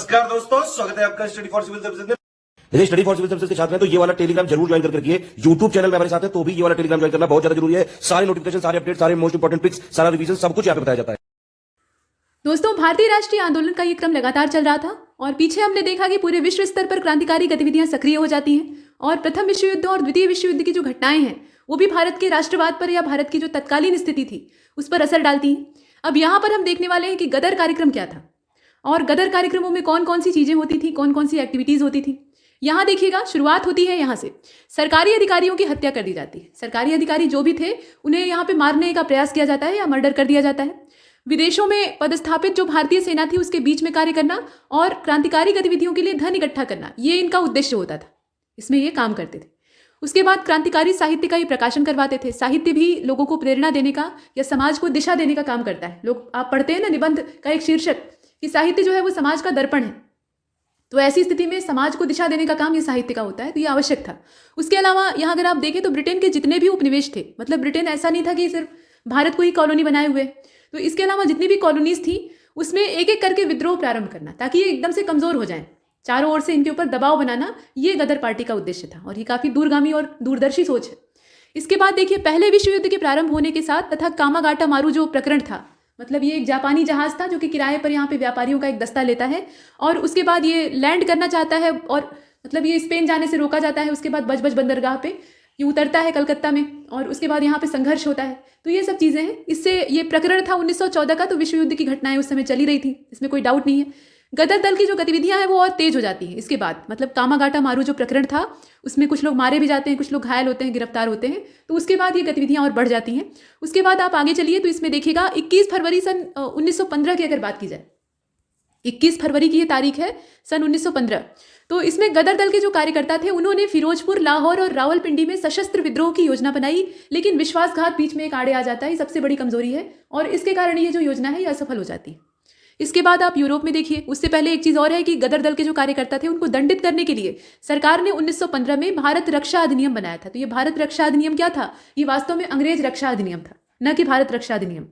नमस्कार दोस्तों, स्वागत है आपका स्टडी फॉर सिविल सर्विसेज में। यदि स्टडी फॉर सिविल सर्विसेज के छात्र हैं तो ये वाला टेलीग्राम जरूर ज्वाइन करके रखिए। यूट्यूब चैनल में हमारे साथ है तो भी ये वाला टेलीग्राम ज्वाइन करना बहुत ज्यादा जरूरी है। सारे नोटिफिकेशन, सारे अपडेट, सारे मोस्ट इंपोर्टेंट पिक्स, सारा रिवीजन, सब कुछ यहाँ पे बताया जाता है। दोस्तों, भारतीय राष्ट्रीय आंदोलन का ये क्रम लगातार चल रहा था और पीछे हमने देखा कि पूरे विश्व स्तर पर क्रांतिकारी गतिविधियां सक्रिय हो जाती हैं और प्रथम विश्व युद्ध और द्वितीय विश्व युद्ध की जो घटनाएं हैं वो भी भारत के राष्ट्रवाद पर या भारत की जो तत्कालीन स्थिति थी उस पर असर डालती हैं। अब यहाँ पर हम देखने वाले हैं कि गदर कार्यक्रम क्या था और गदर कार्यक्रमों में कौन कौन सी चीज़ें होती थी, कौन कौन सी एक्टिविटीज़ होती थी। यहाँ देखिएगा, शुरुआत होती है यहाँ से। सरकारी अधिकारियों की हत्या कर दी जाती है। सरकारी अधिकारी जो भी थे उन्हें यहाँ पे मारने का प्रयास किया जाता है या मर्डर कर दिया जाता है। विदेशों में पदस्थापित जो भारतीय सेना थी उसके बीच में कार्य करना और क्रांतिकारी गतिविधियों के लिए धन इकट्ठा करना, ये इनका उद्देश्य होता था। इसमें ये काम करते थे। उसके बाद क्रांतिकारी साहित्य का ये प्रकाशन करवाते थे। साहित्य भी लोगों को प्रेरणा देने का या समाज को दिशा देने का काम करता है। लोग, आप पढ़ते हैं ना निबंध का एक शीर्षक कि साहित्य जो है वो समाज का दर्पण है, तो ऐसी स्थिति में समाज को दिशा देने का काम ये साहित्य का होता है, तो ये आवश्यक था। उसके अलावा यहाँ अगर आप देखें तो ब्रिटेन के जितने भी उपनिवेश थे, मतलब ब्रिटेन ऐसा नहीं था कि सिर्फ भारत को ही कॉलोनी बनाए हुए, तो इसके अलावा जितनी भी कॉलोनीज थी उसमें एक एक करके विद्रोह प्रारंभ करना ताकि ये एकदम से कमजोर हो जाएं। चारों ओर से इनके ऊपर दबाव बनाना, ये गदर पार्टी का उद्देश्य था और ये काफी दूरगामी और दूरदर्शी सोच है। इसके बाद देखिए, पहले विश्व युद्ध के प्रारंभ होने के साथ तथा कामागाटा मारू जो प्रकरण था, मतलब ये एक जापानी जहाज था जो कि किराए पर यहाँ पे व्यापारियों का एक दस्ता लेता है और उसके बाद ये लैंड करना चाहता है और मतलब ये स्पेन जाने से रोका जाता है। उसके बाद बजबज बंदरगाह पे ये उतरता है कलकत्ता में और उसके बाद यहाँ पे संघर्ष होता है। तो ये सब चीज़ें हैं। इससे ये प्रकरण था 1914 का, तो विश्व युद्ध की घटनाएं उस समय चली रही थी, इसमें कोई डाउट नहीं है। गदर दल की जो गतिविधियां हैं वो और तेज हो जाती हैं इसके बाद। मतलब कामागाटा मारू जो प्रकरण था उसमें कुछ लोग मारे भी जाते हैं, कुछ लोग घायल होते हैं, गिरफ्तार होते हैं, तो उसके बाद ये गतिविधियां और बढ़ जाती हैं। उसके बाद आप आगे चलिए तो इसमें देखिएगा 21 फरवरी सन 1915 की अगर बात की जाए, 21 फरवरी की ये तारीख है सन 1915। तो इसमें गदर दल के जो कार्यकर्ता थे उन्होंने फिरोजपुर, लाहौर और रावलपिंडी में सशस्त्र विद्रोह की योजना बनाई, लेकिन विश्वासघात बीच में एक आड़े आ जाता है। सबसे बड़ी कमजोरी है और इसके कारण ये जो योजना है ये असफल हो जाती है। इसके बाद आप यूरोप में देखिए, उससे पहले एक चीज और है कि गदर दल के जो कार्यकर्ता थे उनको दंडित करने के लिए सरकार ने 1915 में भारत रक्षा अधिनियम बनाया था। तो ये भारत रक्षा अधिनियम क्या था? ये वास्तव में अंग्रेज रक्षा अधिनियम था, न कि भारत रक्षा अधिनियम।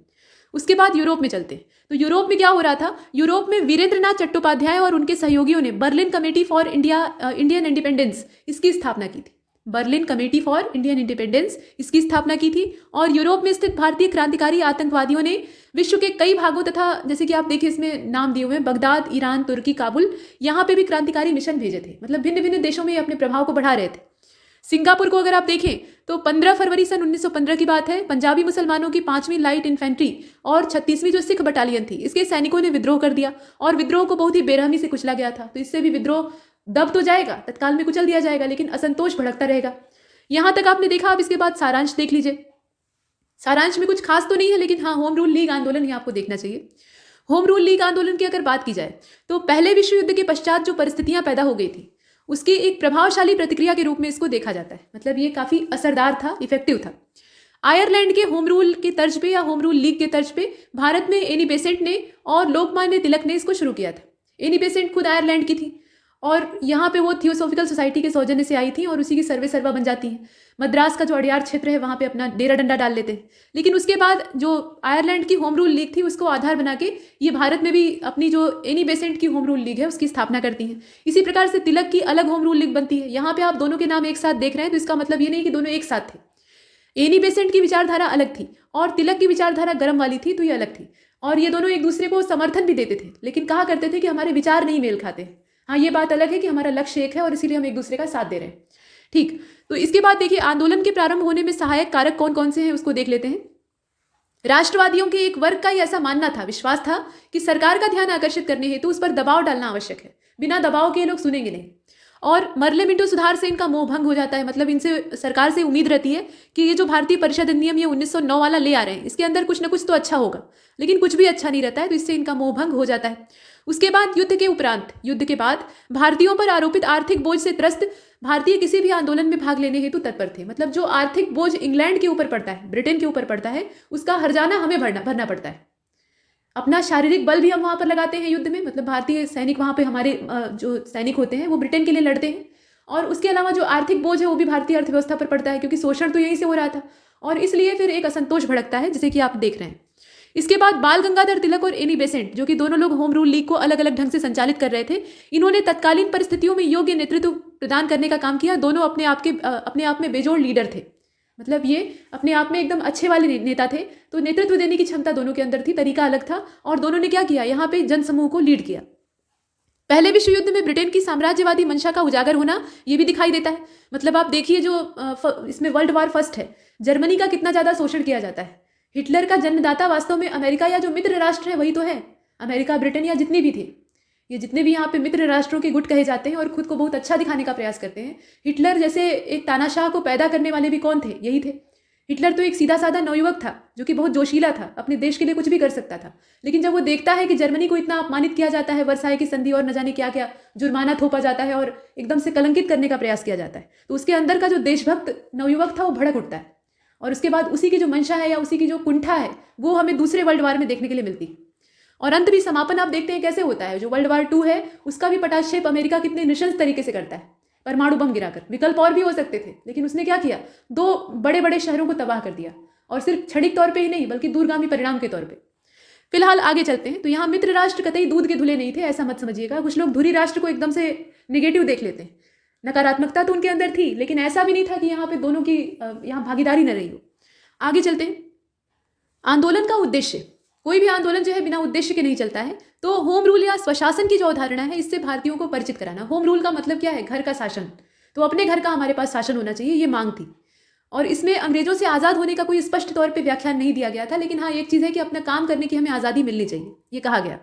उसके बाद यूरोप में चलते हैं तो यूरोप में क्या हो रहा था? यूरोप में वीरेंद्रनाथ चट्टोपाध्याय और उनके सहयोगियों ने Berlin committee for Indian independence इसकी स्थापना की थी। Berlin committee for Indian independence इसकी स्थापना की थी और यूरोप में स्थित भारतीय क्रांतिकारी आतंकवादियों ने विश्व के कई भागों तथा जैसे कि आप देखिए इसमें नाम दिए हुए हैं, बगदाद, ईरान, तुर्की, काबुल, यहाँ पे भी क्रांतिकारी मिशन भेजे थे। मतलब भिन्न भिन्न देशों में अपने प्रभाव को बढ़ा रहे थे। सिंगापुर को अगर आप देखें तो 15 फरवरी सन 1915 की बात है। पंजाबी मुसलमानों की 5वीं लाइट इन्फेंट्री और 36वीं जो सिख बटालियन थी, इसके सैनिकों ने विद्रोह कर दिया और विद्रोह को बहुत ही बेरहमी से कुचला गया था। तो इससे भी विद्रोह दब तो जाएगा, तत्काल में कुचल दिया जाएगा, लेकिन असंतोष भड़कता रहेगा। यहां तक आपने देखा। अब इसके बाद सारांश देख लीजिए। सारांश में कुछ खास तो नहीं है, लेकिन हाँ, होम रूल लीग आंदोलन ही आपको देखना चाहिए। होम रूल लीग आंदोलन की अगर बात की जाए तो पहले विश्व युद्ध के पश्चात जो परिस्थितियां पैदा हो गई थी उसकी एक प्रभावशाली प्रतिक्रिया के रूप में इसको देखा जाता है। मतलब ये काफी असरदार था, इफेक्टिव था। आयरलैंड के होम रूल के तर्ज पे या होम रूल लीग के तर्ज पे भारत में एनी बेसेंट ने और लोकमान्य तिलक ने इसको शुरू किया था। एनी बेसेंट खुद आयरलैंड की थी और यहाँ पे वो थियोसॉफिकल सोसाइटी के सौजन्य से आई थी और उसी की सर्वे सर्वा बन जाती है। मद्रास का जो अड़ियार क्षेत्र है वहाँ पे अपना डेरा डंडा डाल लेते हैं। लेकिन उसके बाद जो आयरलैंड की होम रूल लीग थी उसको आधार बना के ये भारत में भी अपनी जो एनी बेसेंट की होम रूल लीग है उसकी स्थापना करती हैं। इसी प्रकार से तिलक की अलग होम रूल लीग बनती है। यहाँ पे आप दोनों के नाम एक साथ देख रहे हैं तो इसका मतलब ये नहीं कि दोनों एक साथ थे। एनी बेसेंट की विचारधारा अलग थी और तिलक की विचारधारा गर्म वाली थी, तो ये अलग थी और ये दोनों एक दूसरे को समर्थन भी देते थे, लेकिन कहा करते थे कि हमारे विचार नहीं मेल खाते। हाँ, ये बात अलग है कि हमारा लक्ष्य एक है और इसीलिए हम एक दूसरे का साथ दे रहे हैं। ठीक, तो इसके बाद देखिए आंदोलन के प्रारंभ होने में सहायक कारक कौन कौन से हैं उसको देख लेते हैं। राष्ट्रवादियों के एक वर्ग का ही ऐसा मानना था, विश्वास था कि सरकार का ध्यान आकर्षित करने हेतु उस पर दबाव डालना आवश्यक है। बिना दबाव के ये लोग सुनेंगे नहीं और मरले मिंटो सुधार से इनका मोह भंग हो जाता है। मतलब इनसे सरकार से उम्मीद रहती है कि ये जो भारतीय परिषद अधिनियम ये 1909 वाला ले आ रहे हैं, इसके अंदर कुछ ना कुछ तो अच्छा होगा, लेकिन कुछ भी अच्छा नहीं रहता है, तो इससे इनका मोह भंग हो जाता है। उसके बाद युद्ध के उपरांत, युद्ध के बाद भारतीयों पर आरोपित आर्थिक बोझ से त्रस्त भारतीय किसी भी आंदोलन में भाग लेने हेतु तत्पर थे। मतलब जो आर्थिक बोझ इंग्लैंड के ऊपर पड़ता है, ब्रिटेन के ऊपर पड़ता है, उसका हर्जाना हमें भरना पड़ता है। अपना शारीरिक बल भी हम वहाँ पर लगाते हैं युद्ध में। मतलब भारतीय सैनिक वहाँ पे, हमारे जो सैनिक होते हैं वो ब्रिटेन के लिए लड़ते हैं और उसके अलावा जो आर्थिक बोझ है वो भी भारतीय अर्थव्यवस्था पर पड़ता है, क्योंकि शोषण तो यहीं से हो रहा था और इसलिए फिर एक असंतोष भड़कता है, जिसे कि आप देख रहे हैं। इसके बाद बाल गंगाधर तिलक और एनी बेसेंट, जो कि दोनों लोग होम रूल लीग को अलग अलग ढंग से संचालित कर रहे थे, इन्होंने तत्कालीन परिस्थितियों में योग्य नेतृत्व प्रदान करने का काम किया। दोनों अपने आप में बेजोड़ लीडर थे, मतलब ये अपने आप में एकदम अच्छे वाले नेता थे। तो नेतृत्व देने की क्षमता दोनों के अंदर थी, तरीका अलग था। और दोनों ने क्या किया, यहाँ पे जनसमूह को लीड किया। पहले विश्व युद्ध में ब्रिटेन की साम्राज्यवादी मंशा का उजागर होना ये भी दिखाई देता है। मतलब आप देखिए, जो इसमें वर्ल्ड वॉर फर्स्ट है, जर्मनी का कितना ज़्यादा शोषण किया जाता है। हिटलर का जन्मदाता वास्तव में अमेरिका या जो मित्र राष्ट्र है वही तो है, अमेरिका, ब्रिटेन या जितने भी थे, ये जितने भी यहाँ पे मित्र राष्ट्रों के गुट कहे जाते हैं और खुद को बहुत अच्छा दिखाने का प्रयास करते हैं। हिटलर जैसे एक तानाशाह को पैदा करने वाले भी कौन थे, यही थे। हिटलर तो एक सीधा साधा नवयुवक था जो कि बहुत जोशीला था, अपने देश के लिए कुछ भी कर सकता था। लेकिन जब वो देखता है कि जर्मनी को इतना अपमानित किया जाता है, वर्साई की संधि और न जाने क्या क्या जुर्माना थोपा जाता है और एकदम से कलंकित करने का प्रयास किया जाता है, तो उसके अंदर का जो देशभक्त नवयुवक था वो भड़क उठता है। और उसके बाद उसी की जो मंशा है या उसी की जो कुंठा है वो हमें दूसरे वर्ल्ड वार में देखने के लिए मिलती। और अंत भी समापन आप देखते हैं कैसे होता है। जो वर्ल्ड वार 2 है उसका भी पटाक्षेप अमेरिका कितने निशंस तरीके से करता है, परमाणु बम गिराकर। विकल्प और भी हो सकते थे, लेकिन उसने क्या किया, 2 बड़े बड़े शहरों को तबाह कर दिया, और सिर्फ क्षणिक तौर पे ही नहीं बल्कि दूरगामी परिणाम के तौर पे। फिलहाल आगे चलते हैं। तो यहाँ मित्र राष्ट्र कतई दूध के धुले नहीं थे, ऐसा मत समझिएगा। कुछ लोग धुरी राष्ट्र को एकदम से निगेटिव देख लेते हैं। नकारात्मकता तो उनके अंदर थी, लेकिन ऐसा भी नहीं था कि यहाँ पे दोनों की यहाँ भागीदारी न रही हो। आगे चलते हैं। आंदोलन का उद्देश्य, कोई भी आंदोलन जो है बिना उद्देश्य के नहीं चलता है। तो होम रूल या स्वशासन की जो अवधारणा है, इससे भारतीयों को परिचित कराना। होम रूल का मतलब क्या है, घर का शासन। तो अपने घर का हमारे पास शासन होना चाहिए, ये मांग थी। और इसमें अंग्रेजों से आज़ाद होने का कोई स्पष्ट तौर पे व्याख्यान नहीं दिया गया था, लेकिन हाँ एक चीज़ है कि अपना काम करने की हमें आज़ादी मिलनी चाहिए, ये कहा गया।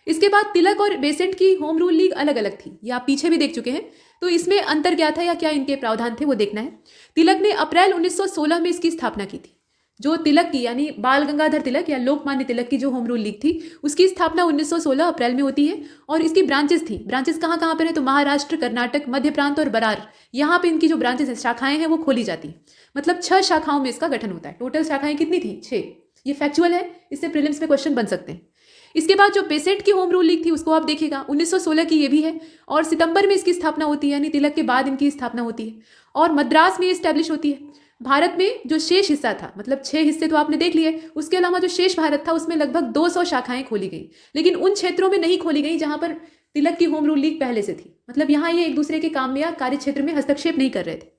इसके बाद तिलक और बेसेंट की होम रूल लीग अलग अलग थी, ये आप पीछे भी देख चुके हैं। तो इसमें अंतर क्या था या क्या इनके प्रावधान थे वो देखना है। तिलक ने अप्रैल 1916 में इसकी स्थापना की थी। जो तिलक की यानी बाल गंगाधर तिलक या लोकमान्य तिलक की जो होम रूल लीग थी, उसकी स्थापना 1916 अप्रैल में होती है। और इसकी ब्रांचेस थी। ब्रांचेस कहाँ कहाँ पर है, तो महाराष्ट्र, कर्नाटक, मध्य प्रांत और बरार, यहाँ पे इनकी जो ब्रांचेस हैं, शाखाएं हैं, वो खोली जाती। मतलब 6 शाखाओं में इसका गठन होता है। टोटल शाखाएं कितनी थी, 6। ये फैक्चुअल है, इससे प्रीलिम्स में क्वेश्चन बन सकते हैं। इसके बाद जो बेसेंट की होम रूल लीग थी उसको आप देखिएगा, 1916 की ये भी है, और सितंबर में इसकी स्थापना होती है, यानी तिलक के बाद इनकी स्थापना होती है, और मद्रास में ये स्टैब्लिश होती है। भारत में जो शेष हिस्सा था, मतलब 6 हिस्से तो आपने देख लिए, उसके अलावा जो शेष भारत था उसमें लगभग 200 शाखाएं खोली गई, लेकिन उन क्षेत्रों में नहीं खोली गई जहां पर तिलक की होम रूल लीग पहले से थी। मतलब यहाँ ये एक दूसरे के काम में या कार्य क्षेत्र में हस्तक्षेप नहीं कर रहे थे।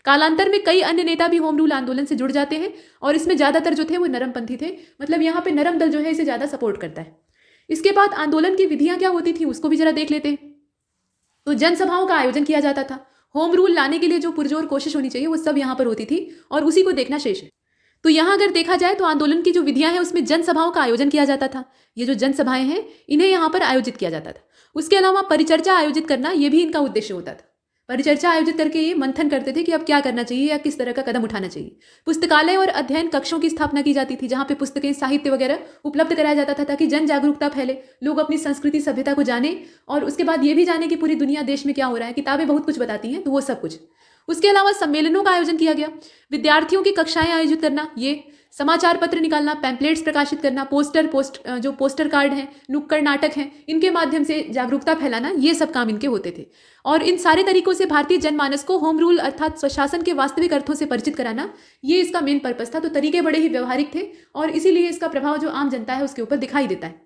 कालांतर में कई अन्य नेता भी होम रूल आंदोलन से जुड़ जाते हैं, और इसमें ज़्यादातर जो थे वो नरमपंथी थे। मतलब यहाँ पे नरम दल जो है इसे ज़्यादा सपोर्ट करता है। इसके बाद आंदोलन की विधियाँ क्या होती थी उसको भी जरा देख लेते हैं। तो जनसभाओं का आयोजन किया जाता था। होम रूल लाने के लिए जो पुरजोर कोशिश होनी चाहिए वो सब यहाँ पर होती थी, और उसी को देखना शेष है। तो यहाँ अगर देखा जाए तो आंदोलन की जो विधियाँ हैं उसमें जनसभाओं का आयोजन किया जाता था। ये जो जनसभाएं हैं इन्हें यहाँ पर आयोजित किया जाता था। उसके अलावा परिचर्चा आयोजित करना ये भी इनका उद्देश्य होता था। परिचर्चा आयोजित करके ये मंथन करते थे कि अब क्या करना चाहिए या किस तरह का कदम उठाना चाहिए। पुस्तकालय और अध्ययन कक्षों की स्थापना की जाती थी, जहाँ पे पुस्तकें, साहित्य वगैरह उपलब्ध कराया जाता था, ताकि जन जागरूकता फैले, लोग अपनी संस्कृति सभ्यता को जाने, और उसके बाद ये भी जाने कि पूरी दुनिया देश में क्या हो रहा है। किताबें बहुत कुछ बताती हैं, तो वो सब कुछ। उसके अलावा सम्मेलनों का आयोजन किया गया, विद्यार्थियों की कक्षाएं आयोजित करना, ये समाचार पत्र निकालना, पैम्पलेट्स प्रकाशित करना, जो पोस्टर कार्ड हैं, नुक्कड़ नाटक हैं, इनके माध्यम से जागरूकता फैलाना, ये सब काम इनके होते थे। और इन सारे तरीकों से भारतीय जनमानस को होम रूल अर्थात स्वशासन के वास्तविक अर्थों से परिचित कराना, ये इसका मेन पर्पस था। तो तरीके बड़े ही व्यवहारिक थे, और इसीलिए इसका प्रभाव जो आम जनता है उसके ऊपर दिखाई देता है।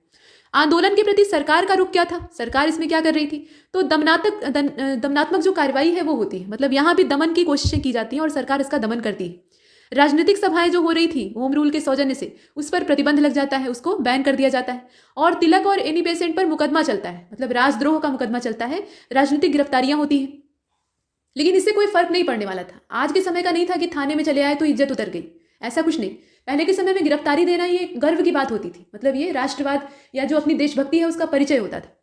आंदोलन के प्रति सरकार का रुख क्या था, सरकार इसमें क्या कर रही थी, तो दमनात्मक जो कार्रवाई है वो होती है। मतलब यहाँ भी दमन की कोशिशें की जाती हैं और सरकार इसका दमन करती है। राजनीतिक सभाएं जो हो रही थी होम रूल के सौजन्य से, उस पर प्रतिबंध लग जाता है, उसको बैन कर दिया जाता है। और तिलक और एनी बेसेंट पर मुकदमा चलता है, मतलब राजद्रोह का मुकदमा चलता है, राजनीतिक गिरफ्तारियां होती हैं। लेकिन इससे कोई फर्क नहीं पड़ने वाला था। आज के समय का नहीं था कि थाने में चले आए तो इज्जत उतर गई, ऐसा कुछ नहीं। पहले के समय में गिरफ्तारी देना ये गर्व की बात होती थी। मतलब ये राष्ट्रवाद या जो अपनी देशभक्ति है उसका परिचय होता था।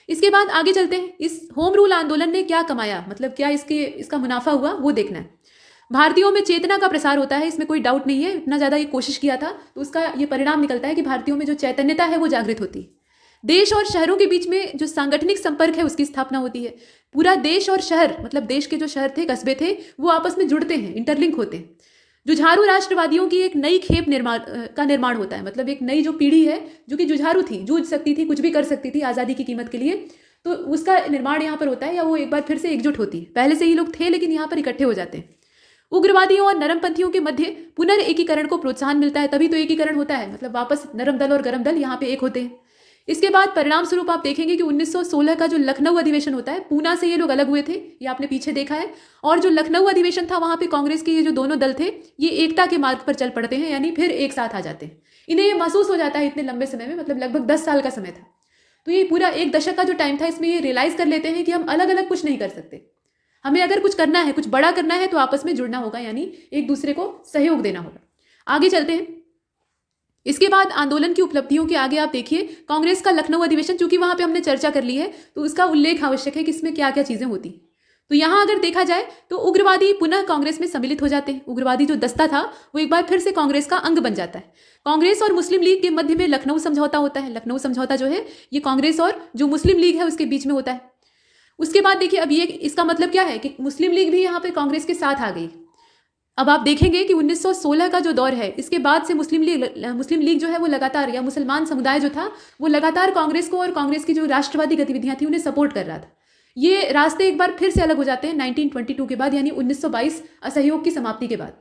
इसके बाद आगे चलते हैं। इस होम रूल आंदोलन ने क्या कमाया, मतलब क्या इसका मुनाफा हुआ, वो देखना है। भारतीयों में चेतना का प्रसार होता है, इसमें कोई डाउट नहीं है। इतना ज़्यादा ये कोशिश किया था तो उसका ये परिणाम निकलता है कि भारतीयों में जो चैतन्यता है वो जागृत होती है। देश और शहरों के बीच में जो सांगठनिक संपर्क है उसकी स्थापना होती है। पूरा देश और शहर, मतलब देश के जो शहर थे, कस्बे थे, वो आपस में जुड़ते हैं, इंटरलिंक होते हैं। जुझारू राष्ट्रवादियों की एक नई खेप निर्माण होता है। मतलब एक नई जो पीढ़ी है जो कि जुझारू थी, जूझ सकती थी, कुछ भी कर सकती थी आज़ादी की कीमत के लिए, तो उसका निर्माण यहाँ पर होता है, या वो एक बार फिर से एकजुट होती है। पहले से ही लोग थे लेकिन यहाँ पर इकट्ठे हो जाते हैं। उग्रवादियों और नरमपंथियों के मध्य पुनर्एकीकरण को प्रोत्साहन मिलता है, तभी तो एकीकरण होता है, मतलब वापस नरम दल और गरम दल यहाँ पे एक होते हैं। इसके बाद परिणाम स्वरूप आप देखेंगे कि 1916 का जो लखनऊ अधिवेशन होता है, पूना से ये लोग अलग हुए थे, ये आपने पीछे देखा है, और जो लखनऊ अधिवेशन था वहां पे कांग्रेस के ये जो दोनों दल थे ये एकता के मार्ग पर चल पड़ते हैं, यानी फिर एक साथ आ जाते हैं। इन्हें ये महसूस हो जाता है इतने लंबे समय में, मतलब लगभग 10 साल का समय था, तो ये पूरा एक दशक का जो टाइम था इसमें ये रियलाइज कर लेते हैं कि हम अलग अलग कुछ नहीं कर सकते, हमें अगर कुछ करना है, कुछ बड़ा करना है तो आपस में जुड़ना होगा, यानी एक दूसरे को सहयोग देना होगा। आगे चलते हैं। इसके बाद आंदोलन की उपलब्धियों के आगे आप देखिए कांग्रेस का लखनऊ अधिवेशन, चूंकि वहां पे हमने चर्चा कर ली है तो उसका उल्लेख आवश्यक है कि इसमें क्या क्या चीजें होती। तो यहां अगर देखा जाए तो उग्रवादी पुनः कांग्रेस में सम्मिलित हो जाते हैं। उग्रवादी जो दस्ता था वो एक बार फिर से कांग्रेस का अंग बन जाता है। कांग्रेस और मुस्लिम लीग के मध्य में लखनऊ समझौता होता है। लखनऊ समझौता जो है ये कांग्रेस और जो मुस्लिम लीग है उसके बीच में होता है। उसके बाद देखिए अब ये इसका मतलब क्या है कि मुस्लिम लीग भी यहाँ पे कांग्रेस के साथ आ गई। अब आप देखेंगे कि 1916 का जो दौर है इसके बाद से मुस्लिम लीग जो है वो लगातार, या मुसलमान समुदाय जो था वो लगातार कांग्रेस को और कांग्रेस की जो राष्ट्रवादी गतिविधियां थी उन्हें सपोर्ट कर रहा था। ये रास्ते एक बार फिर से अलग हो जाते हैं 1922 के बाद, यानी 1922 असहयोग की समाप्ति के बाद।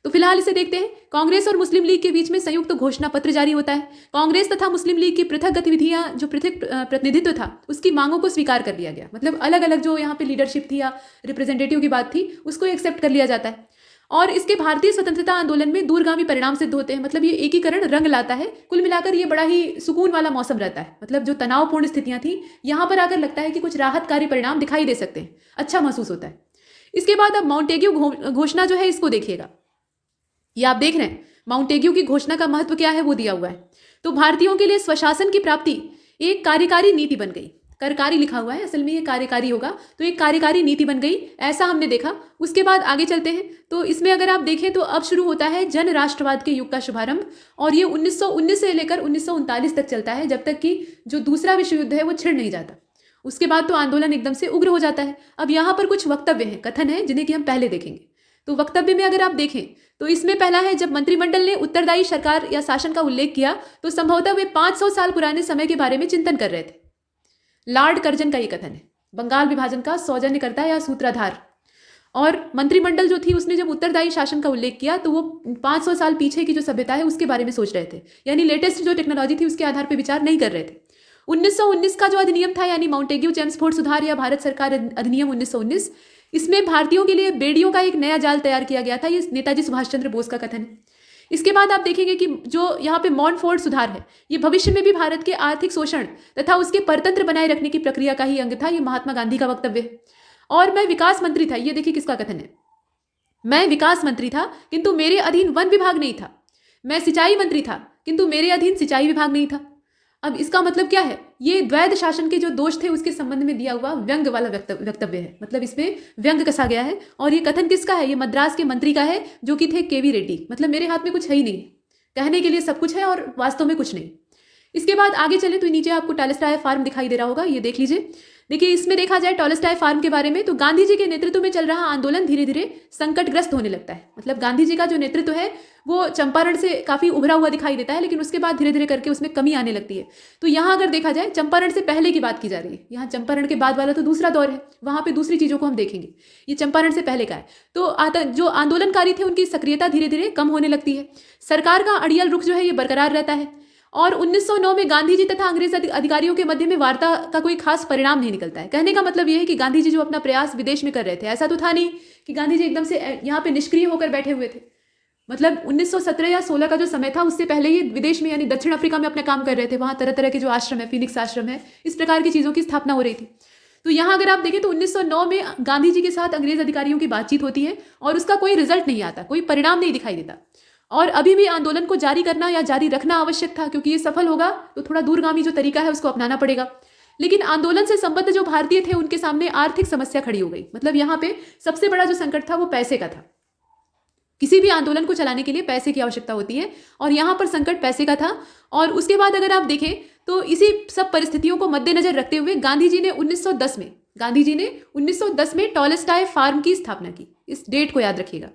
तो फिलहाल इसे देखते हैं। कांग्रेस और मुस्लिम लीग के बीच में संयुक्त घोषणा पत्र जारी होता है। कांग्रेस तथा मुस्लिम लीग की पृथक गतिविधियां, जो पृथक प्रतिनिधित्व था उसकी मांगों को स्वीकार कर लिया गया, मतलब अलग अलग जो यहाँ पे लीडरशिप थी या रिप्रेजेंटेटिव की बात थी उसको एक्सेप्ट कर लिया जाता है। और इसके भारतीय स्वतंत्रता आंदोलन में दूरगामी परिणाम सिद्ध होते हैं, मतलब ये एकीकरण रंग लाता है। कुल मिलाकर ये बड़ा ही सुकून वाला मौसम रहता है, मतलब जो तनावपूर्ण स्थितियां थी यहाँ पर आकर लगता है कि कुछ राहतकारी परिणाम दिखाई दे सकते हैं, अच्छा महसूस होता है। इसके बाद अब माउंटेग्यू घोषणा जो है इसको देखिएगा, ये आप देख रहे हैं माउंटेग्यू की घोषणा का महत्व क्या है वो दिया हुआ है। तो भारतीयों के लिए स्वशासन की प्राप्ति एक कार्यकारी नीति बन गई। करकारी लिखा हुआ है, असल में ये कार्यकारी होगा, तो एक कार्यकारी नीति बन गई, ऐसा हमने देखा। उसके बाद आगे चलते हैं तो इसमें अगर आप देखें तो अब शुरू होता है जन राष्ट्रवाद के युग का शुभारंभ, और ये 1919 से लेकर 1939 तक चलता है, जब तक कि जो दूसरा विश्व युद्ध है वो छिड़ नहीं जाता। उसके बाद तो आंदोलन एकदम से उग्र हो जाता है। अब यहाँ पर कुछ वक्तव्य हैं, कथन है, जिन्हें कि हम पहले देखेंगे। तो वक्तव्य में अगर आप देखें तो इसमें पहला है, जब मंत्रिमंडल ने उत्तरदायी सरकार या शासन का उल्लेख किया तो संभवतः वे 500 साल पुराने समय के बारे में चिंतन कर रहे थे। लॉर्ड कर्जन का ये कथन है, बंगाल विभाजन का सौजन्यकर्ता या सूत्रधार। और मंत्रिमंडल जो थी उसने जब उत्तरदायी शासन का उल्लेख किया तो वो 500 साल पीछे की जो सभ्यता है उसके बारे में सोच रहे थे, यानी लेटेस्ट जो टेक्नोलॉजी थी उसके आधार पर विचार नहीं कर रहे थे। 1919 का जो अधिनियम था, यानी माउंटेग्यू चेम्सफोर्ड सुधार या भारत सरकार अधिनियम 1919, इसमें भारतीयों के लिए बेड़ियों का एक नया जाल तैयार किया गया था। ये नेताजी सुभाष चंद्र बोस का कथन है। इसके बाद आप देखेंगे कि जो यहाँ पे मॉनफोर्ड सुधार है ये भविष्य में भी भारत के आर्थिक शोषण तथा उसके परतंत्र बनाए रखने की प्रक्रिया का ही अंग था। ये महात्मा गांधी का वक्तव्य है। और मैं विकास मंत्री था, ये देखिए किसका कथन है, मैं विकास मंत्री था किंतु मेरे अधीन वन विभाग नहीं था। मैं सिंचाई मंत्री था किंतु मेरे अधीन सिंचाई विभाग नहीं था। अब इसका मतलब क्या है, ये द्वैध शासन के जो दोष थे उसके संबंध में दिया हुआ व्यंग वाला वक्तव्य है, मतलब इसमें व्यंग कसा गया है। और ये कथन किसका है, ये मद्रास के मंत्री का है जो कि थे केवी रेड्डी। मतलब मेरे हाथ में कुछ है ही नहीं, कहने के लिए सब कुछ है और वास्तव में कुछ नहीं। इसके बाद आगे चले तो नीचे आपको टॉलस्टॉय फार्म दिखाई दे रहा होगा, ये देख लीजिए। देखिए इसमें देखा जाए टॉलस्टॉय फार्म के बारे में तो गांधी जी के नेतृत्व में चल रहा आंदोलन धीरे धीरे संकटग्रस्त होने लगता है। मतलब गांधी जी का जो नेतृत्व है वो चंपारण से काफी उभरा हुआ दिखाई देता है, लेकिन उसके बाद धीरे धीरे करके उसमें कमी आने लगती है। तो यहाँ अगर देखा जाए चंपारण से पहले की बात की जा रही है, यहाँ चंपारण के बाद वाला तो दूसरा दौर है, वहां पे दूसरी चीजों को हम देखेंगे। ये चंपारण से पहले का है। तो जो आंदोलनकारी थे उनकी सक्रियता धीरे धीरे कम होने लगती है। सरकार का अड़ियल रुख जो है ये बरकरार रहता है। और 1909 में गांधी जी तथा अंग्रेज अधिकारियों के मध्य में वार्ता का कोई खास परिणाम नहीं निकलता है। कहने का मतलब यह है कि गांधी जी जो अपना प्रयास विदेश में कर रहे थे, ऐसा तो था नहीं कि गांधी जी एकदम से यहाँ पे निष्क्रिय होकर बैठे हुए थे। मतलब 1917 या 16 का जो समय था उससे पहले ही विदेश में यानी दक्षिण अफ्रीका में अपने काम कर रहे थे। वहाँ तरह तरह के जो आश्रम है, फीनिक्स आश्रम है, इस प्रकार की चीज़ों की स्थापना हो रही थी। तो यहाँ अगर आप देखें तो 1909 में गांधी जी के साथ अंग्रेज अधिकारियों की बातचीत होती है और उसका कोई रिजल्ट नहीं आता, कोई परिणाम नहीं दिखाई देता। और अभी भी आंदोलन को जारी करना या जारी रखना आवश्यक था, क्योंकि ये सफल होगा तो थोड़ा दूरगामी जो तरीका है उसको अपनाना पड़ेगा। लेकिन आंदोलन से संबद्ध जो भारतीय थे उनके सामने आर्थिक समस्या खड़ी हो गई। मतलब यहाँ पे सबसे बड़ा जो संकट था वो पैसे का था। किसी भी आंदोलन को चलाने के लिए पैसे की आवश्यकता होती है और यहाँ पर संकट पैसे का था। और उसके बाद अगर आप देखें तो इसी सब परिस्थितियों को मद्देनजर रखते हुए गांधी जी ने 1910 में टॉलस्टॉय फार्म की स्थापना की। इस डेट को याद रखिएगा।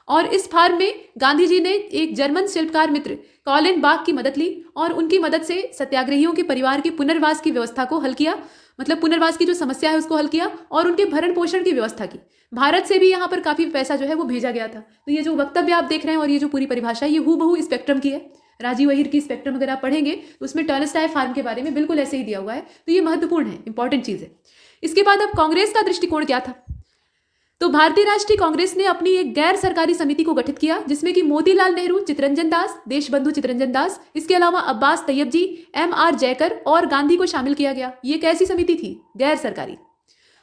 और इस फार्म में गांधी जी ने एक जर्मन शिल्पकार मित्र कॉलिन बाक की मदद ली और उनकी मदद से सत्याग्रहियों के परिवार के पुनर्वास की व्यवस्था को हल किया, मतलब पुनर्वास की जो समस्या है उसको हल किया और उनके भरण पोषण की व्यवस्था की। भारत से भी यहाँ पर काफ़ी पैसा जो है वो भेजा गया था। तो ये जो वक्तव्य आप देख रहे हैं और ये जो पूरी परिभाषा ये हूबहू स्पेक्ट्रम की है, राजीव अहिर की स्पेक्ट्रम अगर आप पढ़ेंगे तो उसमें टर्नस्टाई फार्म के बारे में बिल्कुल ऐसे ही दिया हुआ है। तो ये महत्वपूर्ण है, इंपॉर्टेंट चीज़ है। इसके बाद अब कांग्रेस का दृष्टिकोण क्या था? तो भारतीय राष्ट्रीय कांग्रेस ने अपनी एक गैर सरकारी समिति को गठित किया जिसमें कि मोतीलाल नेहरू, चितरंजन दास, देशबंधु चितरंजन दास, इसके अलावा अब्बास तैयब जी, M.R. जयकर और गांधी को शामिल किया गया। ये एक ऐसी समिति थी गैर सरकारी।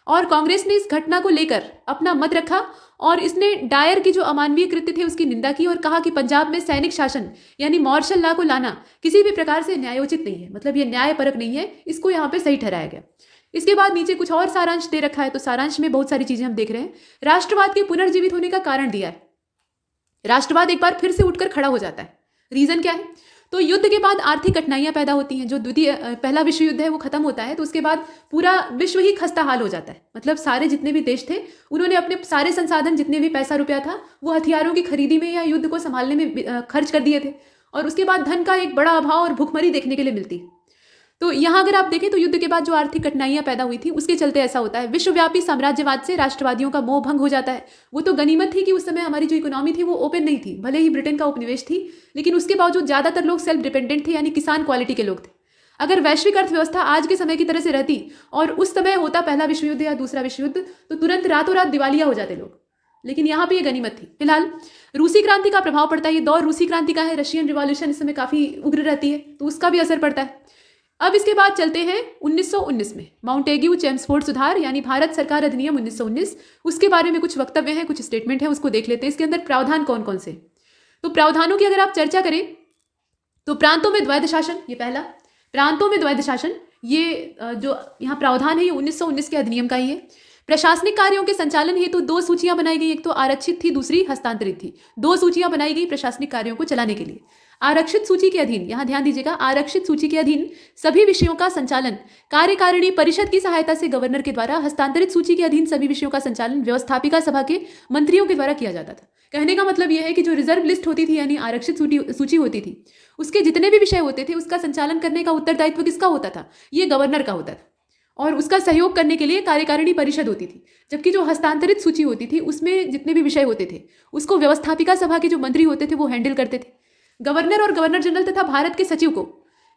और कांग्रेस ने इस घटना को लेकर अपना मत रखा और इसने डायर की जो अमानवीय कृत्य थे उसकी निंदा की और कहा कि पंजाब में सैनिक शासन यानी मार्शल लॉ को लाना किसी भी प्रकार से न्यायोचित नहीं है, मतलब ये न्यायपरक नहीं है, इसको यहाँ पे सही ठहराया गया। इसके बाद नीचे कुछ और सारांश दे रखा है। तो सारांश में बहुत सारी चीजें हम देख रहे हैं। राष्ट्रवाद के पुनर्जीवित होने का कारण दिया है। राष्ट्रवाद एक बार फिर से उठकर खड़ा हो जाता है। रीजन क्या है? तो युद्ध के बाद आर्थिक कठिनाइयां पैदा होती हैं। जो पहला विश्व युद्ध है वो खत्म होता है तो उसके बाद पूरा विश्व ही खस्ता हाल हो जाता है। मतलब सारे जितने भी देश थे उन्होंने अपने सारे संसाधन, जितने भी पैसा रुपया था वो हथियारों की खरीदी में या युद्ध को संभालने में खर्च कर दिए थे और उसके बाद धन का एक बड़ा अभाव और भुखमरी देखने के लिए मिलती। तो यहाँ अगर आप देखें तो युद्ध के बाद जो आर्थिक कठिनाइयां पैदा हुई थी उसके चलते ऐसा होता है। विश्वव्यापी साम्राज्यवाद से राष्ट्रवादियों का मोह भंग हो जाता है। वो तो गनीमत थी कि उस समय हमारी जो इकोनॉमी थी वो ओपन नहीं थी, भले ही ब्रिटेन का उपनिवेश थी, लेकिन उसके बावजूद ज्यादातर लोग सेल्फ डिपेंडेंट थे, यानी किसान क्वालिटी के लोग थे। अगर वैश्विक अर्थव्यवस्था आज के समय की तरह से रहती और उस समय होता पहला विश्व युद्ध या दूसरा विश्व युद्ध तो तुरंत रातों रात दिवालिया हो जाते लोग, लेकिन यहाँ पे ये गनीमत थी। फिलहाल रूसी क्रांति का प्रभाव पड़ता है। ये दौर रूसी क्रांति का है। रशियन रिवॉल्यूशन इस समय काफी उग्र रहती है तो उसका भी असर पड़ता है। अब इसके बाद चलते हैं 1919 में माउंटेग्यू चेम्सफोर्ड सुधार यानी भारत सरकार अधिनियम 1919, उसके बारे में कुछ वक्तव्य हैं, कुछ स्टेटमेंट है, उसको देख लेते हैं। इसके अंदर प्रावधान कौन कौन से? तो प्रावधानों की अगर आप चर्चा करें तो प्रांतों में द्वैध शासन, ये पहला। प्रांतों में द्वैध शासन, ये जो यहाँ प्रावधान है ये 1919 के अधिनियम का ही है। प्रशासनिक कार्यों के संचालन हेतु दो सूचियां बनाई गई, एक तो आरक्षित थी, दूसरी हस्तांतरित थी। दो सूचियां बनाई गई प्रशासनिक कार्यों को चलाने के लिए। आरक्षित सूची के अधीन, यहां ध्यान दीजिएगा, आरक्षित सूची के अधीन सभी विषयों का संचालन कार्यकारिणी परिषद की सहायता से गवर्नर के द्वारा, हस्तांतरित सूची के अधीन सभी विषयों का संचालन व्यवस्थापिका सभा के मंत्रियों के द्वारा किया जाता था। कहने का मतलब यह है कि जो रिजर्व लिस्ट होती थी यानी आरक्षित सूची होती थी, उसके जितने भी विषय होते थे उसका संचालन करने का उत्तरदायित्व किसका होता था? ये गवर्नर का होता था और उसका सहयोग करने के लिए कार्यकारिणी परिषद होती थी। जबकि जो हस्तांतरित सूची होती थी उसमें जितने भी विषय होते थे उसको व्यवस्थापिका सभा के जो मंत्री होते थे वो हैंडल करते थे। गवर्नर और गवर्नर जनरल तथा भारत के सचिव को,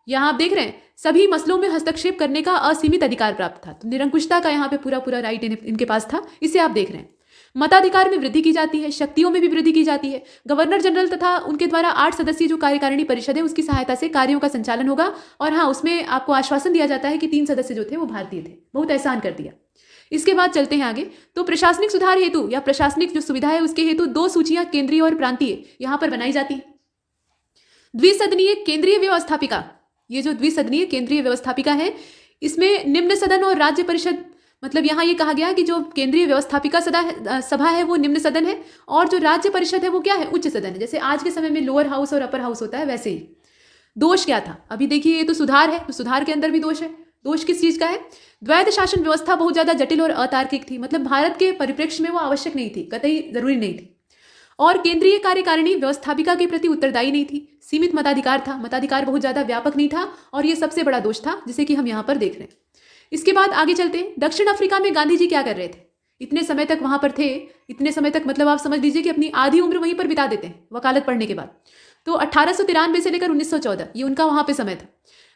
यहाँ आप देख रहे हैं, सभी मसलों में हस्तक्षेप करने का असीमित अधिकार प्राप्त था। तो निरंकुशता का यहाँ पे पूरा पूरा राइट इनके पास था, इसे आप देख रहे हैं। मताधिकार में वृद्धि की जाती है, शक्तियों में भी वृद्धि की जाती है। गवर्नर जनरल तथा उनके द्वारा 8 सदस्यीय जो कार्यकारिणी परिषद है उसकी सहायता से कार्यों का संचालन होगा। और हाँ, उसमें आपको आश्वासन दिया जाता है कि 3 सदस्य जो थे वो भारतीय थे। बहुत एहसान कर दिया। इसके बाद चलते हैं आगे। तो प्रशासनिक सुधार हेतु या प्रशासनिक जो सुविधा है उसके हेतु 2 सूचियां केंद्रीय और प्रांतीय यहाँ पर बनाई जाती है। द्विसदनीय केंद्रीय व्यवस्थापिका, ये जो द्विसदनीय केंद्रीय व्यवस्थापिका है इसमें निम्न सदन और राज्य परिषद, मतलब यहाँ ये कहा गया कि जो केंद्रीय व्यवस्थापिका सभा है वो निम्न सदन है और जो राज्य परिषद है वो क्या है? उच्च सदन है। जैसे आज के समय में लोअर हाउस और अपर हाउस होता है वैसे ही। दोष क्या था? अभी देखिए ये तो सुधार है, तो सुधार के अंदर भी दोष है। दोष किस चीज का है? द्वैध शासन व्यवस्था बहुत ज्यादा जटिल और अतार्किक थी, मतलब भारत के परिप्रेक्ष्य में वो आवश्यक नहीं थी, कतई जरूरी नहीं थी। और केंद्रीय कार्यकारिणी व्यवस्थापिका के प्रति उत्तरदायी नहीं थी, सीमित मताधिकार था, मताधिकार बहुत ज्यादा व्यापक नहीं था और ये सबसे बड़ा दोष था जिसे कि हम यहाँ पर देख रहे हैं। इसके बाद आगे चलते हैं। दक्षिण अफ्रीका में गांधी जी क्या कर रहे थे? इतने समय तक वहां पर थे, इतने समय तक मतलब आप समझ लीजिए कि अपनी आधी उम्र वहीं पर बिता देते हैं वकालत पढ़ने के बाद। तो 1893 से लेकर 1914 ये उनका वहां पे समय था।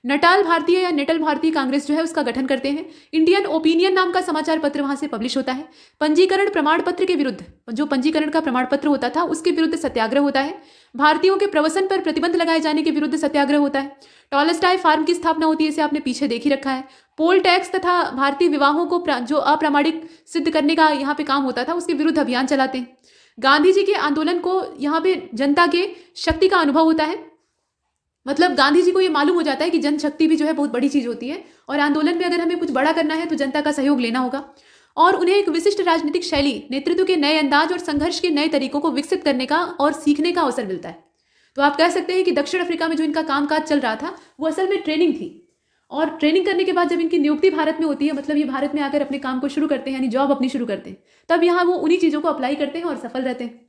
नटाल भारतीय या नेटल भारतीय कांग्रेस जो है उसका गठन करते हैं। इंडियन ओपिनियन नाम का समाचार पत्र वहां से पब्लिश होता है। पंजीकरण प्रमाण पत्र के विरुद्ध, जो पंजीकरण का प्रमाण पत्र होता था उसके विरुद्ध सत्याग्रह होता है। भारतीयों के प्रवसन पर प्रतिबंध लगाए जाने के विरुद्ध सत्याग्रह होता है। टॉलस्टॉय फार्म की स्थापना होती है, इसे आपने पीछे देख ही रखा है। पोल टैक्स तथा भारतीय विवाहों को जो अप्रामाणिक सिद्ध करने का यहाँ पे काम होता था उसके विरुद्ध अभियान चलाते हैं। गांधी जी के आंदोलन को यहाँ पे जनता के शक्ति का अनुभव होता है, मतलब गांधी जी को ये मालूम हो जाता है कि जनशक्ति भी जो है बहुत बड़ी चीज होती है और आंदोलन में अगर हमें कुछ बड़ा करना है तो जनता का सहयोग लेना होगा। और उन्हें एक विशिष्ट राजनीतिक शैली, नेतृत्व के नए अंदाज और संघर्ष के नए तरीकों को विकसित करने का और सीखने का अवसर मिलता है। तो आप कह सकते हैं कि दक्षिण अफ्रीका में जो इनका कामकाज चल रहा था वो असल में ट्रेनिंग थी और ट्रेनिंग करने के बाद जब इनकी नियुक्ति भारत में होती है, मतलब ये भारत में आकर अपने काम को शुरू करते हैं यानी जॉब अपनी शुरू करते हैं, तब यहाँ वो उन्हीं चीज़ों को अप्लाई करते हैं और सफल रहते हैं।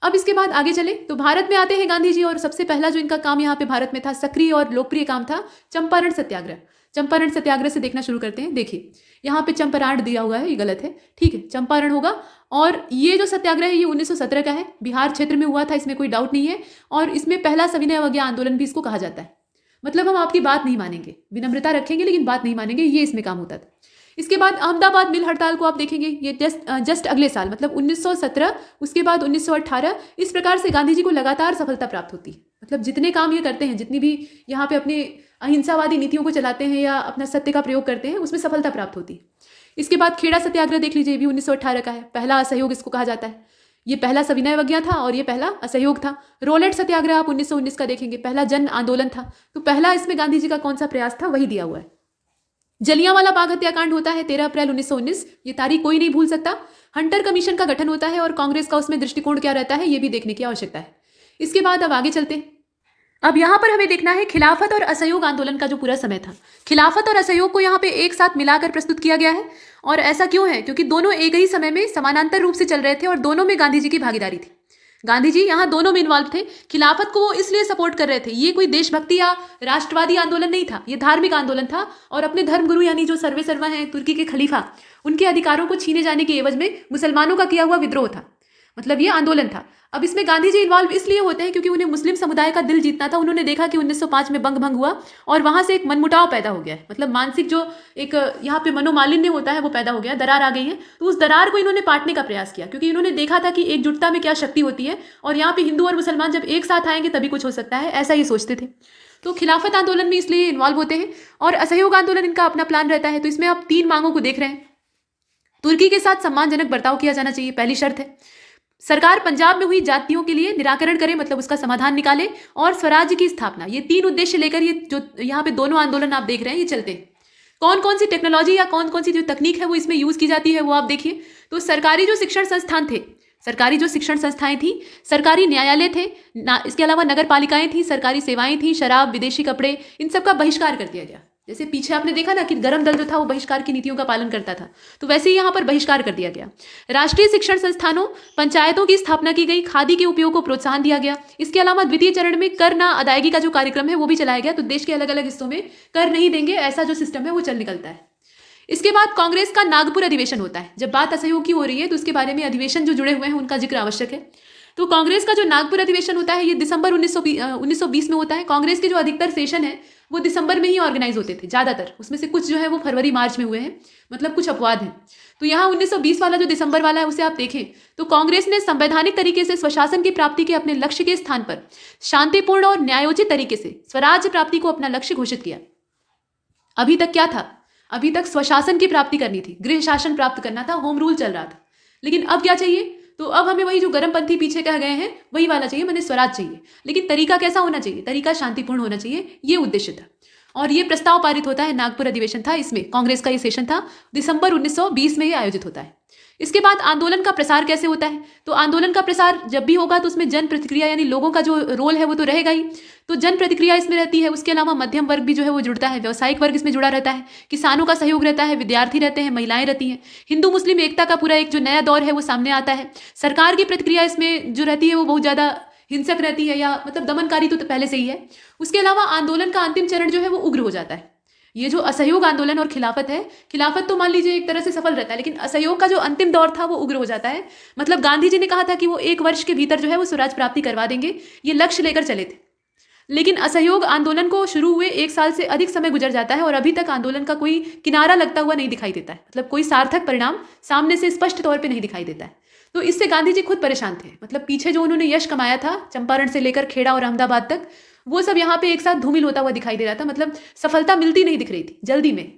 अब इसके बाद आगे चले तो भारत में आते हैं गांधी जी, और सबसे पहला जो इनका काम यहाँ पे भारत में था, सक्रिय और लोकप्रिय काम था चंपारण सत्याग्रह। चंपारण सत्याग्रह से देखना शुरू करते हैं। देखिए यहाँ पे चंपारण दिया हुआ है, ये गलत है, ठीक है, चंपारण होगा। और ये जो सत्याग्रह है ये 1917 का है, बिहार क्षेत्र में हुआ था, इसमें कोई डाउट नहीं है। और इसमें पहला सविनय अवज्ञा आंदोलन भी इसको कहा जाता है। मतलब हम आपकी बात नहीं मानेंगे, विनम्रता रखेंगे लेकिन बात नहीं मानेंगे, ये इसमें काम होता था। इसके बाद अहमदाबाद मिल हड़ताल को आप देखेंगे, ये जस्ट अगले साल मतलब 1917, उसके बाद 1918, इस प्रकार से गांधी जी को लगातार सफलता प्राप्त होती है। मतलब जितने काम ये करते हैं, जितनी भी यहाँ पे अपने अहिंसावादी नीतियों को चलाते हैं या अपना सत्य का प्रयोग करते हैं, उसमें सफलता प्राप्त होती है। इसके बाद खेड़ा सत्याग्रह देख लीजिए, ये भी 1918 का है, पहला असहयोग इसको कहा जाता है। ये पहला सविनय अवज्ञा था और ये पहला असहयोग था। रोलेट सत्याग्रह आप 1919 का देखेंगे, पहला जन आंदोलन था। तो पहला इसमें गांधी जी का कौन सा प्रयास था वही दिया हुआ है। जलियांवाला बाग हत्याकांड होता है 13 अप्रैल 1919, ये तारीख कोई नहीं भूल सकता। हंटर कमीशन का गठन होता है और कांग्रेस का उसमें दृष्टिकोण क्या रहता है ये भी देखने की आवश्यकता है। इसके बाद अब आगे चलते हैं। अब यहाँ पर हमें देखना है खिलाफत और असहयोग आंदोलन का जो पूरा समय था। खिलाफत और असहयोग को यहाँ पे एक साथ मिलाकर प्रस्तुत किया गया है। और ऐसा क्यों है? क्योंकि दोनों एक ही समय में समानांतर रूप से चल रहे थे और दोनों में गांधी जी की भागीदारी थी। गांधी जी यहाँ दोनों में इन्वॉल्व थे। खिलाफत को वो इसलिए सपोर्ट कर रहे थे, ये कोई देशभक्ति या राष्ट्रवादी आंदोलन नहीं था, ये धार्मिक आंदोलन था। और अपने धर्मगुरु यानी जो सर्वे सर्वा हैं तुर्की के खलीफा, उनके अधिकारों को छीने जाने के एवज में मुसलमानों का किया हुआ विद्रोह था। मतलब ये आंदोलन था। अब इसमें गांधी जी इन्वॉल्व इसलिए होते हैं क्योंकि उन्हें मुस्लिम समुदाय का दिल जीतना था। उन्होंने देखा कि 1905 में भंग हुआ और वहां से एक मनमुटाव पैदा हो गया है। मतलब मानसिक जो एक यहाँ पे मनोमालिन्य होता है वो पैदा हो गया, दरार आ गई है। तो उस दरार को इन्होंने पाटने का प्रयास किया क्योंकि इन्होंने देखा था कि एकजुटता में क्या शक्ति होती है और यहाँ पे हिंदू और मुसलमान जब एक साथ आएंगे तभी कुछ हो सकता है, ऐसा ये सोचते थे। तो खिलाफत आंदोलन में इसलिए इन्वॉल्व होते हैं और असहयोग आंदोलन इनका अपना प्लान रहता है। तो इसमें आप 3 मांगों को देख रहे हैं। तुर्की के साथ सम्मानजनक बर्ताव किया जाना चाहिए, पहली शर्त है। सरकार पंजाब में हुई जातियों के लिए निराकरण करे, मतलब उसका समाधान निकाले, और स्वराज्य की स्थापना। ये 3 उद्देश्य लेकर ये जो यहाँ पे दोनों आंदोलन आप देख रहे हैं ये चलते हैं। कौन कौन सी टेक्नोलॉजी या कौन कौन सी जो तकनीक है वो इसमें यूज की जाती है वो आप देखिए। तो सरकारी जो शिक्षण संस्थान थे, सरकारी जो शिक्षण संस्थाएं थी, सरकारी न्यायालय थे, इसके अलावा नगर पालिकाएं थी, सरकारी सेवाएं थी, शराब, विदेशी कपड़े, इन सब का बहिष्कार कर दिया गया। जैसे पीछे आपने देखा ना कि गरम दल जो था वो बहिष्कार की नीतियों का पालन करता था, तो वैसे ही यहाँ पर बहिष्कार कर दिया गया। राष्ट्रीय शिक्षण संस्थानों, पंचायतों की स्थापना की गई, खादी के उपयोग को प्रोत्साहन दिया गया। इसके अलावा द्वितीय चरण में कर ना अदायगी का जो कार्यक्रम है वो भी चलाया गया। तो देश के अलग अलग हिस्सों में कर नहीं देंगे ऐसा जो सिस्टम है वो चल निकलता है। इसके बाद कांग्रेस का नागपुर अधिवेशन होता है। जब बात असहयोग की हो रही है तो उसके बारे में अधिवेशन जो जुड़े हुए हैं उनका जिक्र आवश्यक है। तो कांग्रेस का जो नागपुर अधिवेशन होता है ये दिसंबर 1920 में होता है। कांग्रेस के जो अधिकतर सेशन है वो दिसंबर में ही ऑर्गेनाइज होते थे ज़्यादातर, उसमें से कुछ जो है वो फरवरी मार्च में हुए हैं, मतलब कुछ अपवाद हैं। तो यहाँ 1920 वाला जो दिसंबर वाला है उसे आप देखें तो कांग्रेस ने संवैधानिक तरीके से स्वशासन की प्राप्ति के अपने लक्ष्य के स्थान पर शांतिपूर्ण और न्यायोचित तरीके से स्वराज्य प्राप्ति को अपना लक्ष्य घोषित किया। अभी तक क्या था? अभी तक स्वशासन की प्राप्ति करनी थी, गृह शासन प्राप्त करना था, होम रूल चल रहा था। लेकिन अब क्या चाहिए? तो अब हमें वही जो गर्मपंथी पीछे कह गए हैं वही वाला चाहिए, मैंने स्वराज चाहिए। लेकिन तरीका कैसा होना चाहिए? तरीका शांतिपूर्ण होना चाहिए, ये उद्देश्य था। और ये प्रस्ताव पारित होता है, नागपुर अधिवेशन था, इसमें कांग्रेस का ये सेशन था, दिसंबर 1920 में ये आयोजित होता है। इसके बाद आंदोलन का प्रसार कैसे होता है? तो आंदोलन का प्रसार जब भी होगा तो उसमें जन प्रतिक्रिया यानी लोगों का जो रोल है वो तो रहेगा ही। तो जन प्रतिक्रिया इसमें रहती है। उसके अलावा मध्यम वर्ग भी जो है वो जुड़ता है, व्यावसायिक वर्ग इसमें जुड़ा रहता है, किसानों का सहयोग रहता है, विद्यार्थी रहते हैं, महिलाएं रहती हैं। हिंदू मुस्लिम एकता का पूरा एक जो नया दौर है वो सामने आता है। सरकार की प्रतिक्रिया इसमें जो रहती है वो बहुत ज़्यादा हिंसक रहती है, या मतलब दमनकारी तो पहले से ही है। उसके अलावा आंदोलन का अंतिम चरण जो है वो उग्र हो जाता है। ये जो असहयोग आंदोलन और खिलाफत है, खिलाफत तो मान लीजिए एक तरह से सफल रहता है, लेकिन असहयोग का जो अंतिम दौर था वो उग्र हो जाता है। मतलब गांधी जी ने कहा था कि वो 1 वर्ष के भीतर जो है वो स्वराज प्राप्ति करवा देंगे, ये लक्ष्य लेकर चले थे। लेकिन असहयोग आंदोलन को शुरू हुए 1 साल से अधिक समय गुजर जाता है और अभी तक आंदोलन का कोई किनारा लगता हुआ नहीं दिखाई देता है। मतलब कोई सार्थक परिणाम सामने से स्पष्ट तौर पर नहीं दिखाई देता है। तो इससे गांधी जी खुद परेशान थे। मतलब पीछे जो उन्होंने यश कमाया था चंपारण से लेकर खेड़ा और अहमदाबाद तक, वो सब यहाँ पे एक साथ धूमिल होता हुआ दिखाई दे रहा था। मतलब सफलता मिलती नहीं दिख रही थी जल्दी में,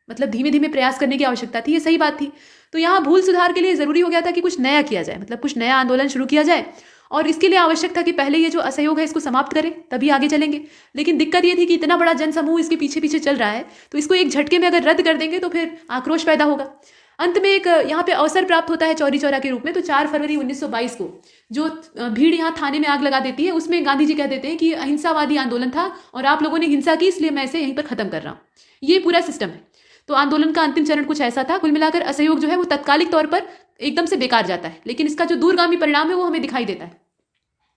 मतलब धीमे धीमे प्रयास करने की आवश्यकता थी, ये सही बात थी। तो यहाँ भूल सुधार के लिए जरूरी हो गया था कि कुछ नया किया जाए, मतलब कुछ नया आंदोलन शुरू किया जाए। और इसके लिए आवश्यक था कि पहले ये जो असहयोग है इसको समाप्त करें, तभी आगे चलेंगे। लेकिन दिक्कत ये थी कि इतना बड़ा जनसमूह इसके पीछे पीछे चल रहा है, तो इसको एक झटके में अगर रद्द कर देंगे तो फिर आक्रोश पैदा होगा। अंत में एक यहाँ पे अवसर प्राप्त होता है चौरी चौरा के रूप में। तो 4 फरवरी 1922 को जो भीड़ यहाँ थाने में आग लगा देती है, उसमें गांधी जी कह देते हैं कि अहिंसावादी आंदोलन था और आप लोगों ने हिंसा की, इसलिए मैं इसे यहीं पर खत्म कर रहा हूँ। ये पूरा सिस्टम है। तो आंदोलन का अंतिम चरण कुछ ऐसा था। कुल मिलाकर असहयोग जो है वो तत्कालिक तौर पर एकदम से बेकार जाता है, लेकिन इसका जो दूरगामी परिणाम है वो हमें दिखाई देता है।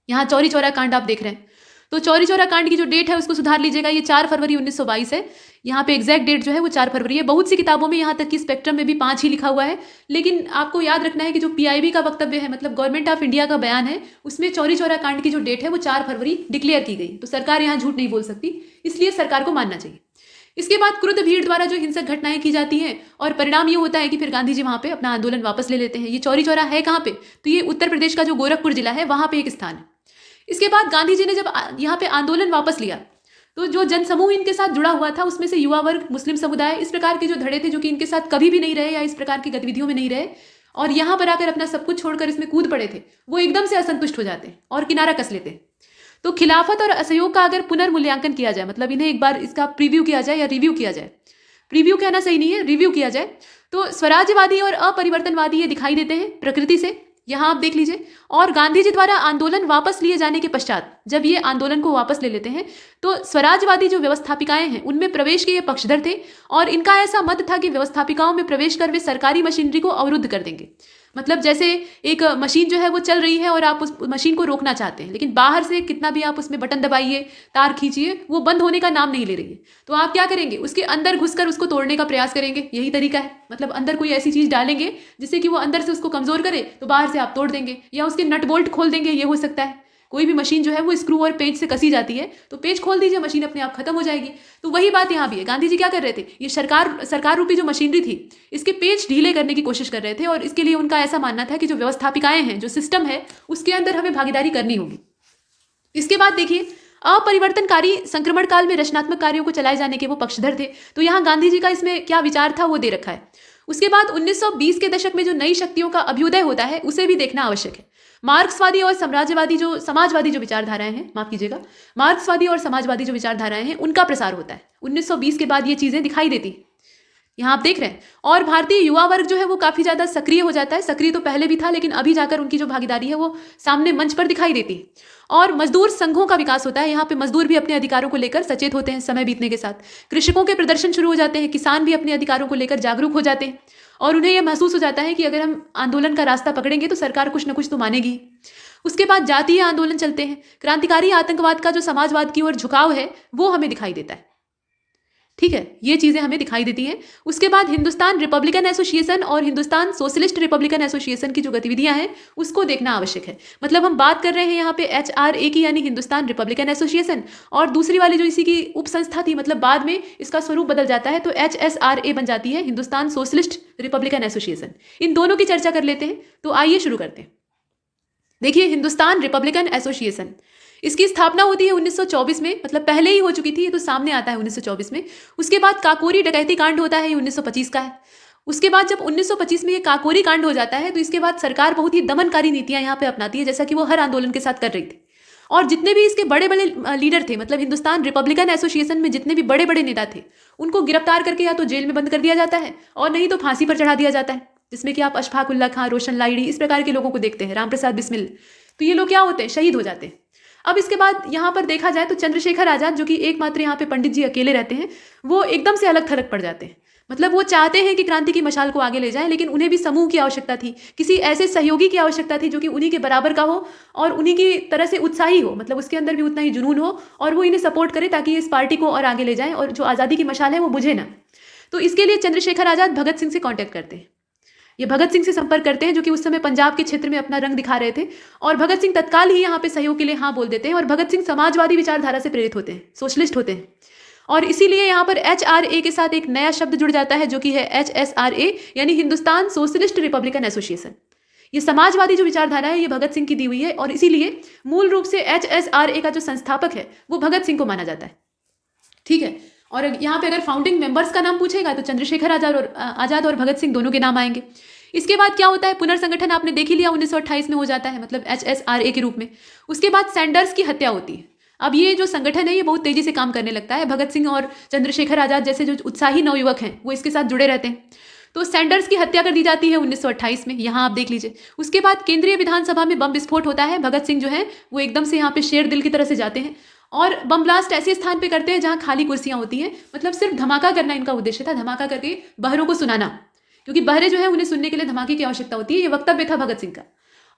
यहाँ चौरी चौरा कांड आप देख रहे हैं। तो चौरी चौरा कांड की जो डेट है उसको सुधार लीजिएगा, ये 4 फरवरी 1922 है। यहाँ पे एग्जैक्ट डेट जो है वो 4 फरवरी है। बहुत सी किताबों में यहाँ तक कि स्पेक्ट्रम में भी 5 ही लिखा हुआ है, लेकिन आपको याद रखना है कि जो पीआईबी का वक्तव्य है, मतलब गवर्नमेंट ऑफ इंडिया का बयान है, उसमें चौरी चौरा कांड की जो डेट है वो 4 फरवरी डिक्लेयर की गई। तो सरकार यहाँ झूठ नहीं बोल सकती, इसलिए सरकार को मानना चाहिए। इसके बाद क्रुद्ध भीड़ द्वारा जो हिंसक घटनाएं की जाती हैं और परिणाम ये होता है कि फिर गांधी जी वहाँ पे अपना आंदोलन वापस ले लेते हैं। ये चौरी चौरा है कहाँ पे? तो ये उत्तर प्रदेश का जो गोरखपुर जिला है वहाँ पे एक स्थान है। इसके बाद गांधी जी ने जब यहाँ पे आंदोलन वापस लिया तो जो जनसमूह इनके साथ जुड़ा हुआ था उसमें से युवा वर्ग, मुस्लिम समुदाय, इस प्रकार के जो धड़े थे जो कि इनके साथ कभी भी नहीं रहे या इस प्रकार की गतिविधियों में नहीं रहे और यहाँ पर आकर अपना सब कुछ छोड़कर इसमें कूद पड़े थे, वो एकदम से असंतुष्ट हो जाते हैं और किनारा कस लेते हैं। तो खिलाफत और असहयोग का अगर पुनर्मूल्यांकन किया जाए, मतलब इन्हें एक बार इसका प्रीव्यू किया जाए या रिव्यू किया जाए, प्रीव्यू कहना सही नहीं है, रिव्यू किया जाए, तो स्वराज्यवादी और अपरिवर्तनवादी ये दिखाई देते हैं प्रकृति से। यहाँ आप देख लीजिए। और गांधी जी द्वारा आंदोलन वापस लिए जाने के पश्चात जब ये आंदोलन को वापस ले लेते हैं तो स्वराज्यवादी जो व्यवस्थापिकाएं हैं उनमें प्रवेश के ये पक्षधर थे और इनका ऐसा मत था कि व्यवस्थापिकाओं में प्रवेश कर वे सरकारी मशीनरी को अवरुद्ध कर देंगे। मतलब जैसे एक मशीन जो है वो चल रही है और आप उस मशीन को रोकना चाहते हैं, लेकिन बाहर से कितना भी आप उसमें बटन दबाइए, तार खींचिए, वो बंद होने का नाम नहीं ले रही है। तो आप क्या करेंगे? उसके अंदर घुसकर उसको तोड़ने का प्रयास करेंगे। यही तरीका है, मतलब अंदर कोई ऐसी चीज डालेंगे जिससे कि वो अंदर से उसको कमजोर करे, तो बाहर से आप तोड़ देंगे या उसके नट बोल्ट खोल देंगे। ये हो सकता है। कोई भी मशीन जो है वो स्क्रू और पेंच से कसी जाती है, तो पेंच खोल दीजिए, मशीन अपने आप खत्म हो जाएगी। तो वही बात यहाँ भी है। गांधी जी क्या कर रहे थे? ये सरकार रूपी जो मशीनरी थी इसके पेंच ढीले करने की कोशिश कर रहे थे और इसके लिए उनका ऐसा मानना था कि जो व्यवस्थापिकाएं हैं, जो सिस्टम है, उसके अंदर हमें भागीदारी करनी होगी। इसके बाद देखिए, अपरिवर्तनकारी संक्रमण काल में रचनात्मक कार्यों को चलाए जाने के वो पक्षधर थे। तो यहाँ गांधी जी का इसमें क्या विचार था वो दे रखा है। उसके बाद 1920 के दशक में जो नई शक्तियों का अभ्युदय होता है उसे भी देखना आवश्यक है। मार्क्सवादी और समाजवादी जो विचारधाराएं हैं, माफ कीजिएगा, मार्क्सवादी और समाजवादी जो विचारधाराएं हैं उनका प्रसार होता है। 1920 के बाद ये चीजें दिखाई देती हैं। यहाँ आप देख रहे हैं। और भारतीय युवा वर्ग जो है वो काफी ज्यादा सक्रिय हो जाता है। सक्रिय तो पहले भी था, लेकिन अभी जाकर उनकी जो भागीदारी है वो सामने मंच पर दिखाई देती है। और मजदूर संघों का विकास होता है। यहाँ पे मजदूर भी अपने अधिकारों को लेकर सचेत होते हैं समय बीतने के साथ। कृषकों के प्रदर्शन शुरू हो जाते हैं। किसान भी अपने अधिकारों को लेकर जागरूक हो जाते हैं और उन्हें यह महसूस हो जाता है कि अगर हम आंदोलन का रास्ता पकड़ेंगे तो सरकार कुछ न कुछ तो मानेगी। उसके बाद जातीय आंदोलन चलते हैं। क्रांतिकारी आतंकवाद का जो समाजवाद की ओर झुकाव है वो हमें दिखाई देता है। ठीक है, ये चीजें हमें दिखाई देती हैं। उसके बाद हिंदुस्तान रिपब्लिकन एसोसिएशन और हिंदुस्तान सोशलिस्ट रिपब्लिकन एसोसिएशन की जो गतिविधियां हैं उसको देखना आवश्यक है। मतलब हम बात कर रहे हैं यहाँ पे HRA की, यानी हिंदुस्तान रिपब्लिकन एसोसिएशन, और दूसरी वाली जो इसी की उपसंस्था थी, मतलब बाद में इसका स्वरूप बदल जाता है तो HSRA बन जाती है, हिंदुस्तान सोशलिस्ट रिपब्लिकन एसोसिएशन। इन दोनों की चर्चा कर लेते हैं। तो आइए शुरू करते हैं। देखिए, हिंदुस्तान रिपब्लिकन एसोसिएशन, इसकी स्थापना होती है 1924 में, मतलब पहले ही हो चुकी थी, ये तो सामने आता है 1924 में। उसके बाद काकोरी डकैती कांड होता है, ये 1925 का है। उसके बाद जब 1925 में ये काकोरी कांड हो जाता है तो इसके बाद सरकार बहुत ही दमनकारी नीतियां यहाँ पे अपनाती है, जैसा कि वो हर आंदोलन के साथ कर रही थी। और जितने भी इसके बड़े बड़े लीडर थे, मतलब हिंदुस्तान रिपब्लिकन एसोसिएशन में जितने भी बड़े बड़े नेता थे, उनको गिरफ्तार करके या तो जेल में बंद कर दिया जाता है और नहीं तो फांसी पर चढ़ा दिया जाता है, जिसमें कि आप अशफाक उल्ला खां, रोशन लाहिड़ी, इस प्रकार के लोगों को देखते हैं, राम प्रसाद बिस्मिल। तो ये लोग क्या होते हैं? शहीद हो जाते हैं। अब इसके बाद यहाँ पर देखा जाए तो चंद्रशेखर आजाद, जो कि एकमात्र यहाँ पे पंडित जी अकेले रहते हैं, वो एकदम से अलग थलग पड़ जाते हैं। मतलब वो चाहते हैं कि क्रांति की मशाल को आगे ले जाएं, लेकिन उन्हें भी समूह की आवश्यकता थी, किसी ऐसे सहयोगी की आवश्यकता थी जो कि उन्हीं के बराबर का हो और उन्हीं की तरह से उत्साही हो, मतलब उसके अंदर भी उतना ही जुनून हो और वो इन्हें सपोर्ट करे ताकि इस पार्टी को और आगे ले जाएं और जो आज़ादी की मशाल है वो बुझे ना। तो इसके लिए चंद्रशेखर आजाद भगत सिंह से कॉन्टैक्ट करते हैं। ये भगत सिंह से संपर्क करते हैं, जो कि उस समय पंजाब के क्षेत्र में अपना रंग दिखा रहे थे, और भगत सिंह तत्काल ही यहाँ पे सहयोग के लिए हाँ बोल देते हैं। और भगत सिंह समाजवादी विचारधारा से प्रेरित होते हैं, सोशलिस्ट होते हैं, और इसीलिए यहाँ पर HRA के साथ एक नया शब्द जुड़ जाता है जो कि है HSRA, यानी हिंदुस्तान सोशलिस्ट रिपब्लिकन एसोसिएशन। ये समाजवादी जो विचारधारा है ये भगत सिंह की दी हुई है और इसीलिए मूल रूप से HSRA का जो संस्थापक है वो भगत सिंह को माना जाता है। ठीक है, और यहाँ पे अगर फाउंडिंग मेंबर्स का नाम पूछेगा तो चंद्रशेखर आजाद और भगत सिंह दोनों के नाम आएंगे। इसके बाद क्या होता है? पुनर्संगठन आपने देख ही लिया, 1928 में हो जाता है, मतलब HSRA के रूप में। उसके बाद सैंडर्स की हत्या होती है। अब ये जो संगठन है ये बहुत तेजी से काम करने लगता है। भगत सिंह और चंद्रशेखर आजाद जैसे जो उत्साही नवयुवक हैं वो इसके साथ जुड़े रहते हैं। तो सैंडर्स की हत्या कर दी जाती है 1928 में, यहाँ आप देख लीजिए। उसके बाद केंद्रीय विधानसभा में बम विस्फोट होता है। भगत सिंह जो है वो एकदम से यहाँ पे शेर दिल की तरह से जाते हैं और बम ब्लास्ट ऐसे स्थान पे करते हैं जहाँ खाली कुर्सियाँ होती हैं। मतलब सिर्फ धमाका करना इनका उद्देश्य था, धमाका करके बहरों को सुनाना, क्योंकि बहरे जो है उन्हें सुनने के लिए धमाके की आवश्यकता होती है। ये वक्तव्य था भगत सिंह का।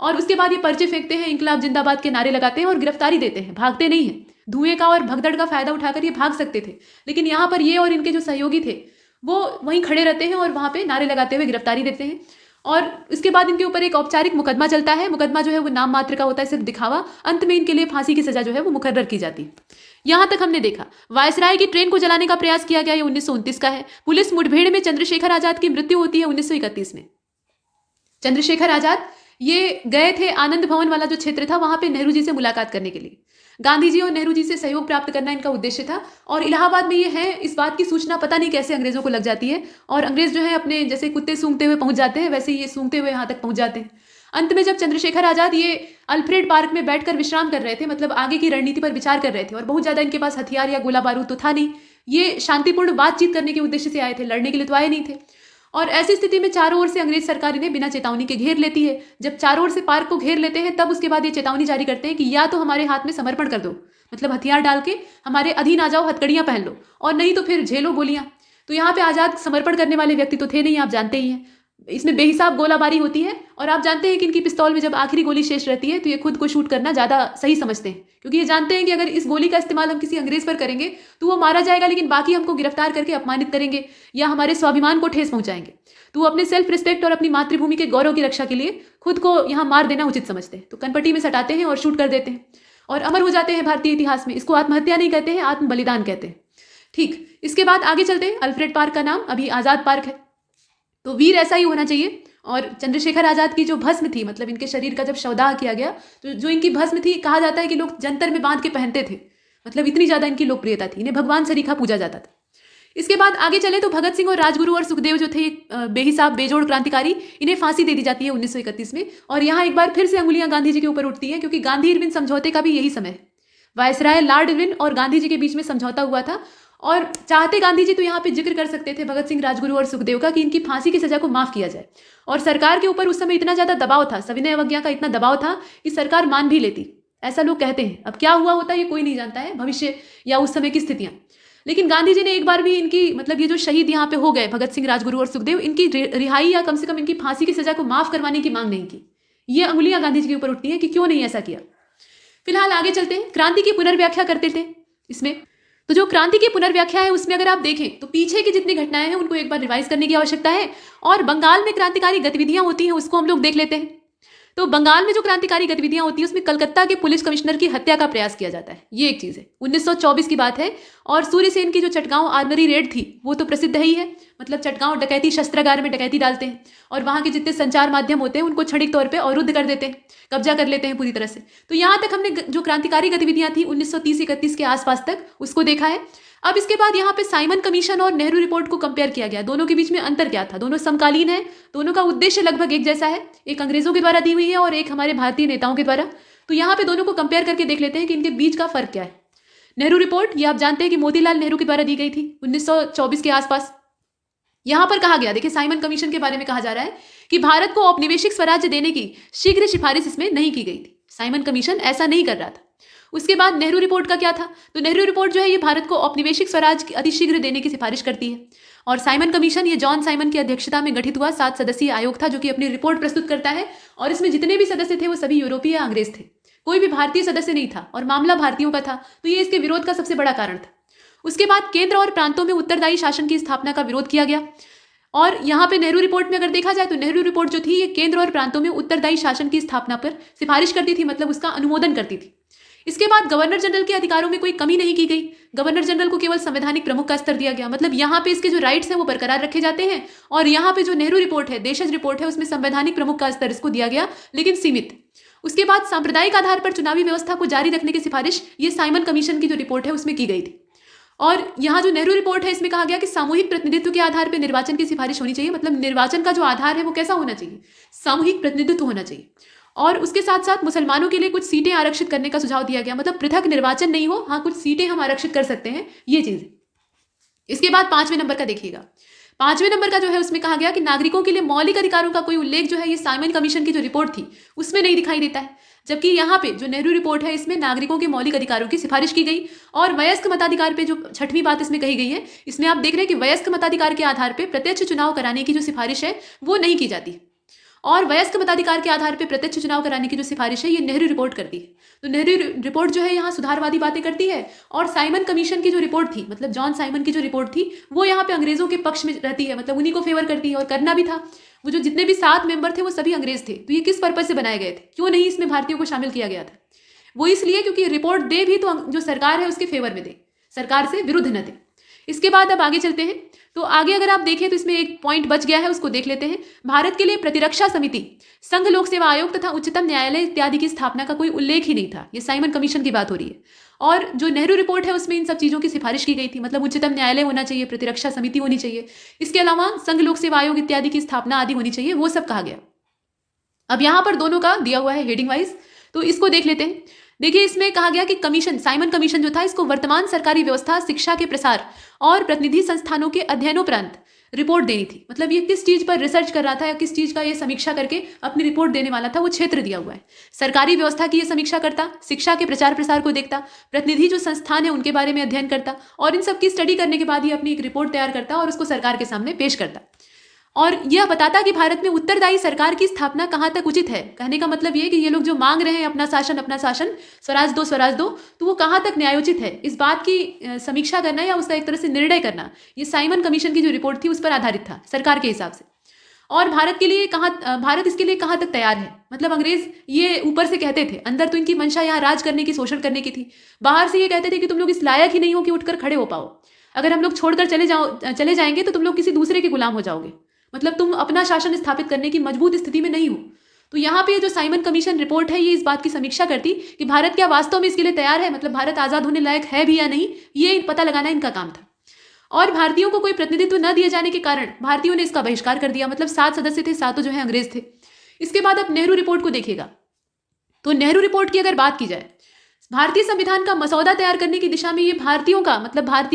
और उसके बाद ये पर्चे फेंकते हैं, इंकलाब जिंदाबाद के नारे लगाते हैं और गिरफ्तारी देते हैं, भागते नहीं हैं। धुएं का और भगदड़ का फायदा उठाकर ये भाग सकते थे, लेकिन यहाँ पर ये और इनके जो सहयोगी थे वो वहीं खड़े रहते हैं और वहाँ पे नारे लगाते हुए गिरफ्तारी देते हैं। और इसके बाद इनके ऊपर एक औपचारिक मुकदमा चलता है। मुकदमा जो है वो नाम मात्र का होता है, सिर्फ दिखावा। अंत में इनके लिए फांसी की सजा जो है वो मुकर्रर की जाती है। यहाँ तक हमने देखा वायसराय की ट्रेन को जलाने का प्रयास किया गया, ये 1929 का है। पुलिस मुठभेड़ में चंद्रशेखर आजाद की मृत्यु होती है 1931 में। चंद्रशेखर आजाद ये गए थे आनंद भवन वाला जो क्षेत्र था, वहां पे नेहरू जी से मुलाकात करने के लिए। गांधी जी और नेहरू जी से सहयोग प्राप्त करना इनका उद्देश्य था। और इलाहाबाद में ये है, इस बात की सूचना पता नहीं कैसे अंग्रेजों को लग जाती है और अंग्रेज जो है अपने जैसे कुत्ते सूंघते हुए पहुंच जाते हैं, वैसे ये सूंघते हुए यहाँ तक पहुंच जाते हैं। अंत में जब चंद्रशेखर आजाद ये अल्फ्रेड पार्क में बैठकर विश्राम कर रहे थे, मतलब आगे की रणनीति पर विचार कर रहे थे, और बहुत ज्यादा इनके पास हथियार या गोला बारूद तो था नहीं, ये शांतिपूर्ण बातचीत करने के उद्देश्य से आए थे, लड़ने के लिए तो आए नहीं थे। और ऐसी स्थिति में चारों ओर से अंग्रेज सरकार इन्हें बिना चेतावनी के घेर लेती है। जब चारों ओर से पार्क को घेर लेते हैं, तब उसके बाद ये चेतावनी जारी करते हैं कि या तो हमारे हाथ में समर्पण कर दो, मतलब हथियार डाल के हमारे अधीन आ जाओ, हथकड़ियां पहन लो, और नहीं तो फिर झेलो गोलियां। तो यहाँ पे आजाद समर्पण करने वाले व्यक्ति तो थे नहीं, आप जानते ही हैं। इसमें बेहिसाब गोलाबारी होती है और आप जानते हैं कि इनकी पिस्तौल में जब आखिरी गोली शेष रहती है तो ये खुद को शूट करना ज़्यादा सही समझते हैं, क्योंकि ये जानते हैं कि अगर इस गोली का इस्तेमाल हम किसी अंग्रेज पर करेंगे तो वो मारा जाएगा, लेकिन बाकी हमको गिरफ्तार करके अपमानित करेंगे या हमारे स्वाभिमान को ठेस पहुंचाएंगे। तो वो अपने सेल्फ रिस्पेक्ट और अपनी मातृभूमि के गौरव की रक्षा के लिए खुद को यहाँ मार देना उचित समझते हैं। तो कनपट्टी में सटाते हैं और शूट कर देते हैं और अमर हो जाते हैं भारतीय इतिहास में। इसको आत्महत्या नहीं कहते हैं, आत्म बलिदान कहते हैं। ठीक, इसके बाद आगे चलते हैं। अल्फ्रेड पार्क का नाम अभी आज़ाद पार्क है। तो वीर ऐसा ही होना चाहिए। और चंद्रशेखर आजाद की जो भस्म थी, मतलब इनके शरीर का जब शवदाह किया गया, तो जो इनकी भस्म थी, कहा जाता है कि लोग जंतर में बांध के पहनते थे, मतलब इतनी ज्यादा इनकी लोकप्रियता थी। इन्हें भगवान सरीखा पूजा जाता था। इसके बाद आगे चले तो भगत सिंह और राजगुरु और सुखदेव जो थे बेहिसाब बेजोड़ क्रांतिकारी, इन्हें फांसी दे दी जाती है 1931 में। और यहाँ एक बार फिर से अंगुलियां गांधी जी के ऊपर उठती हैं, क्योंकि गांधी इरविन समझौते का भी यही समय है। वायसराय लॉर्ड इरविन और गांधी जी के बीच में समझौता हुआ था और चाहते गांधी जी तो यहाँ पे जिक्र कर सकते थे भगत सिंह, राजगुरु और सुखदेव का, कि इनकी फांसी की सजा को माफ किया जाए। और सरकार के ऊपर उस समय इतना ज्यादा दबाव था, सविनय अवज्ञा का इतना दबाव था कि सरकार मान भी लेती, ऐसा लोग कहते हैं। अब क्या हुआ होता है ये कोई नहीं जानता है, भविष्य या उस समय की स्थितियां। लेकिन गांधी जी ने एक बार भी इनकी, मतलब ये जो शहीद यहाँ पे हो गए भगत सिंह, राजगुरु और सुखदेव, इनकी रिहाई या कम से कम इनकी फांसी की सजा को माफ करवाने की मांग नहीं की। ये अंगुलियां गांधी जी के ऊपर उठती हैं कि क्यों नहीं ऐसा किया। फिलहाल आगे चलते हैं। क्रांति की पुनर्व्याख्या करते थे इसमें। तो जो क्रांति की पुनर्व्याख्या है उसमें अगर आप देखें तो पीछे की जितनी घटनाएं हैं उनको एक बार रिवाइज करने की आवश्यकता है। और बंगाल में क्रांतिकारी गतिविधियां होती हैं उसको हम लोग देख लेते हैं। तो बंगाल में जो क्रांतिकारी गतिविधियां होती हैं उसमें कलकत्ता के पुलिस कमिश्नर की हत्या का प्रयास किया जाता है, ये एक चीज है। 1924 की बात है। और सूर्यसेन की जो चटगांव आर्मरी रेड थी वो तो प्रसिद्ध है ही है, मतलब चटगांव डकैती, शस्त्रागार में डकैती डालते हैं और वहां के जितने संचार माध्यम होते हैं उनको क्षणिक तौर पर अवरुद्ध कर देते हैं, कब्जा कर लेते हैं पूरी तरह से। तो यहाँ तक हमने जो क्रांतिकारी गतिविधियां थी 1930-31 के आसपास तक उसको देखा है। अब इसके बाद यहाँ पे साइमन कमीशन और नेहरू रिपोर्ट को कंपेयर किया गया। दोनों के बीच में अंतर क्या था? दोनों समकालीन है, दोनों का उद्देश्य लगभग एक जैसा है। एक अंग्रेजों के द्वारा दी हुई है और एक हमारे भारतीय नेताओं के द्वारा। तो यहाँ पे दोनों को कंपेयर करके देख लेते हैं कि इनके बीच का फर्क क्या है। नेहरू रिपोर्ट ये आप जानते हैं कि मोतीलाल नेहरू के द्वारा दी गई थी 1924 के आसपास। यहाँ पर कहा गया, देखिए साइमन कमीशन के बारे में कहा जा रहा है कि भारत को औपनिवेशिक स्वराज्य देने की शीघ्र सिफारिश इसमें नहीं की गई थी। साइमन कमीशन ऐसा नहीं कर रहा था। उसके बाद नेहरू रिपोर्ट का क्या था? तो नेहरू रिपोर्ट जो है ये भारत को औपनिवेशिक स्वराज अतिशीघ्र देने की सिफारिश करती है। और साइमन कमीशन ये जॉन साइमन की अध्यक्षता में गठित हुआ 7 सदस्यीय आयोग था जो कि अपनी रिपोर्ट प्रस्तुत करता है। और इसमें जितने भी सदस्य थे वो सभी यूरोपीय या अंग्रेज थे, कोई भी भारतीय सदस्य नहीं था और मामला भारतीयों का था। तो ये इसके विरोध का सबसे बड़ा कारण था। उसके बाद केंद्र और प्रांतों में उत्तरदायी शासन की स्थापना का विरोध किया गया। और यहाँ पे नेहरू रिपोर्ट में अगर देखा जाए तो नेहरू रिपोर्ट जो थी ये केंद्र और प्रांतों में उत्तरदायी शासन की स्थापना पर सिफारिश करती थी, मतलब उसका अनुमोदन करती थी। इसके बाद गवर्नर जनरल के अधिकारों में कोई कमी नहीं की गई। गवर्नर जनरल को केवल संवैधानिक प्रमुख का स्तर दिया गया, मतलब यहाँ पे इसके जो राइट्स हैं वो बरकरार रखे जाते हैं। और यहाँ पे जो नेहरू रिपोर्ट है, देशज रिपोर्ट है, उसमें संवैधानिक प्रमुख का स्तर इसको दिया गया, लेकिन सीमित। उसके बाद सांप्रदायिक आधार पर चुनावी व्यवस्था को जारी रखने की सिफारिश ये साइमन कमीशन की जो रिपोर्ट है उसमें की गई थी। और यहाँ जो नेहरू रिपोर्ट है इसमें कहा गया कि सामूहिक प्रतिनिधित्व के आधार पर निर्वाचन की सिफारिश होनी चाहिए, मतलब निर्वाचन का जो आधार है वो कैसा होना चाहिए? सामूहिक प्रतिनिधित्व होना चाहिए। और उसके साथ साथ मुसलमानों के लिए कुछ सीटें आरक्षित करने का सुझाव दिया गया, मतलब पृथक निर्वाचन नहीं हो, हाँ कुछ सीटें हम आरक्षित कर सकते हैं, ये चीज है। इसके बाद 5वें नंबर का देखिएगा। 5वें नंबर का जो है उसमें कहा गया कि नागरिकों के लिए मौलिक अधिकारों का कोई उल्लेख जो है ये साइमन कमीशन की जो रिपोर्ट थी उसमें नहीं दिखाई देता है। जबकि यहाँ पे जो नेहरू रिपोर्ट है इसमें नागरिकों के मौलिक अधिकारों की सिफारिश की गई। और वयस्क मताधिकार पे जो 6वीं बात इसमें कही गई है, इसमें आप देख रहे हैं कि वयस्क मताधिकार के आधार पर प्रत्यक्ष चुनाव कराने की जो सिफारिश है वो नहीं की जाती। और वयस्क मताधिकार के आधार पर प्रत्यक्ष चुनाव कराने की जो सिफारिश है ये नेहरू रिपोर्ट करती है। तो नेहरू रिपोर्ट जो है यहाँ सुधारवादी बातें करती है, और साइमन कमीशन की जो रिपोर्ट थी, मतलब जॉन साइमन की जो रिपोर्ट थी, वो यहाँ पे अंग्रेजों के पक्ष में रहती है, मतलब उन्हीं को फेवर करती है। और करना भी था, वो जो जितने भी 7 मेंबर थे वो सभी अंग्रेज थे। तो ये किस पर्पज से बनाए गए थे, क्यों नहीं इसमें भारतीयों को शामिल किया गया था? वो इसलिए क्योंकि रिपोर्ट दे भी तो जो सरकार है उसके फेवर में दे, सरकार से विरुद्ध न दे। इसके बाद अब आगे चलते हैं। तो आगे अगर आप देखें तो इसमें एक पॉइंट बच गया है, उसको देख लेते हैं। भारत के लिए प्रतिरक्षा समिति, संघ लोक सेवा आयोग तथा उच्चतम न्यायालय इत्यादि की स्थापना का कोई उल्लेख ही नहीं था। ये साइमन कमीशन की बात हो रही है। और जो नेहरू रिपोर्ट है उसमें इन सब चीज़ों की सिफारिश की गई थी, मतलब उच्चतम न्यायालय होना चाहिए, प्रतिरक्षा समिति होनी चाहिए, इसके अलावा संघ लोक सेवा आयोग इत्यादि की स्थापना आदि होनी चाहिए, वो सब कहा गया। अब यहाँ पर दोनों का दिया हुआ है हेडिंग वाइज, तो इसको देख लेते हैं। देखिए, इसमें कहा गया कि कमीशन, साइमन कमीशन जो था, इसको वर्तमान सरकारी व्यवस्था, शिक्षा के प्रसार और प्रतिनिधि संस्थानों के अध्ययनोपरांत रिपोर्ट देनी थी। मतलब ये किस चीज पर रिसर्च कर रहा था या किस चीज का ये समीक्षा करके अपनी रिपोर्ट देने वाला था, वो क्षेत्र दिया हुआ है। सरकारी व्यवस्था की ये समीक्षा करता, शिक्षा के प्रचार प्रसार को देखता, प्रतिनिधि जो संस्थान है उनके बारे में अध्ययन करता, और इन सब की स्टडी करने के बाद ये अपनी एक रिपोर्ट तैयार करता और उसको सरकार के सामने पेश करता, और यह बताता कि भारत में उत्तरदायी सरकार की स्थापना कहाँ तक उचित है। कहने का मतलब ये कि ये लोग जो मांग रहे हैं अपना शासन, स्वराज दो, तो वो कहाँ तक न्यायोचित है, इस बात की समीक्षा करना या उसका एक तरह से निर्णय करना, ये साइमन कमीशन की जो रिपोर्ट थी उस पर आधारित था सरकार के हिसाब से। और भारत इसके लिए कहाँ तक तैयार है। मतलब अंग्रेज ये ऊपर से कहते थे, अंदर तो इनकी मंशा यहाँ राज करने की, शोषण करने की थी, बाहर से ये कहते थे कि तुम लोग इस लायक ही नहीं हो कि उठकर खड़े हो पाओ, अगर हम लोग छोड़कर चले जाएंगे तो तुम लोग किसी दूसरे के गुलाम हो जाओगे, मतलब तुम अपना शासन स्थापित करने की मजबूत स्थिति में नहीं हो। तो यहाँ पे जो साइमन कमीशन रिपोर्ट है ये इस बात की समीक्षा करती कि भारत क्या वास्तव में इसके लिए तैयार है, मतलब भारत आजाद होने लायक है भी या नहीं, ये पता लगाना इनका काम था। और भारतीयों को कोई प्रतिनिधित्व न दिए जाने के कारण भारतीयों ने इसका बहिष्कार कर दिया। मतलब 7 सदस्य थे, 7 जो है अंग्रेज थे। इसके बाद अब नेहरू रिपोर्ट को देखिएगा। तो नेहरू रिपोर्ट की अगर बात की जाए, भारतीय संविधान का मसौदा तैयार करने की दिशा में ये भारतीयों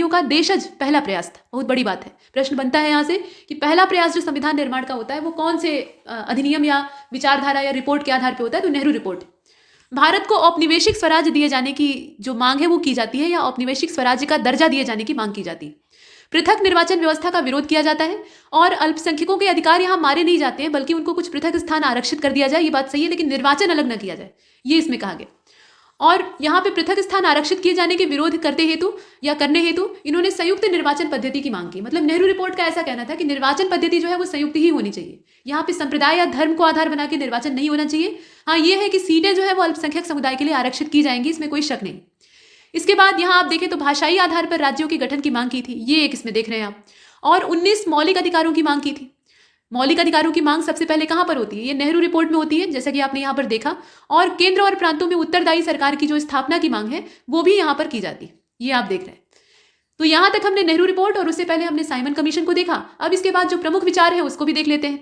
का देशज पहला प्रयास था। बहुत बड़ी बात है। प्रश्न बनता है यहाँ से कि पहला प्रयास जो संविधान निर्माण का होता है वो कौन से अधिनियम या विचारधारा या रिपोर्ट के आधार पर होता है, तो नेहरू रिपोर्ट। भारत को औपनिवेशिक स्वराज दिए जाने की जो मांग है वो की जाती है, या औपनिवेशिक स्वराज्य का दर्जा दिए जाने की मांग की जाती है। पृथक निर्वाचन व्यवस्था का विरोध किया जाता है, और अल्पसंख्यकों के अधिकार यहाँ मारे नहीं जाते हैं, बल्कि उनको कुछ पृथक स्थान आरक्षित कर दिया जाए, ये बात सही है, लेकिन निर्वाचन अलग न किया जाए, ये इसमें कहा गया। और यहाँ पे पृथक स्थान आरक्षित किए जाने के विरोध करने हेतु इन्होंने संयुक्त निर्वाचन पद्धति की मांग की। मतलब नेहरू रिपोर्ट का ऐसा कहना था कि निर्वाचन पद्धति जो है वो संयुक्त ही होनी चाहिए, यहाँ पे संप्रदाय या धर्म को आधार बना के निर्वाचन नहीं होना चाहिए। हाँ, ये है कि सीटें जो है वो अल्पसंख्यक समुदाय के लिए आरक्षित की जाएंगी, इसमें कोई शक नहीं। इसके बाद यहाँ आप देखें तो भाषाई आधार पर राज्यों के गठन की मांग की थी, ये एक इसमें देख रहे हैं आप। और 19 मौलिक अधिकारों की मांग की थी। मौलिक अधिकारों की मांग सबसे पहले कहां पर होती है, ये नेहरू रिपोर्ट में होती है, जैसा कि आपने यहां पर देखा। और केंद्र और प्रांतों में उत्तरदायी सरकार की जो स्थापना की मांग है वो भी यहां पर की जाती है, ये आप देख रहे हैं। तो यहां तक हमने नेहरू रिपोर्ट और उससे पहले हमने साइमन कमीशन को देखा। अब इसके बाद जो प्रमुख विचार है उसको भी देख लेते हैं।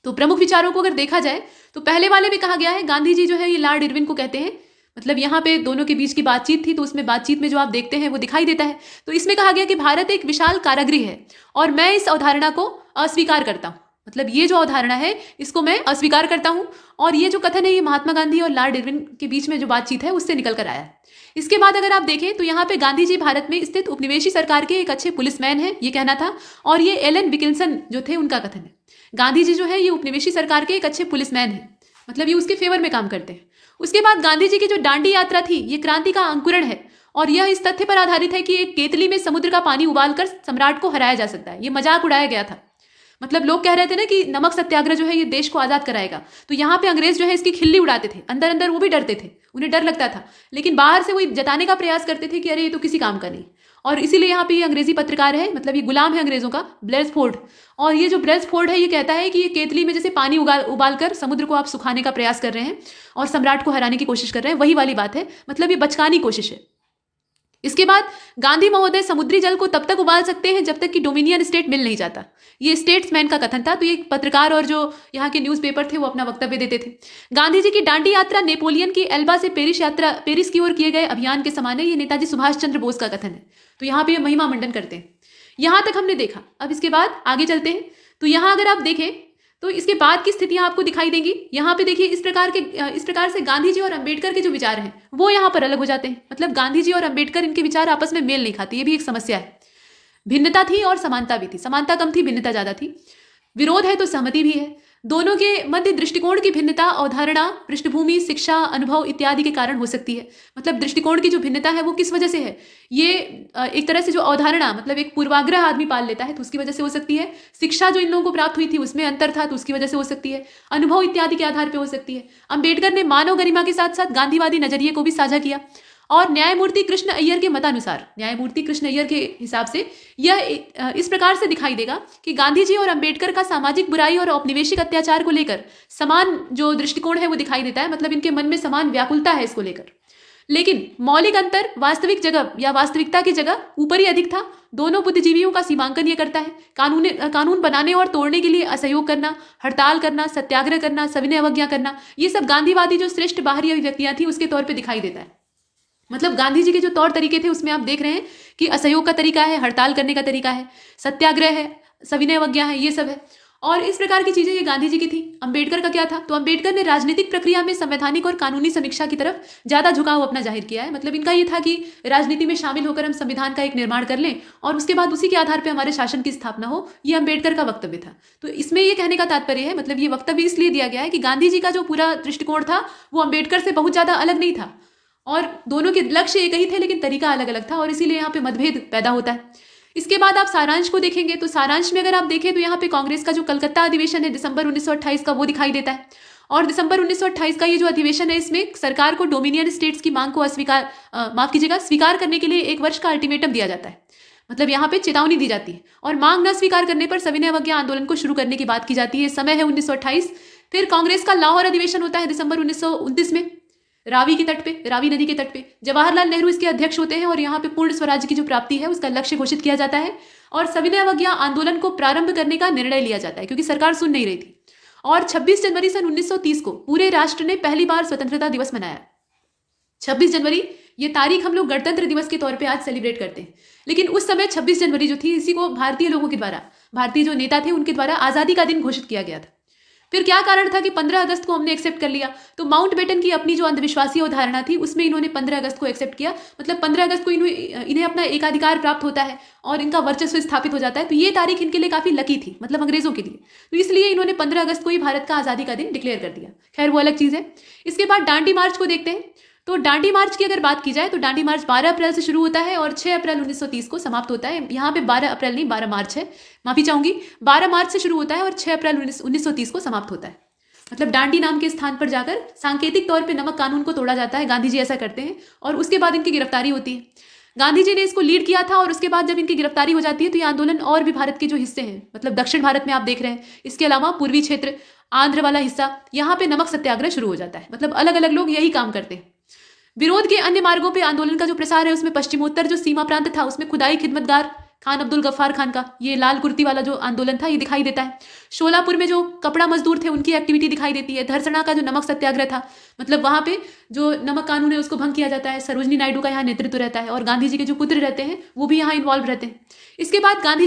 तो प्रमुख विचारों को अगर देखा जाए तो पहले वाले में कहा गया है, गांधी जी जो है ये लॉर्ड इरविन को कहते हैं। मतलब यहाँ पे दोनों के बीच की बातचीत थी, तो उसमें बातचीत में जो आप देखते हैं वो दिखाई देता है। तो इसमें कहा गया कि भारत एक विशाल कारागृह है और मैं इस अवधारणा को अस्वीकार करता हूँ। मतलब ये जो अवधारणा है इसको मैं अस्वीकार करता हूं। और ये जो कथन है ये महात्मा गांधी और लॉर्ड इरविन के बीच में जो बातचीत है उससे निकल कर आया है। इसके बाद अगर आप देखें तो यहाँ पे गांधी जी भारत में स्थित उपनिवेशी सरकार के एक अच्छे पुलिसमैन हैं, ये कहना था। और ये एलन विल्किंसन जो थे उनका कथन है। गांधी जी जो है ये उपनिवेशी सरकार के एक अच्छे पुलिसमैन हैं, मतलब ये उसके फेवर में काम करते हैं। उसके बाद गांधी जी की जो दांडी यात्रा थी ये क्रांति का अंकुरण है, और यह इस तथ्य पर आधारित है कि एक केतली में समुद्र का पानी उबालकर सम्राट को हराया जा सकता है। ये मजाक उड़ाया गया था। मतलब लोग कह रहे थे ना कि नमक सत्याग्रह जो है ये देश को आजाद कराएगा, तो यहाँ पे अंग्रेज जो है इसकी खिल्ली उड़ाते थे। अंदर अंदर वो भी डरते थे, उन्हें डर लगता था, लेकिन बाहर से वो जताने का प्रयास करते थे कि अरे ये तो किसी काम का नहीं। और इसीलिए यहाँ पे ये अंग्रेजी पत्रकार है, मतलब ये गुलाम है अंग्रेजों का, ब्लेसफोर्ड। और ये जो ब्लेसफोर्ड है ये कहता है कि ये केतली में जैसे पानी उबालकर समुद्र को आप सुखाने का प्रयास कर रहे हैं और सम्राट को हराने की कोशिश कर रहे हैं, वही वाली बात है। मतलब ये बचकानी कोशिश है। इसके बाद गांधी महोदय समुद्री जल को तब तक उबाल सकते हैं जब तक कि डोमिनियन स्टेट मिल नहीं जाता, ये स्टेट्समैन का कथन था। तो ये पत्रकार और जो यहाँ के न्यूज़पेपर थे वो अपना वक्तव्य देते थे। गांधी जी की दांडी यात्रा नेपोलियन की एल्बा से पेरिस की ओर किए गए अभियान के समान है, ये नेताजी सुभाष चंद्र बोस का कथन है। तो यहाँ पे ये महिमा मंडन करते हैं। यहाँ तक हमने देखा। अब इसके बाद आगे चलते हैं। तो यहाँ अगर आप देखें तो इसके बाद की स्थितियां आपको दिखाई देंगी। यहाँ पे देखिए इस प्रकार से गांधी जी और अंबेडकर के जो विचार हैं वो यहाँ पर अलग हो जाते हैं। मतलब गांधी जी और अंबेडकर इनके विचार आपस में मेल नहीं खाते, ये भी एक समस्या है। भिन्नता थी और समानता भी थी, समानता कम थी, भिन्नता ज्यादा थी। विरोध है तो सहमति भी है। दोनों के मध्य दृष्टिकोण की भिन्नता अवधारणा, पृष्ठभूमि, शिक्षा, अनुभव इत्यादि के कारण हो सकती है। मतलब दृष्टिकोण की जो भिन्नता है वो किस वजह से है? ये एक तरह से जो अवधारणा, मतलब एक पूर्वाग्रह आदमी पाल लेता है तो उसकी वजह से हो सकती है। शिक्षा जो इन लोगों को प्राप्त हुई थी उसमें अंतर था तो उसकी वजह से हो सकती है। अनुभव इत्यादि के आधार पर हो सकती है। अम्बेडकर ने मानव गरिमा के साथ साथ गांधीवादी नजरिए को भी साझा किया और न्यायमूर्ति कृष्ण अय्यर के मतानुसार, न्यायमूर्ति कृष्ण अय्यर के हिसाब से यह इस प्रकार से दिखाई देगा कि गांधी जी और अंबेडकर का सामाजिक बुराई और औपनिवेशिक अत्याचार को लेकर समान जो दृष्टिकोण है वो दिखाई देता है। मतलब इनके मन में समान व्याकुलता है इसको लेकर, लेकिन मौलिक अंतर वास्तविक जगह या वास्तविकता की जगह ऊपर ही अधिक था। दोनों बुद्धिजीवियों का सीमांकन यह करता है कानून बनाने और तोड़ने के लिए असहयोग करना, हड़ताल करना, सत्याग्रह करना, सविनय अवज्ञा करना, ये सब गांधीवादी जो श्रेष्ठ बाहरी अभिव्यक्तियां थी उसके तौर पर दिखाई देता है। मतलब गांधी जी के जो तौर तरीके थे उसमें आप देख रहे हैं कि असहयोग का तरीका है, हड़ताल करने का तरीका है, सत्याग्रह है, सविनय अवज्ञा है, ये सब है और इस प्रकार की चीजें ये गांधी जी की थी। अंबेडकर का क्या था? तो अंबेडकर ने राजनीतिक प्रक्रिया में संवैधानिक और कानूनी समीक्षा की तरफ ज्यादा झुकाव अपना जाहिर किया है। मतलब इनका ये था कि राजनीति में शामिल होकर हम संविधान का एक निर्माण कर लें और उसके बाद उसी के आधार पर हमारे शासन की स्थापना हो, ये अंबेडकर का वक्तव्य था। तो इसमें ये कहने का तात्पर्य है, मतलब ये वक्तव्य इसलिए दिया गया है कि गांधी जी का जो पूरा दृष्टिकोण था वो अंबेडकर से बहुत ज्यादा अलग नहीं था और दोनों के लक्ष्य एक ही थे लेकिन तरीका अलग अलग था और इसीलिए यहाँ पे मतभेद पैदा होता है। इसके बाद आप सारांश को देखेंगे तो सारांश में अगर आप देखें तो यहाँ पे कांग्रेस का जो कलकत्ता अधिवेशन है दिसंबर 1928 का, वो दिखाई देता है और दिसंबर 1928 का ये जो अधिवेशन है इसमें सरकार को डोमिनियन स्टेट्स की मांग को स्वीकार करने के लिए 1 वर्ष का अल्टीमेटम दिया जाता है। मतलब यहाँ पे चेतावनी दी जाती है और मांग न स्वीकार करने पर सविनय अवज्ञा आंदोलन को शुरू करने की बात की जाती है। समय है 1928। फिर कांग्रेस का लाहौर अधिवेशन होता है दिसंबर 1929 में, रावी नदी के तट पे जवाहरलाल नेहरू इसके अध्यक्ष होते हैं और यहाँ पे पूर्ण स्वराज्य की जो प्राप्ति है उसका लक्ष्य घोषित किया जाता है और सविनय अवज्ञा आंदोलन को प्रारंभ करने का निर्णय लिया जाता है क्योंकि सरकार सुन नहीं रही थी। और 26 जनवरी सन 1930 को पूरे राष्ट्र ने पहली बार स्वतंत्रता दिवस मनाया। 26 जनवरी ये तारीख हम लोग गणतंत्र दिवस के तौर पे आज सेलिब्रेट करते हैं, लेकिन उस समय 26 जनवरी जो थी इसी को भारतीय लोगों के द्वारा, भारतीय जो नेता थे उनके द्वारा आज़ादी का दिन घोषित किया गया था। फिर क्या कारण था कि 15 अगस्त को हमने एक्सेप्ट कर लिया? तो माउंटबेटन की अपनी जो अंधविश्वासी अवधारणा थी उसमें इन्होंने 15 अगस्त को एक्सेप्ट किया। मतलब 15 अगस्त को इन्हें अपना एकाधिकार प्राप्त होता है और इनका वर्चस्व स्थापित हो जाता है। तो ये तारीख इनके लिए काफी लकी थी, मतलब अंग्रेजों के लिए। तो इसलिए इन्होंने 15 अगस्त को ही भारत का आज़ादी का दिन डिक्लेयर कर दिया। खैर वो अलग चीज़ है। इसके बाद डांडी मार्च को देखते हैं। तो डांडी मार्च की अगर बात की जाए तो डांडी मार्च 12 अप्रैल से शुरू होता है और 6 अप्रैल 1930 को समाप्त होता है। यहाँ पे 12 अप्रैल नहीं 12 मार्च है, माफी चाहूंगी। 12 मार्च से शुरू होता है और 6 अप्रैल 1930 को समाप्त होता है। मतलब डांडी नाम के स्थान पर जाकर सांकेतिक तौर पे नमक कानून को तोड़ा जाता है। गांधी जी ऐसा करते हैं और उसके बाद इनकी गिरफ्तारी होती है। गांधी जी ने इसको लीड किया था और उसके बाद जब इनकी गिरफ्तारी हो जाती है तो ये आंदोलन और भी भारत के जो हिस्से हैं, मतलब दक्षिण भारत में आप देख रहे हैं, इसके अलावा पूर्वी क्षेत्र, आंध्र वाला हिस्सा, यहाँ पे नमक सत्याग्रह शुरू हो जाता है। मतलब अलग अलग लोग यही काम करते हैं। विरोध के अन्य मार्गों पर आंदोलन का जो प्रसार है उसमें पश्चिमोत्तर जो सीमा प्रांत था उसमें खुदाई खिदमतगार खान अब्दुल गफ्फार खान का ये लाल कुर्ती वाला जो आंदोलन था ये दिखाई देता है। शोलापुर में जो कपड़ा मजदूर थे उनकी एक्टिविटी दिखाई देती है। धरसना का जो नमक सत्याग्रह था, मतलब वहां पे जो नमक कानून है उसको भंग किया जाता है। सरोजनी नायडू का यहाँ नेतृत्व रहता है और गांधी जी के जो पुत्र रहते हैं वो भी यहाँ इन्वॉल्व रहते हैं। इसके बाद गांधी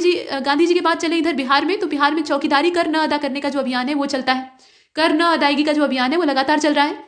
जी के बाद चले इधर बिहार में। तो बिहार में चौकीदारी कर न अदा करने का जो अभियान है वो चलता है। कर न अदायगी का जो अभियान है वो लगातार चल रहा है।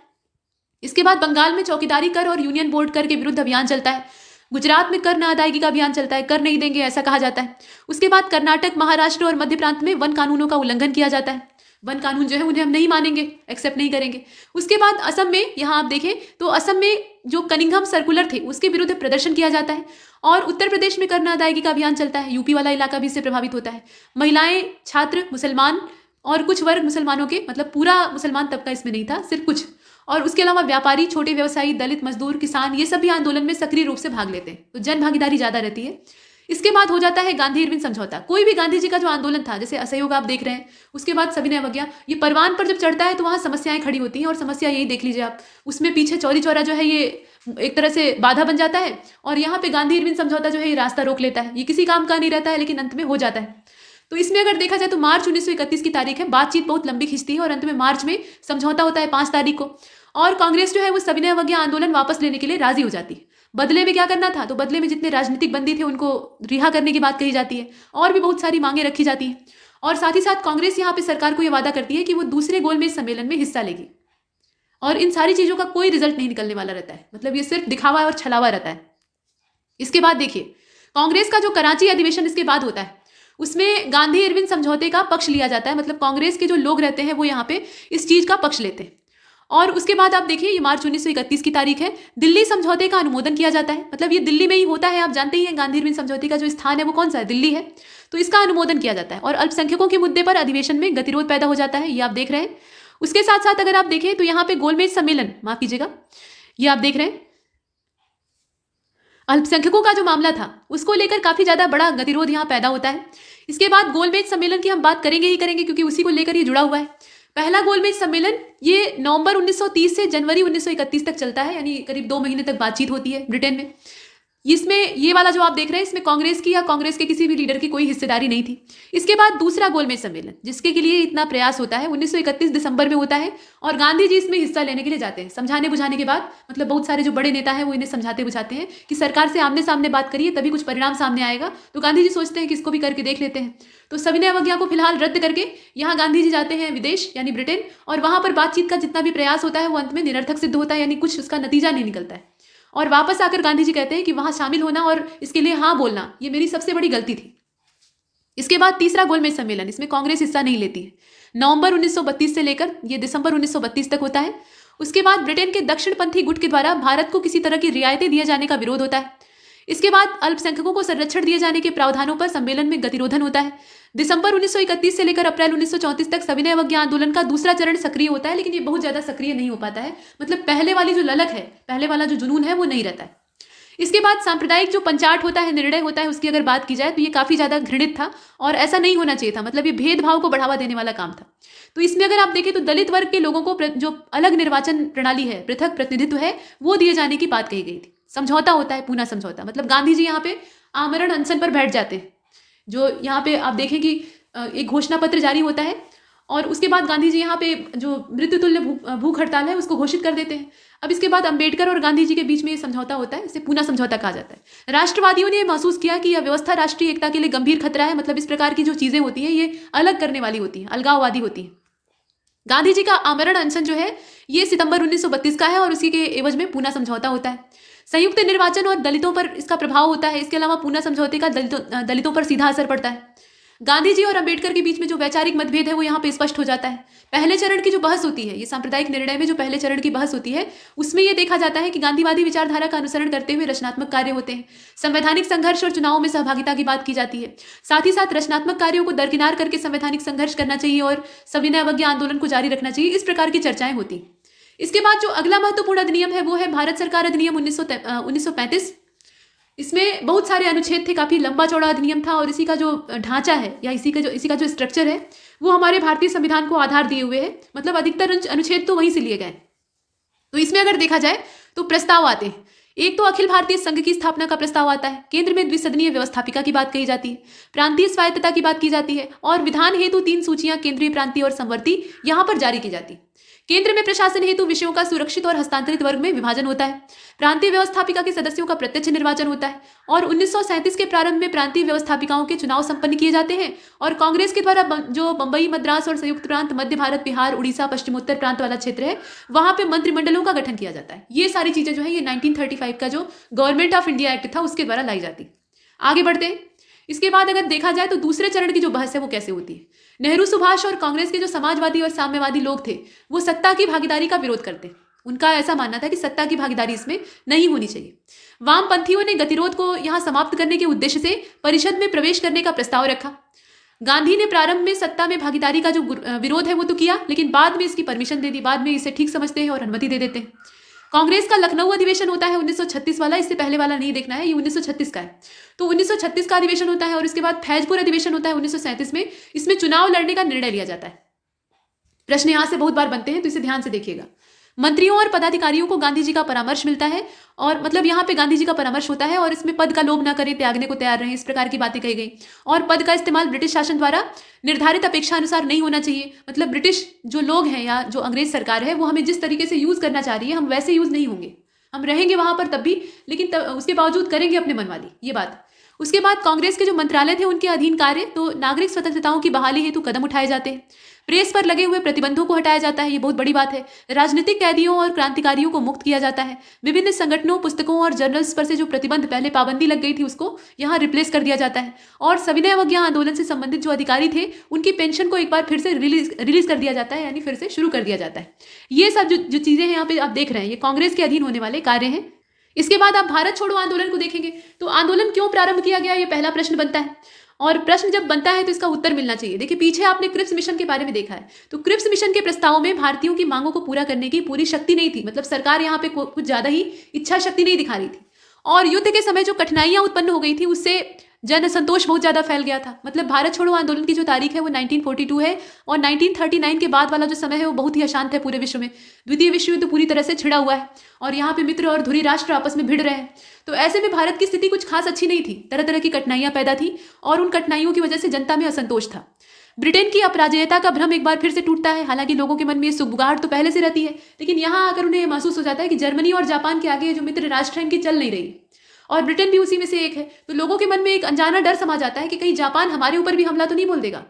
इसके बाद बंगाल में चौकीदारी कर और यूनियन बोर्ड कर के विरुद्ध अभियान चलता है। गुजरात में कर न अदायगी का अभियान चलता है, कर नहीं देंगे ऐसा कहा जाता है। उसके बाद कर्नाटक, महाराष्ट्र और मध्य प्रांत में वन कानूनों का उल्लंघन किया जाता है। वन कानून जो है उन्हें हम नहीं मानेंगे, एक्सेप्ट नहीं करेंगे। उसके बाद असम में, यहाँ आप देखें तो असम में जो कनिंघम सर्कुलर थे उसके विरुद्ध प्रदर्शन किया जाता है। और उत्तर प्रदेश में कर न अदायगी का अभियान चलता है। यूपी वाला इलाका भी इससे प्रभावित होता है। महिलाएं, छात्र, मुसलमान और कुछ वर्ग मुसलमानों के, मतलब पूरा मुसलमान तबका इसमें नहीं था, सिर्फ कुछ, और उसके अलावा व्यापारी, छोटे व्यवसायी, दलित, मजदूर, किसान, ये सभी आंदोलन में सक्रिय रूप से भाग लेते हैं। तो जन भागीदारी ज्यादा रहती है। इसके बाद हो जाता है गांधी इरविन समझौता। कोई भी गांधी जी का जो आंदोलन था, जैसे असहयोग आप देख रहे हैं, उसके बाद सविनय अवज्ञा, ये परवान पर जब चढ़ता है तो वहां समस्याएं खड़ी होती हैं। और समस्या यही देख लीजिए आप, उसमें पीछे चौरी चौरा जो है ये एक तरह से बाधा बन जाता है और यहाँ पे गांधी इरविन समझौता जो है ये रास्ता रोक लेता है। ये किसी काम का नहीं रहता है लेकिन अंत में हो जाता है। तो इसमें अगर देखा जाए तो मार्च 1931 की तारीख है। बातचीत बहुत लंबी खिंचती है और अंत में मार्च में समझौता होता है 5 तारीख को। और कांग्रेस जो है वो सविनय अवज्ञा आंदोलन वापस लेने के लिए राजी हो जाती है। बदले में क्या करना था? तो बदले में जितने राजनीतिक बंदी थे उनको रिहा करने की बात कही जाती है और भी बहुत सारी मांगे रखी जाती हैं। और साथ ही साथ कांग्रेस यहाँ पे सरकार को यह वादा करती है कि वो दूसरे गोलमेज सम्मेलन में हिस्सा लेगी। और इन सारी चीजों का कोई रिजल्ट नहीं निकलने वाला रहता है, मतलब ये सिर्फ दिखावा और छलावा रहता है। इसके बाद देखिए कांग्रेस का जो कराची अधिवेशन इसके बाद होता है उसमें गांधी इरविन समझौते का पक्ष लिया जाता है, मतलब कांग्रेस के जो लोग रहते हैं वो यहाँ पे इस चीज का पक्ष लेते हैं। और उसके बाद आप देखिए, ये मार्च 1931 की तारीख है, दिल्ली समझौते का अनुमोदन किया जाता है। मतलब ये दिल्ली में ही होता है, आप जानते ही हैं गांधी इरविन समझौते का जो स्थान है वो कौन सा है, दिल्ली है। तो इसका अनुमोदन किया जाता है और अल्पसंख्यकों के मुद्दे पर अधिवेशन में गतिरोध पैदा हो जाता है, ये आप देख रहे हैं। उसके साथ साथ अगर आप देखें तो यहाँ पे गोलमेज सम्मेलन, माफ कीजिएगा, ये आप देख रहे हैं, अल्पसंख्यकों का जो मामला था उसको लेकर काफी ज्यादा बड़ा गतिरोध यहाँ पैदा होता है। इसके बाद गोलमेज सम्मेलन की हम बात करेंगे ही करेंगे, क्योंकि उसी को लेकर ये जुड़ा हुआ है। पहला गोलमेज सम्मेलन ये नवंबर 1930 से जनवरी 1931 तक चलता है, यानी करीब 2 महीने तक बातचीत होती है ब्रिटेन में। इसमें ये वाला जो आप देख रहे हैं, इसमें कांग्रेस की या कांग्रेस के किसी भी लीडर की कोई हिस्सेदारी नहीं थी। इसके बाद दूसरा गोलमेज सम्मेलन, जिसके के लिए इतना प्रयास होता है, 1931 दिसंबर में होता है और गांधी जी इसमें हिस्सा लेने के लिए जाते हैं। समझाने बुझाने के बाद, मतलब बहुत सारे जो बड़े नेता हैं वो इन्हें समझाते बुझाते हैं कि सरकार से आमने सामने बात करिए तभी कुछ परिणाम सामने आएगा। तो गांधी जी सोचते हैं कि इसको भी करके देख लेते हैं। तो सविनय अवज्ञा को फिलहाल रद्द करके यहाँ गांधी जी जाते हैं विदेश यानी ब्रिटेन, और वहां पर बातचीत का जितना भी प्रयास होता है वो अंत में निरर्थक सिद्ध होता है, यानी कुछ उसका नतीजा नहीं निकलता है। और वापस आकर गांधी जी कहते हैं कि वहां शामिल होना और इसके लिए हाँ बोलना ये मेरी सबसे बड़ी गलती थी। इसके बाद तीसरा गोलमेज सम्मेलन, इसमें कांग्रेस हिस्सा नहीं लेती है, नवंबर 1932 से लेकर ये दिसंबर 1932 तक होता है। उसके बाद ब्रिटेन के दक्षिणपंथी गुट के द्वारा भारत को किसी तरह की रियायतें दिए जाने का विरोध होता है। इसके बाद अल्पसंख्यकों को संरक्षण दिए जाने के प्रावधानों पर सम्मेलन में गतिरोधन होता है। दिसंबर 1931 से लेकर अप्रैल 1934 तक सविनय अवज्ञा आंदोलन का दूसरा चरण सक्रिय होता है, लेकिन ये बहुत ज्यादा सक्रिय नहीं हो पाता है। मतलब पहले वाली जो ललक है, पहले वाला जो जुनून है वो नहीं रहता है। इसके बाद सांप्रदायिक जो पंचाट होता है, निर्णय होता है, उसकी अगर बात की जाए तो ये काफी ज्यादा घृणित था और ऐसा नहीं होना चाहिए था। मतलब ये भेदभाव को बढ़ावा देने वाला काम था। तो इसमें अगर आप देखें तो दलित वर्ग के लोगों को जो अलग निर्वाचन प्रणाली है, पृथक प्रतिनिधित्व है, वो दिए जाने की बात कही गई थी। समझौता होता है, पूना समझौता, मतलब गांधी जी यहाँ पे आमरण अनशन पर बैठ जाते हैं। जो यहाँ पे आप देखें कि एक घोषणा पत्र जारी होता है और उसके बाद गांधी जी यहाँ पे जो मृत्युतुल्य भूख हड़ताल है उसको घोषित कर देते हैं। अब इसके बाद अंबेडकर और गांधी जी के बीच में ये समझौता होता है, इसे पूना समझौता कहा जाता है। राष्ट्रवादियों ने महसूस किया कि यह व्यवस्था राष्ट्रीय एकता के लिए गंभीर खतरा है। मतलब इस प्रकार की जो चीजें होती हैं ये अलग करने वाली होती हैं, अलगाववादी होती हैं। गांधी जी का आमरण अनशन जो है ये सितंबर 1932 का है और उसी के एवज में पूना समझौता होता है। संयुक्त निर्वाचन और दलितों पर इसका प्रभाव होता है। इसके अलावा पूना समझौते का दलितों पर सीधा असर पड़ता है। गांधी जी और अंबेडकर के बीच में जो वैचारिक मतभेद है वो यहाँ पे स्पष्ट हो जाता है। पहले चरण की जो बहस होती है, ये सांप्रदायिक निर्णय में जो पहले चरण की बहस होती है उसमें ये देखा जाता है कि गांधीवादी विचारधारा का अनुसरण करते हुए रचनात्मक कार्य होते हैं। संवैधानिक संघर्ष और चुनावों में सहभागिता की बात की जाती है। साथ ही साथ रचनात्मक कार्यों को दरकिनार करके संवैधानिक संघर्ष करना चाहिए और सविनय अवज्ञा आंदोलन को जारी रखना चाहिए, इस प्रकार की चर्चाएं होती। इसके बाद जो अगला महत्वपूर्ण अधिनियम है वो है भारत सरकार अधिनियम 1935। इसमें बहुत सारे अनुच्छेद थे, काफी लंबा चौड़ा अधिनियम था और इसी का जो ढांचा है या इसी का जो स्ट्रक्चर है वो हमारे भारतीय संविधान को आधार दिए हुए है। मतलब अधिकतर अनुच्छेद तो वहीं से लिए गए। तो इसमें अगर देखा जाए तो प्रस्ताव आते हैं। एक तो अखिल भारतीय संघ की स्थापना का प्रस्ताव आता है, केंद्र में द्विसदनीय व्यवस्थापिका की बात कही जाती है, प्रांतीय स्वायत्तता की बात की जाती है और विधान हेतु 3 सूचियां केंद्रीय, प्रांतीय और संवर्ती यहां पर जारी की जाती है। केंद्र में प्रशासन हेतु विषयों का सुरक्षित और हस्तांतरित वर्ग में विभाजन होता है। प्रांतीय व्यवस्थापिका के सदस्यों का प्रत्यक्ष निर्वाचन होता है और 1937 के प्रारंभ में प्रांतीय व्यवस्थापिकाओं के चुनाव संपन्न किए जाते हैं। और कांग्रेस के द्वारा जो बंबई, मद्रास और संयुक्त प्रांत, मध्य भारत, बिहार, उड़ीसा, पश्चिमोत्तर प्रांत वाला क्षेत्र है वहां पे मंत्रिमंडलों का गठन किया जाता है। ये सारी चीजें जो है ये 1935 का जो गवर्नमेंट ऑफ इंडिया एक्ट था उसके द्वारा लाई जाती। आगे बढ़ते हैं। इसके बाद अगर देखा जाए तो दूसरे चरण की जो बहस है वो कैसे होती है। नेहरू, सुभाष और कांग्रेस के जो समाजवादी और साम्यवादी लोग थे वो सत्ता की भागीदारी का विरोध करते। उनका ऐसा मानना था कि सत्ता की भागीदारी इसमें नहीं होनी चाहिए। वामपंथियों ने गतिरोध को यहां समाप्त करने के उद्देश्य से परिषद में प्रवेश करने का प्रस्ताव रखा। गांधी ने प्रारंभ में सत्ता में भागीदारी का जो विरोध है वो तो किया, लेकिन बाद में इसकी परमिशन दे दी, बाद में इसे ठीक समझते हैं और अनुमति दे देते हैं। कांग्रेस का लखनऊ अधिवेशन होता है 1936 वाला, इससे पहले वाला नहीं देखना है, ये 1936 का है। तो 1936 का अधिवेशन होता है और इसके बाद फैजपुर अधिवेशन होता है 1937 में। इसमें चुनाव लड़ने का निर्णय लिया जाता है। प्रश्न यहां से बहुत बार बनते हैं तो इसे ध्यान से देखिएगा। मंत्रियों और पदाधिकारियों को गांधी जी का परामर्श मिलता है और मतलब यहाँ पे गांधी जी का परामर्श होता है और इसमें पद का लोभ ना करें, त्यागने को तैयार रहें, इस प्रकार की बातें कही गई। और पद का इस्तेमाल ब्रिटिश शासन द्वारा निर्धारित अपेक्षा अनुसार नहीं होना चाहिए। मतलब ब्रिटिश जो लोग हैं या जो अंग्रेज सरकार है वो हमें जिस तरीके से यूज करना चाह रही है हम वैसे यूज नहीं होंगे, हम रहेंगे वहां पर तब भी, लेकिन उसके बावजूद करेंगे अपने मन वाली, ये बात। उसके बाद कांग्रेस के जो मंत्रालय थे उनके अधीन कार्य तो नागरिक स्वतंत्रताओं की बहाली हेतु कदम उठाए जाते हैं। प्रेस पर लगे हुए प्रतिबंधों को हटाया जाता है, ये बहुत बड़ी बात है। राजनीतिक कैदियों और क्रांतिकारियों को मुक्त किया जाता है। विभिन्न संगठनों, पुस्तकों और जर्नल्स पर से जो प्रतिबंध पहले पाबंदी लग गई थी उसको यहाँ रिप्लेस कर दिया जाता है। और सविनय अवज्ञा आंदोलन से संबंधित जो अधिकारी थे उनकी पेंशन को एक बार फिर से रिलीज कर दिया जाता है, यानी फिर से शुरू कर दिया जाता है। ये सब जो चीजें हैं यहाँ पे आप देख रहे हैं, ये कांग्रेस के अधीन होने वाले कार्य हैं। इसके बाद आप भारत छोड़ो आंदोलन को देखेंगे तो आंदोलन क्यों प्रारंभ किया गया, ये पहला प्रश्न बनता है। और प्रश्न जब बनता है तो इसका उत्तर मिलना चाहिए। देखिए, पीछे आपने क्रिप्स मिशन के बारे में देखा है, तो क्रिप्स मिशन के प्रस्ताव में भारतीयों की मांगों को पूरा करने की पूरी शक्ति नहीं थी। मतलब सरकार यहाँ पे कुछ ज्यादा ही इच्छा शक्ति नहीं दिखा रही थी। और युद्ध के समय जो कठिनाइयां उत्पन्न हो गई थी उससे जन असंतोष बहुत ज्यादा फैल गया था। मतलब भारत छोड़ो आंदोलन की जो तारीख है वो 1942 है और 1939 के बाद वाला जो समय है वो बहुत ही अशांत है पूरे विश्व में। द्वितीय विश्व युद्ध पूरी तरह से छिड़ा हुआ है और यहाँ पे मित्र और धुरी राष्ट्र आपस में भिड़ रहे हैं। तो ऐसे में भारत की स्थिति कुछ खास अच्छी नहीं थी, तरह तरह की कठिनाइयां पैदा थी और उन कठिनाइयों की वजह से जनता में असंतोष था। ब्रिटेन की अपराजयता का भ्रम एक बार फिर से टूटता है। हालांकि लोगों के मन में ये सुगबुगाहट तो पहले से रहती है, लेकिन यहाँ आकर उन्हें महसूस हो जाता है कि जर्मनी और जापान के आगे जो मित्र राष्ट्र हैं इनकी चल नहीं रही और ब्रिटेन भी उसी में से एक है। तो लोगों के मन में एक अनजाना डर समा जाता है कि कहीं जापान हमारे ऊपर भी हमला तो नहीं बोल देगा,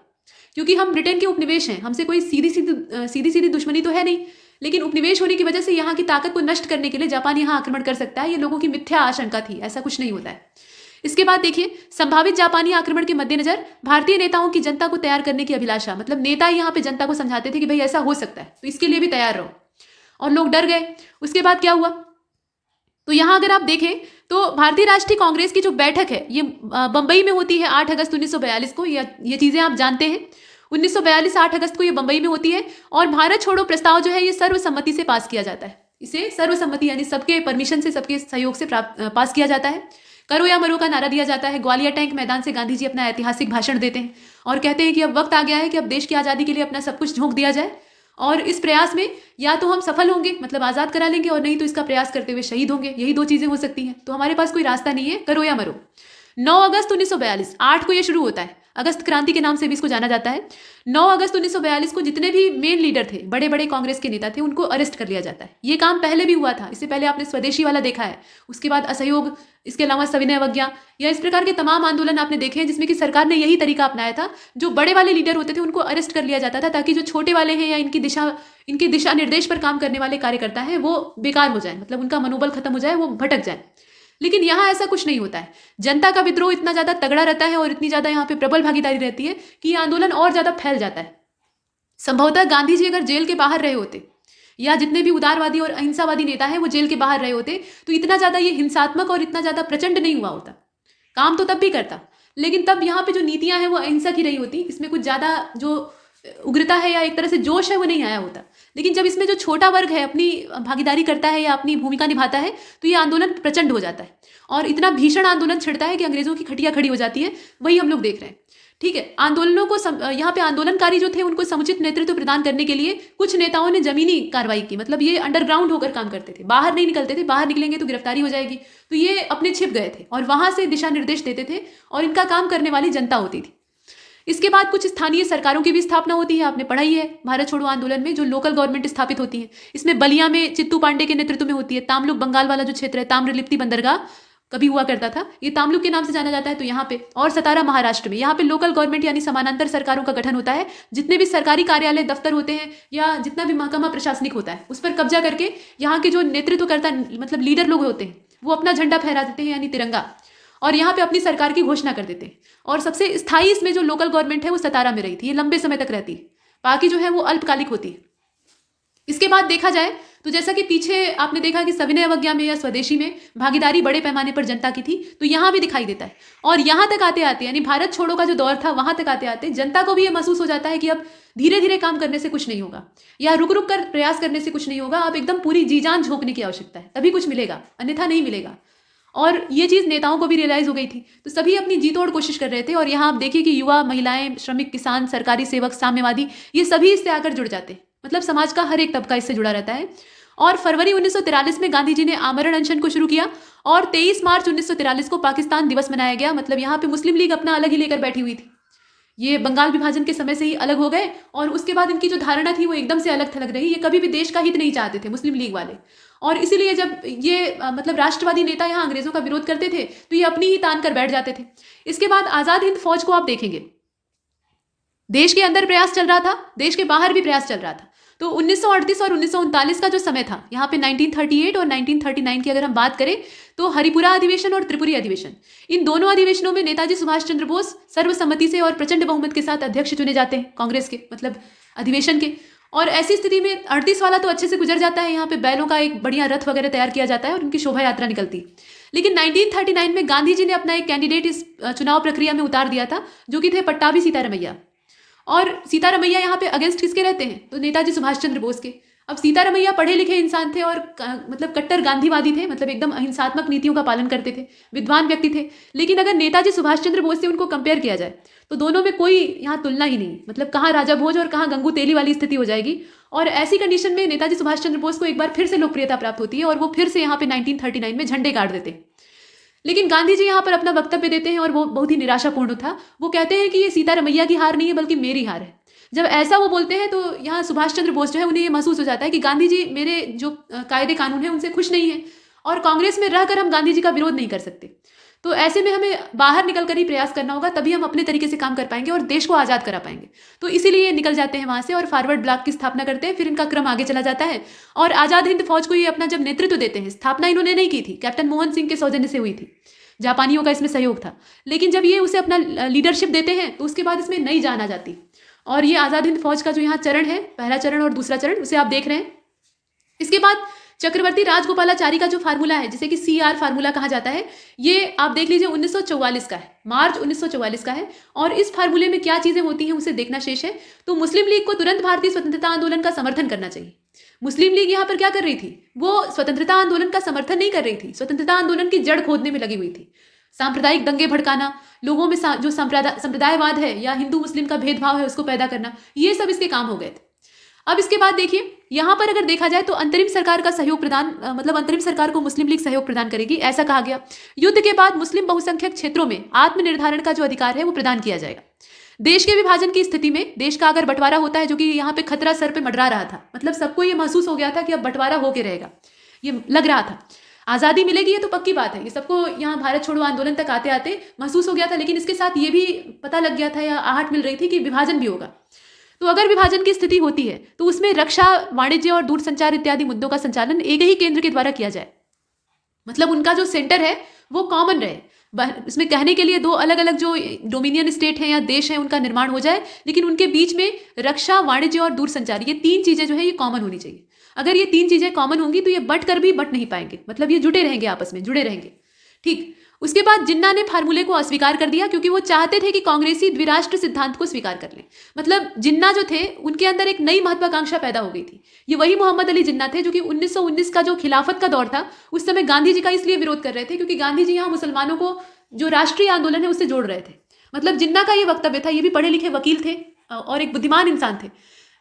क्योंकि हम ब्रिटेन के उपनिवेश हैं। हमसे कोई सीधी सीधी दुश्मनी तो है नहीं, लेकिन उपनिवेश होने की वजह से यहाँ की ताकत को नष्ट करने के लिए जापान यहाँ आक्रमण कर सकता है। ये लोगों की मिथ्या आशंका थी, ऐसा कुछ नहीं होता है। इसके बाद देखिए, संभावित जापानी आक्रमण के मद्देनजर भारतीय नेताओं की जनता को तैयार करने की अभिलाषा। मतलब नेता यहाँ पे जनता को समझाते थे कि भाई ऐसा हो सकता है, तो इसके लिए भी तैयार रहो, और लोग डर गए। उसके बाद क्या हुआ, तो यहाँ अगर आप देखें तो भारतीय राष्ट्रीय कांग्रेस की जो बैठक है ये बंबई में होती है 8 अगस्त 1942 को। ये चीजें आप जानते हैं, 1942 8 अगस्त को ये बंबई में होती है। और भारत छोड़ो प्रस्ताव जो है ये सर्वसम्मति से पास किया जाता है। इसे सर्वसम्मति यानी सबके परमिशन से, सबके सहयोग से पास किया जाता है। करो या मरो का नारा दिया जाता है। ग्वालियर टैंक मैदान से गांधी जी अपना ऐतिहासिक भाषण देते हैं और कहते हैं कि अब वक्त आ गया है कि अब देश की आज़ादी के लिए अपना सब कुछ झोंक दिया जाए, और इस प्रयास में या तो हम सफल होंगे, मतलब आज़ाद करा लेंगे, और नहीं तो इसका प्रयास करते हुए शहीद होंगे। यही दो चीज़ें हो सकती हैं, तो हमारे पास कोई रास्ता नहीं है, करो या मरो। 9 अगस्त 1942, 8 को ये शुरू होता है। अगस्त क्रांति के नाम से भी इसको जाना जाता है। 9 अगस्त 1942 को जितने भी मेन लीडर थे, बड़े बड़े कांग्रेस के नेता थे, उनको अरेस्ट कर लिया जाता है। ये काम पहले भी हुआ था, इससे पहले आपने स्वदेशी वाला देखा है, उसके बाद असहयोग, इसके अलावा सविनय अवज्ञा, या इस प्रकार के तमाम आंदोलन आपने देखे हैं जिसमें कि सरकार ने यही तरीका अपनाया था। जो बड़े वाले लीडर होते थे उनको अरेस्ट कर लिया जाता था, ताकि जो छोटे वाले हैं या इनके दिशा निर्देश पर काम करने वाले कार्यकर्ता हैं वो बेकार हो जाए, मतलब उनका मनोबल खत्म हो जाए, वो भटक जाए। लेकिन यहाँ ऐसा कुछ नहीं होता है। जनता का विद्रोह इतना ज्यादा तगड़ा रहता है और इतनी ज्यादा यहाँ पे प्रबल भागीदारी रहती है कि ये आंदोलन और ज्यादा फैल जाता है। संभवतः गांधी जी अगर जेल के बाहर रहे होते, या जितने भी उदारवादी और अहिंसावादी नेता हैं वो जेल के बाहर रहे होते, तो इतना ज्यादा ये हिंसात्मक और इतना ज्यादा प्रचंड नहीं हुआ होता। काम तो तब भी करता, लेकिन तब यहाँ पे जो नीतियां हैं वो अहिंसक ही रही होती। इसमें कुछ ज्यादा जो उग्रता है या एक तरह से जोश है वो नहीं आया होता। लेकिन जब इसमें जो छोटा वर्ग है अपनी भागीदारी करता है या अपनी भूमिका निभाता है, तो ये आंदोलन प्रचंड हो जाता है और इतना भीषण आंदोलन छिड़ता है कि अंग्रेजों की खटिया खड़ी हो जाती है। वही हम लोग देख रहे हैं। ठीक है, आंदोलनों को यहाँ पे आंदोलनकारी जो थे उनको समुचित नेतृत्व प्रदान करने के लिए कुछ नेताओं ने जमीनी कार्रवाई की। मतलब ये अंडरग्राउंड होकर काम करते थे, बाहर नहीं निकलते थे, बाहर निकलेंगे तो गिरफ्तारी हो जाएगी, तो ये अपने छिप गए थे और वहां से दिशा निर्देश देते थे और इनका काम करने वाली जनता होती थी। इसके बाद कुछ स्थानीय सरकारों की भी स्थापना होती है, आपने पढ़ा ही है भारत छोड़ो आंदोलन में, जो लोकल गवर्नमेंट स्थापित होती है। इसमें बलिया में चित्तू पांडे के नेतृत्व में होती है। तामलुक बंगाल वाला जो क्षेत्र है, ताम्रलिप्ति बंदरगाह कभी हुआ करता था, ये तामलुक के नाम से जाना जाता है, तो यहाँ पे, और सतारा महाराष्ट्र में, यहाँ पे लोकल गवर्नमेंट यानी समानांतर सरकारों का गठन होता है। जितने भी सरकारी कार्यालय दफ्तर होते हैं या जितना भी महकमा प्रशासनिक होता है उस पर कब्जा करके यहाँ के जो नेतृत्वकर्ता मतलब लीडर लोग होते हैं वो अपना झंडा फहरा देते हैं यानी तिरंगा, और यहाँ पे अपनी सरकार की घोषणा कर देते हैं। और सबसे स्थायी इसमें जो लोकल गवर्नमेंट है वो सतारा में रही थी, ये लंबे समय तक रहती है, बाकी जो है वो अल्पकालिक होती है। इसके बाद देखा जाए तो जैसा कि पीछे आपने देखा कि सविनय अवज्ञा में या स्वदेशी में भागीदारी बड़े पैमाने पर जनता की थी, तो यहाँ भी दिखाई देता है। और यहाँ तक आते आते यानी भारत छोड़ो का जो दौर था वहां तक आते आते जनता को भी ये महसूस हो जाता है कि अब धीरे धीरे काम करने से कुछ नहीं होगा, या रुक रुक कर प्रयास करने से कुछ नहीं होगा, अब एकदम पूरी जी जान झोंकने की आवश्यकता है, तभी कुछ मिलेगा, अन्यथा नहीं मिलेगा। और ये चीज़ नेताओं को भी रियलाइज हो गई थी, तो सभी अपनी जी तोड़ कोशिश कर रहे थे। और यहाँ आप देखिए कि युवा, महिलाएं, श्रमिक, किसान, सरकारी सेवक, साम्यवादी, ये सभी इससे आकर जुड़ जाते हैं। मतलब समाज का हर एक तबका इससे जुड़ा रहता है। और फरवरी 1943 में गांधी जी ने आमरण अनशन को शुरू किया और 23 मार्च 1943 को पाकिस्तान दिवस मनाया गया। मतलब यहाँ पे मुस्लिम लीग अपना अलग ही लेकर बैठी हुई थी, ये बंगाल विभाजन के समय से ही अलग हो गए और उसके बाद इनकी जो धारणा थी वो एकदम से अलग थलग रही। ये कभी भी देश का हित नहीं चाहते थे मुस्लिम लीग वाले, और इसीलिए जब ये मतलब राष्ट्रवादी नेता यहाँ अंग्रेजों का विरोध करते थे तो ये अपनी ही तान कर बैठ जाते थे। इसके बाद आज़ाद हिंद फौज को आप देखेंगे, देश के अंदर प्रयास चल रहा था, देश के बाहर भी प्रयास चल रहा था। तो 1938 और 1939 का जो समय था, यहाँ पे 1938 और 1939 की अगर हम बात करें तो हरिपुरा अधिवेशन और त्रिपुरी अधिवेशन, इन दोनों अधिवेशनों में नेताजी सुभाष चंद्र बोस सर्वसम्मति से और प्रचंड बहुमत के साथ अध्यक्ष चुने जाते हैं कांग्रेस के, मतलब अधिवेशन के। और ऐसी स्थिति में 38 वाला तो अच्छे से गुजर जाता है, यहाँ पे बैलों का एक बढ़िया रथ वगैरह तैयार किया जाता है और उनकी शोभा यात्रा निकलती है। लेकिन 1939 में गांधी जी ने अपना एक कैंडिडेट इस चुनाव प्रक्रिया में उतार दिया था, जो कि थे पट्टाभी सीतारमैया। और सीतारमैया यहाँ पे अगेंस्ट किसके रहते हैं, तो नेताजी सुभाष चंद्र बोस के। अब सीतारमैया पढ़े लिखे इंसान थे और मतलब कट्टर गांधीवादी थे, मतलब एकदम अहिंसात्मक नीतियों का पालन करते थे, विद्वान व्यक्ति थे। लेकिन अगर नेताजी सुभाष चंद्र बोस से उनको कंपेयर किया जाए तो दोनों में कोई यहाँ तुलना ही नहीं, मतलब कहाँ राजा भोज और कहाँ गंगू तेली वाली स्थिति हो जाएगी। और ऐसी कंडीशन में नेताजी सुभाष चंद्र बोस को एक बार फिर से लोकप्रियता प्राप्त होती है और वो फिर से यहाँ पे 1939 में झंडे गाड़ देते हैं। लेकिन गांधी जी यहाँ पर अपना वक्तव्य देते हैं और वो बहुत ही निराशापूर्ण था। वो कहते हैं कि ये सीतारमैया की हार नहीं है बल्कि मेरी हार है। जब ऐसा वो बोलते हैं तो यहाँ सुभाष चंद्र बोस जो है उन्हें ये महसूस हो जाता है कि गांधी जी मेरे जो कायदे कानून है उनसे खुश नहीं है और कांग्रेस में रहकर हम गांधी जी का विरोध नहीं कर सकते। तो ऐसे में हमें बाहर निकल कर ही प्रयास करना होगा, तभी हम अपने तरीके से काम कर पाएंगे और देश को आज़ाद करा पाएंगे। तो इसीलिए ये निकल जाते हैं वहाँ से और फॉरवर्ड ब्लॉक की स्थापना करते हैं। फिर इनका क्रम आगे चला जाता है और आज़ाद हिंद फौज को ये अपना जब नेतृत्व देते हैं, स्थापना इन्होंने नहीं की थी, कैप्टन मोहन सिंह के सौजन्य से हुई थी, जापानियों का इसमें सहयोग था। लेकिन जब ये उसे अपना लीडरशिप देते हैं तो उसके बाद इसमें नई जान आ जाती। और ये आज़ाद हिंद फौज का जो यहाँ चरण है, पहला चरण और दूसरा चरण, उसे आप देख रहे हैं। इसके बाद चक्रवर्ती राजगोपालाचारी का जो फार्मूला है, जिसे कि CR फार्मूला कहा जाता है, ये आप देख लीजिए 1944 का है, मार्च 1944 का है। और इस फार्मूले में क्या चीज़ें होती हैं उसे देखना शेष है। तो मुस्लिम लीग को तुरंत भारतीय स्वतंत्रता आंदोलन का समर्थन करना चाहिए। मुस्लिम लीग यहाँ पर क्या कर रही थी, वो स्वतंत्रता आंदोलन का समर्थन नहीं कर रही थी, स्वतंत्रता आंदोलन की जड़ खोदने में लगी हुई थी। सांप्रदायिक दंगे भड़काना, लोगों में जो संप्रदायवाद है या हिंदू मुस्लिम का भेदभाव है उसको पैदा करना, ये सब इसके काम हो गए थे। अब इसके बाद देखिए यहाँ पर अगर देखा जाए तो अंतरिम सरकार का सहयोग प्रदान, मतलब अंतरिम सरकार को मुस्लिम लीग सहयोग प्रदान करेगी, ऐसा कहा गया। युद्ध के बाद मुस्लिम बहुसंख्यक क्षेत्रों में आत्मनिर्धारण का जो अधिकार है वो प्रदान किया जाएगा। देश के विभाजन की स्थिति में देश का अगर बंटवारा होता है, जो कि यहाँ पे खतरा सर पे मंडरा रहा था, मतलब सबको ये महसूस हो गया था कि अब बंटवारा होके रहेगा, ये लग रहा था। आज़ादी मिलेगी ये तो पक्की बात है, ये सबको यहाँ भारत छोड़ो आंदोलन तक आते आते महसूस हो गया था। लेकिन इसके साथ ये भी पता लग गया था या आहट मिल रही थी कि विभाजन भी होगा। तो अगर विभाजन की स्थिति होती है तो उसमें रक्षा, वाणिज्य और दूरसंचार इत्यादि मुद्दों का संचालन एक ही केंद्र के द्वारा किया जाए, मतलब उनका जो सेंटर है वो कॉमन रहे। इसमें कहने के लिए दो अलग अलग जो डोमिनियन स्टेट हैं या देश हैं उनका निर्माण हो जाए, लेकिन उनके बीच में रक्षा, वाणिज्य और दूरसंचार, ये तीन चीज़ें जो है ये कॉमन होनी चाहिए। अगर ये तीन चीज़ें कॉमन होंगी तो ये बट कर भी बट नहीं पाएंगे, मतलब ये जुड़े रहेंगे, आपस में जुड़े रहेंगे। ठीक, उसके बाद जिन्ना ने फार्मूले को अस्वीकार कर दिया क्योंकि वो चाहते थे कि कांग्रेसी द्विराष्ट्र सिद्धांत को स्वीकार कर लें। मतलब जिन्ना जो थे उनके अंदर एक नई महत्वाकांक्षा पैदा हो गई थी। ये वही मोहम्मद अली जिन्ना थे जो कि 1919 का जो खिलाफत का दौर था उस समय गांधी जी का इसलिए विरोध कर रहे थे क्योंकि गांधी जी यहाँ मुसलमानों को जो राष्ट्रीय आंदोलन है उससे जोड़ रहे थे। मतलब जिन्ना का ये वक्तव्य था, ये भी पढ़े लिखे वकील थे और एक बुद्धिमान इंसान थे।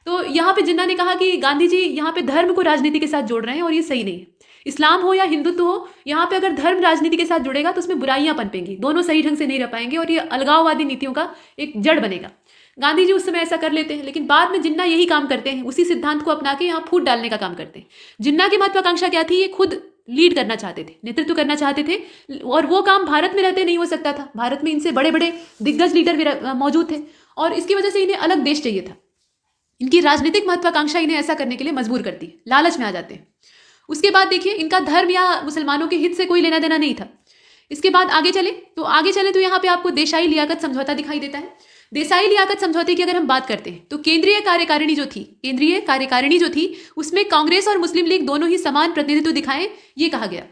तो यहाँ पे जिन्ना ने कहा कि गांधी जी यहाँ पे धर्म को राजनीति के साथ जोड़ रहे हैं और ये सही नहीं है। इस्लाम हो या हिंदुत्व हो, यहाँ पे अगर धर्म राजनीति के साथ जुड़ेगा तो उसमें बुराइयां पनपेंगी, दोनों सही ढंग से नहीं रह पाएंगे और ये अलगाववादी नीतियों का एक जड़ बनेगा। गांधी जी उस समय ऐसा कर लेते हैं, लेकिन बाद में जिन्ना यही काम करते हैं, उसी सिद्धांत को अपना के यहाँ फूट डालने का काम करते हैं। जिन्ना की महत्वाकांक्षा क्या थी, ये खुद लीड करना चाहते थे, नेतृत्व करना चाहते थे और वो काम भारत में रहते नहीं हो सकता था। भारत में इनसे बड़े बड़े दिग्गज लीडर मौजूद थे और इसकी वजह से इन्हें अलग देश चाहिए था। इनकी राजनीतिक महत्वाकांक्षा इन्हें ऐसा करने के लिए मजबूर करती है, लालच में आ जाते हैं। उसके बाद देखिए इनका धर्म या मुसलमानों के हित से कोई लेना देना नहीं था। इसके बाद आगे चले तो यहाँ पे आपको देसाई लियाकत समझौता दिखाई देता है। देसाई लियाकत समझौते की अगर हम बात करते हैं तो केंद्रीय कार्यकारिणी जो थी उसमें कांग्रेस और मुस्लिम लीग दोनों ही समान प्रतिनिधित्व दिखाएं, ये कहा गया।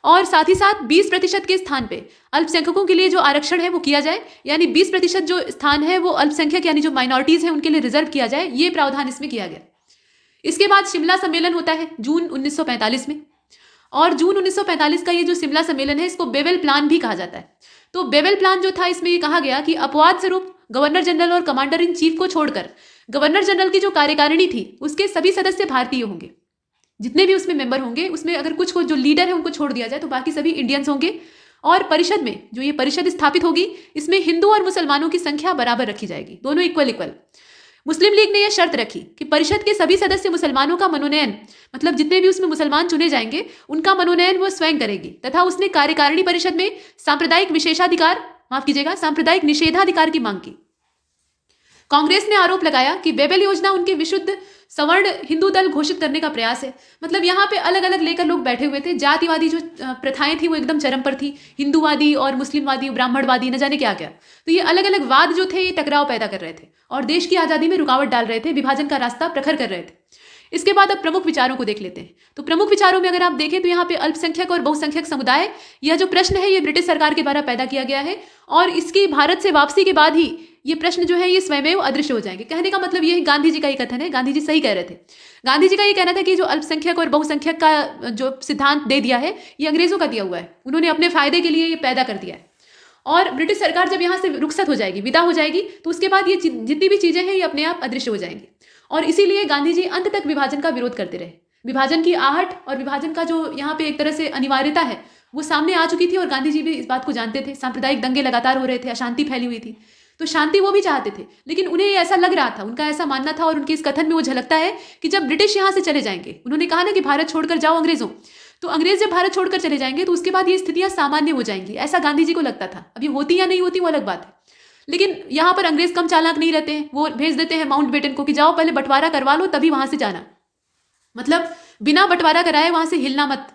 और साथ ही साथ 20% के स्थान पे अल्पसंख्यकों के लिए जो आरक्षण है वो किया जाए, यानी 20% जो स्थान है वो अल्पसंख्यक यानी जो माइनॉरिटीज हैं उनके लिए रिजर्व किया जाए, ये प्रावधान इसमें किया गया। इसके बाद शिमला सम्मेलन होता है जून 1945 में, और जून 1945 का ये जो शिमला सम्मेलन है इसको बेवेल प्लान भी कहा जाता है। तो बेवेल प्लान जो था इसमें ये कहा गया कि अपवाद स्वरूप गवर्नर जनरल और कमांडर इन चीफ को छोड़कर गवर्नर जनरल की जो कार्यकारिणी थी उसके सभी सदस्य भारतीय होंगे। जितने भी उसमें मेंबर होंगे उसमें अगर कुछ को जो लीडर है उनको छोड़ दिया जाए तो बाकी सभी इंडियंस होंगे। और परिषद में जो ये परिषद स्थापित होगी इसमें हिंदू और मुसलमानों की संख्या बराबर रखी जाएगी, दोनों इक्वल। मुस्लिम लीग ने यह शर्त रखी कि परिषद के सभी सदस्य मुसलमानों का मनोनयन, मतलब जितने भी उसमें मुसलमान चुने जाएंगे उनका मनोनयन वो स्वयं करेगी, तथा उसने कार्यकारिणी परिषद में सांप्रदायिक सांप्रदायिक निषेधाधिकार की मांग की। कांग्रेस ने आरोप लगाया कि बेबेल योजना उनके विशुद्ध सवर्ण हिंदू दल घोषित करने का प्रयास है। मतलब यहाँ पे अलग अलग लेकर लोग बैठे हुए थे। जातिवादी जो प्रथाएं थी वो एकदम चरम पर थी, हिंदूवादी और मुस्लिमवादी, ब्राह्मणवादी, न जाने क्या क्या। तो ये अलग अलग वाद जो थे ये टकराव पैदा कर रहे थे और देश की आज़ादी में रुकावट डाल रहे थे, विभाजन का रास्ता प्रखर कर रहे थे। इसके बाद अब प्रमुख विचारों को देख लेते हैं। तो प्रमुख विचारों में अगर आप देखें तो यहाँ पे अल्पसंख्यक और बहुसंख्यक समुदाय, यह जो प्रश्न है ये ब्रिटिश सरकार के द्वारा पैदा किया गया है और इसकी भारत से वापसी के बाद ही ये प्रश्न जो है ये स्वयं अदृश्य हो जाएंगे। कहने का मतलब ये गांधी जी का ही कथन है, गांधी जी सही कह रहे थे। गांधी जी का ये कहना था कि जो अल्पसंख्यक और बहुसंख्यक का जो सिद्धांत दे दिया है ये अंग्रेजों का दिया हुआ है, उन्होंने अपने फायदे के लिए ये पैदा कर दिया है। और ब्रिटिश सरकार जब यहाँ से रुखसत हो जाएगी, विदा हो जाएगी, तो उसके बाद ये जितनी भी चीजें हैं ये अपने आप अदृश्य हो जाएंगी। और इसीलिए गांधी जी अंत तक विभाजन का विरोध करते रहे। विभाजन की आहट और विभाजन का जो यहाँ पे एक तरह से अनिवार्यता है वो सामने आ चुकी थी और गांधी जी भी इस बात को जानते थे। सांप्रदायिक दंगे लगातार हो रहे थे, अशांति फैली हुई थी, तो शांति वो भी चाहते थे, लेकिन उन्हें ऐसा लग रहा था, उनका ऐसा मानना था और उनके इस कथन में वो झलकता है कि जब ब्रिटिश यहाँ से चले जाएंगे, उन्होंने कहा ना कि भारत छोड़कर जाओ अंग्रेजों, तो अंग्रेज जब भारत छोड़कर चले जाएंगे तो उसके बाद ये स्थितियां सामान्य हो जाएंगी, ऐसा गांधी जी को लगता था। अभी होती या नहीं होती वो अलग बात है, लेकिन यहाँ पर अंग्रेज कम चालाक नहीं रहते हैं। वो भेज देते हैं माउंटबेटन को कि जाओ पहले बंटवारा करवा लो तभी वहां से जाना, मतलब बिना बंटवारा कराए वहां से हिलना मत,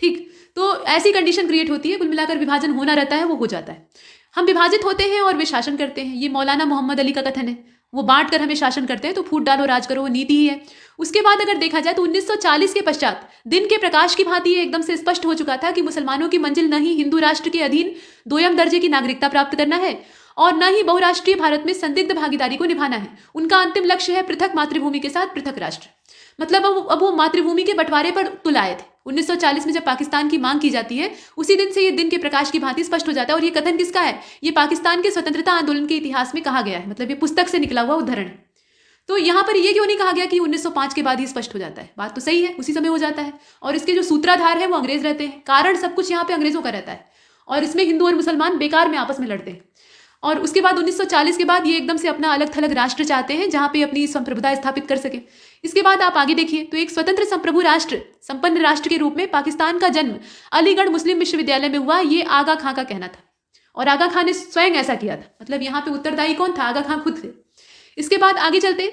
ठीक। तो ऐसी कंडीशन क्रिएट होती है, कुल मिलाकर विभाजन होना रहता है, वो हो जाता है। हम विभाजित होते हैं और वे शासन करते हैं, ये मौलाना मोहम्मद अली का कथन है। वो बांट कर हमें शासन करते हैं, तो फूट डालो राज करो, वो नीति ही है। उसके बाद अगर देखा जाए तो 1940 के पश्चात दिन के प्रकाश की भांति ये एकदम से स्पष्ट हो चुका था कि मुसलमानों की मंजिल न ही हिंदू राष्ट्र के अधीन दोयम दर्जे की नागरिकता प्राप्त करना है और न ही बहुराष्ट्रीय भारत में संदिग्ध भागीदारी को निभाना है। उनका अंतिम लक्ष्य है पृथक मातृभूमि के साथ पृथक राष्ट्र। मतलब अब वो मातृभूमि के बंटवारे पर तुल आए थे। 1940 में जब पाकिस्तान की मांग की जाती है उसी दिन से ये दिन के प्रकाश की भांति स्पष्ट हो जाता है। और ये कथन किसका है? ये पाकिस्तान के स्वतंत्रता आंदोलन के इतिहास में कहा गया है, मतलब ये पुस्तक से निकला हुआ उदाहरण है। तो यहाँ पर ये क्यों नहीं कहा गया कि 1905 के बाद ही स्पष्ट हो जाता है? बात तो सही है, उसी समय हो जाता है और इसके जो सूत्राधार है वो अंग्रेज रहते हैं। कारण सब कुछ यहाँ पे अंग्रेजों का रहता है और इसमें हिंदू और मुसलमान बेकार में आपस में लड़ते हैं। और उसके बाद 1940 के बाद ये एकदम से अपना अलग थलग राष्ट्र चाहते हैं जहां पे अपनी संप्रभुता स्थापित कर सके। इसके बाद आप आगे देखिए तो एक स्वतंत्र संप्रभु राष्ट्र, संपन्न राष्ट्र के रूप में पाकिस्तान का जन्म अलीगढ़ मुस्लिम विश्वविद्यालय में हुआ, ये आगा खां का कहना था और आगा खां ने स्वयं ऐसा किया था। मतलब यहाँ पे उत्तरदायी कौन था? आगा खां खुद थे। इसके बाद आगे चलते,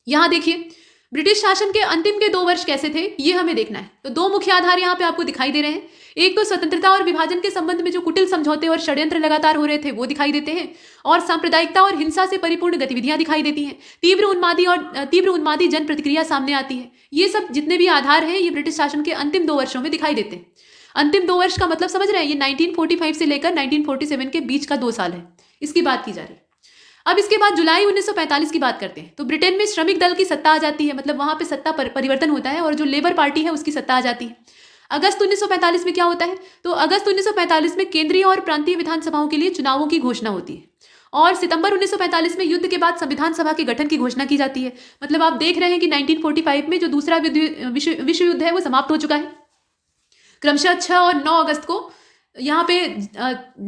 यहाँ देखिए ब्रिटिश शासन के अंतिम के 2 वर्ष कैसे थे ये हमें देखना है। तो 2 मुख्य आधार यहाँ पे आपको दिखाई दे रहे हैं। एक तो स्वतंत्रता और विभाजन के संबंध में जो कुटिल समझौते और षड्यंत्र लगातार हो रहे थे वो दिखाई देते हैं और सांप्रदायिकता और हिंसा से परिपूर्ण गतिविधियां दिखाई देती हैं। तीव्र उन्मादी जन प्रतिक्रिया सामने आती है। ये सब जितने भी आधार हैं ये ब्रिटिश शासन के अंतिम 2 वर्षों में दिखाई देते हैं। अंतिम 2 वर्ष का मतलब समझ रहे हैं, ये 1945 से लेकर 1947 के बीच का 2 साल है, इसकी बात की जा रही है। अब इसके बाद जुलाई 1945 की बात करते हैं तो ब्रिटेन में श्रमिक दल की सत्ता आ जाती है, मतलब वहां पे सत्ता परिवर्तन होता है और जो लेबर पार्टी है उसकी सत्ता आ जाती है। अगस्त 1945 में क्या होता है? तो अगस्त 1945 में केंद्रीय और प्रांतीय विधानसभाओं के लिए चुनावों की घोषणा होती है और सितंबर 1945 में युद्ध के बाद संविधान सभा के गठन की घोषणा की जाती है। मतलब आप देख रहे हैं कि 1945 में जो दूसरा विश्व युद्ध है वो समाप्त हो चुका है। क्रमशः 6 और 9 अगस्त को यहाँ पे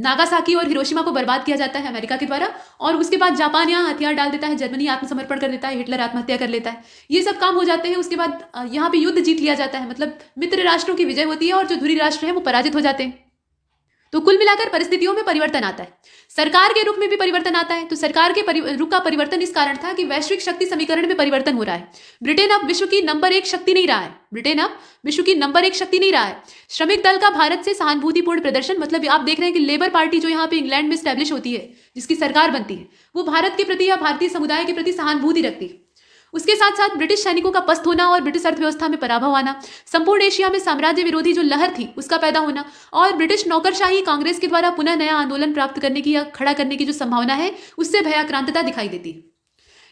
नागासाकी और हिरोशिमा को बर्बाद किया जाता है अमेरिका के द्वारा और उसके बाद जापान यहाँ हथियार डाल देता है, जर्मनी आत्मसमर्पण कर देता है, हिटलर आत्महत्या कर लेता है। ये सब काम हो जाते हैं। उसके बाद यहाँ पे युद्ध जीत लिया जाता है, मतलब मित्र राष्ट्रों की विजय होती है और जो धुरी राष्ट्र है वो पराजित हो जाते हैं। तो कुल मिलाकर परिस्थितियों में परिवर्तन आता है, सरकार के रुख में भी परिवर्तन आता है। तो सरकार के रुख का परिवर्तन इस कारण था कि वैश्विक शक्ति समीकरण में परिवर्तन हो रहा है। ब्रिटेन अब विश्व की नंबर 1 शक्ति नहीं रहा है। श्रमिक दल का भारत से सहानुभूतिपूर्ण प्रदर्शन, मतलब आप देख रहे हैं कि लेबर पार्टी जो यहाँ पे इंग्लैंड में स्टैब्लिश होती है, जिसकी सरकार बनती है, वो भारत के प्रति या भारतीय समुदाय के प्रति सहानुभूति रखती है। उसके साथ साथ ब्रिटिश सैनिकों का पस्त होना और ब्रिटिश अर्थव्यवस्था में पराभव आना, संपूर्ण एशिया में साम्राज्य विरोधी जो लहर थी उसका पैदा होना और ब्रिटिश नौकरशाही कांग्रेस के द्वारा पुनः नया आंदोलन प्राप्त करने की या खड़ा करने की जो संभावना है उससे भयाक्रांतता दिखाई देती है।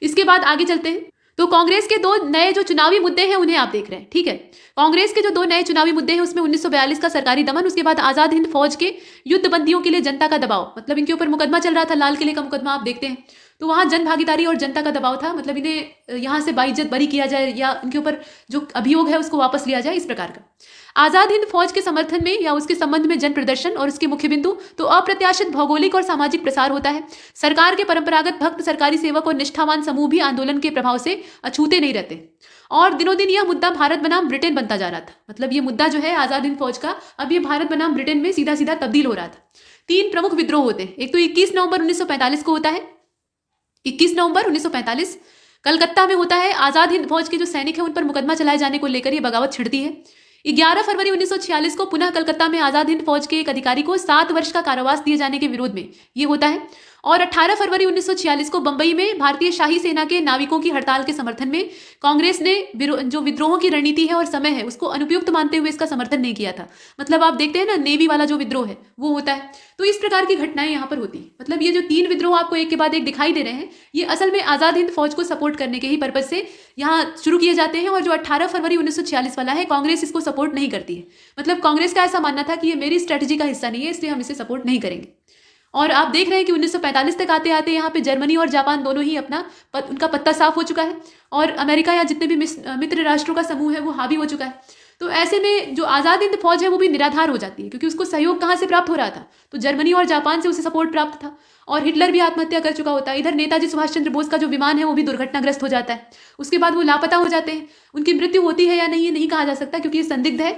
इसके बाद आगे चलते हैं तो कांग्रेस के 2 नए जो चुनावी मुद्दे हैं उन्हें आप देख रहे हैं, ठीक है। कांग्रेस के जो 2 नए चुनावी मुद्दे हैं उसमें 1942 का सरकारी दमन, उसके बाद आजाद हिंद फौज के युद्धबंदियों के लिए जनता का दबाव, मतलब इनके ऊपर मुकदमा चल रहा था, लाल किले का मुकदमा आप देखते हैं। तो वहां जन भागीदारी और जनता का दबाव था, मतलब इन्हें यहां से बाइज्जत बरी किया जाए या इनके ऊपर जो अभियोग है उसको वापस लिया जाए, इस प्रकार का। आजाद हिंद फौज के समर्थन में या उसके संबंध में जन प्रदर्शन और उसके मुख्य बिंदु तो अप्रत्याशित भौगोलिक और सामाजिक प्रसार होता है। सरकार के परंपरागत भक्त, सरकारी सेवक और निष्ठावान समूह भी आंदोलन के प्रभाव से अछूते नहीं रहते और दिनों दिन यह मुद्दा भारत बनाम ब्रिटेन बनता जा रहा था। मतलब ये मुद्दा जो है आजाद हिंद फौज का, अब ये भारत बनाम ब्रिटेन में सीधा सीधा तब्दील हो रहा था। 3 प्रमुख विद्रोह होते हैं। एक तो 21 नवंबर 1945 को होता है। 21 नवंबर 1945 कलकत्ता में होता है। आजाद हिंद फौज के जो सैनिक हैं उन पर मुकदमा चलाए जाने को लेकर ये बगावत छिड़ती है। 11 फरवरी 1946 को पुनः कलकत्ता में आजाद हिंद फौज के एक अधिकारी को 7 वर्ष का कारावास दिए जाने के विरोध में ये होता है। और 18 फरवरी 1946 को बंबई में भारतीय शाही सेना के नाविकों की हड़ताल के समर्थन में कांग्रेस ने जो विद्रोहों की रणनीति है और समय है उसको अनुपयुक्त मानते हुए इसका समर्थन नहीं किया था। मतलब आप देखते हैं ना, नेवी वाला जो विद्रोह है वो होता है। तो इस प्रकार की घटनाएं यहाँ पर होती है। मतलब ये जो 3 विद्रोह आपको एक के बाद एक दिखाई दे रहे हैं, ये असल में आजाद हिंद फौज को सपोर्ट करने के ही पर्पज से यहाँ शुरू किए जाते हैं। और जो 18 फरवरी 1946 वाला है, कांग्रेस इसको सपोर्ट नहीं करती है। मतलब कांग्रेस का ऐसा मानना था कि ये मेरी स्ट्रेटजी का हिस्सा नहीं है, इसलिए हम इसे सपोर्ट नहीं करेंगे। और आप देख रहे हैं कि 1945 तक आते आते यहाँ पे जर्मनी और जापान दोनों ही उनका पत्ता साफ हो चुका है और अमेरिका या जितने भी मित्र राष्ट्रों का समूह है वो हावी हो चुका है। तो ऐसे में जो आजाद हिंद फौज है वो भी निराधार हो जाती है, क्योंकि उसको सहयोग कहाँ से प्राप्त हो रहा था? तो जर्मनी और जापान से उसे सपोर्ट प्राप्त था। और हिटलर भी आत्महत्या कर चुका होता है। इधर नेताजी सुभाष चंद्र बोस का जो विमान है वो भी दुर्घटनाग्रस्त हो जाता है। उसके बाद वो लापता हो जाते हैं। उनकी मृत्यु होती है या नहीं ये नहीं कहा जा सकता, क्योंकि ये संदिग्ध है,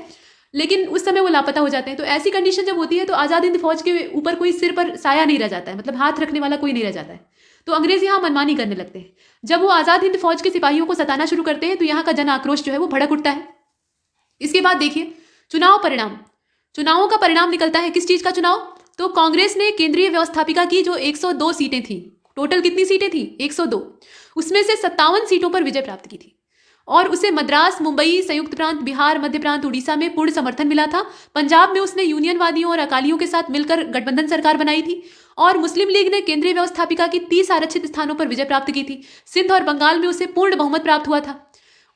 लेकिन उस समय वो लापता हो जाते हैं। तो ऐसी कंडीशन जब होती है तो आजाद हिंद फौज के ऊपर कोई सिर पर साया नहीं रह जाता है, मतलब हाथ रखने वाला कोई नहीं रह जाता है। तो अंग्रेज यहाँ मनमानी करने लगते हैं। जब वो आजाद हिंद फौज के सिपाहियों को सताना शुरू करते हैं तो यहाँ का जन आक्रोश जो है वो भड़क उठता है। इसके बाद देखिए चुनाव परिणाम। चुनावों का परिणाम निकलता है किस चीज का चुनाव? तो कांग्रेस ने केंद्रीय व्यवस्थापिका की जो 102 सीटें थी, टोटल कितनी सीटें थी? 102, उसमें से 57 सीटों पर विजय प्राप्त की थी और उसे मद्रास, मुंबई, संयुक्त प्रांत, बिहार, मध्य प्रांत, उड़ीसा में पूर्ण समर्थन मिला था। पंजाब में उसने यूनियनवादियों और अकालियों के साथ मिलकर गठबंधन सरकार बनाई थी और मुस्लिम लीग ने केंद्रीय व्यवस्थापिका की 30 आरक्षित स्थानों पर विजय प्राप्त की थी। सिंध और बंगाल में उसे पूर्ण बहुमत प्राप्त हुआ था।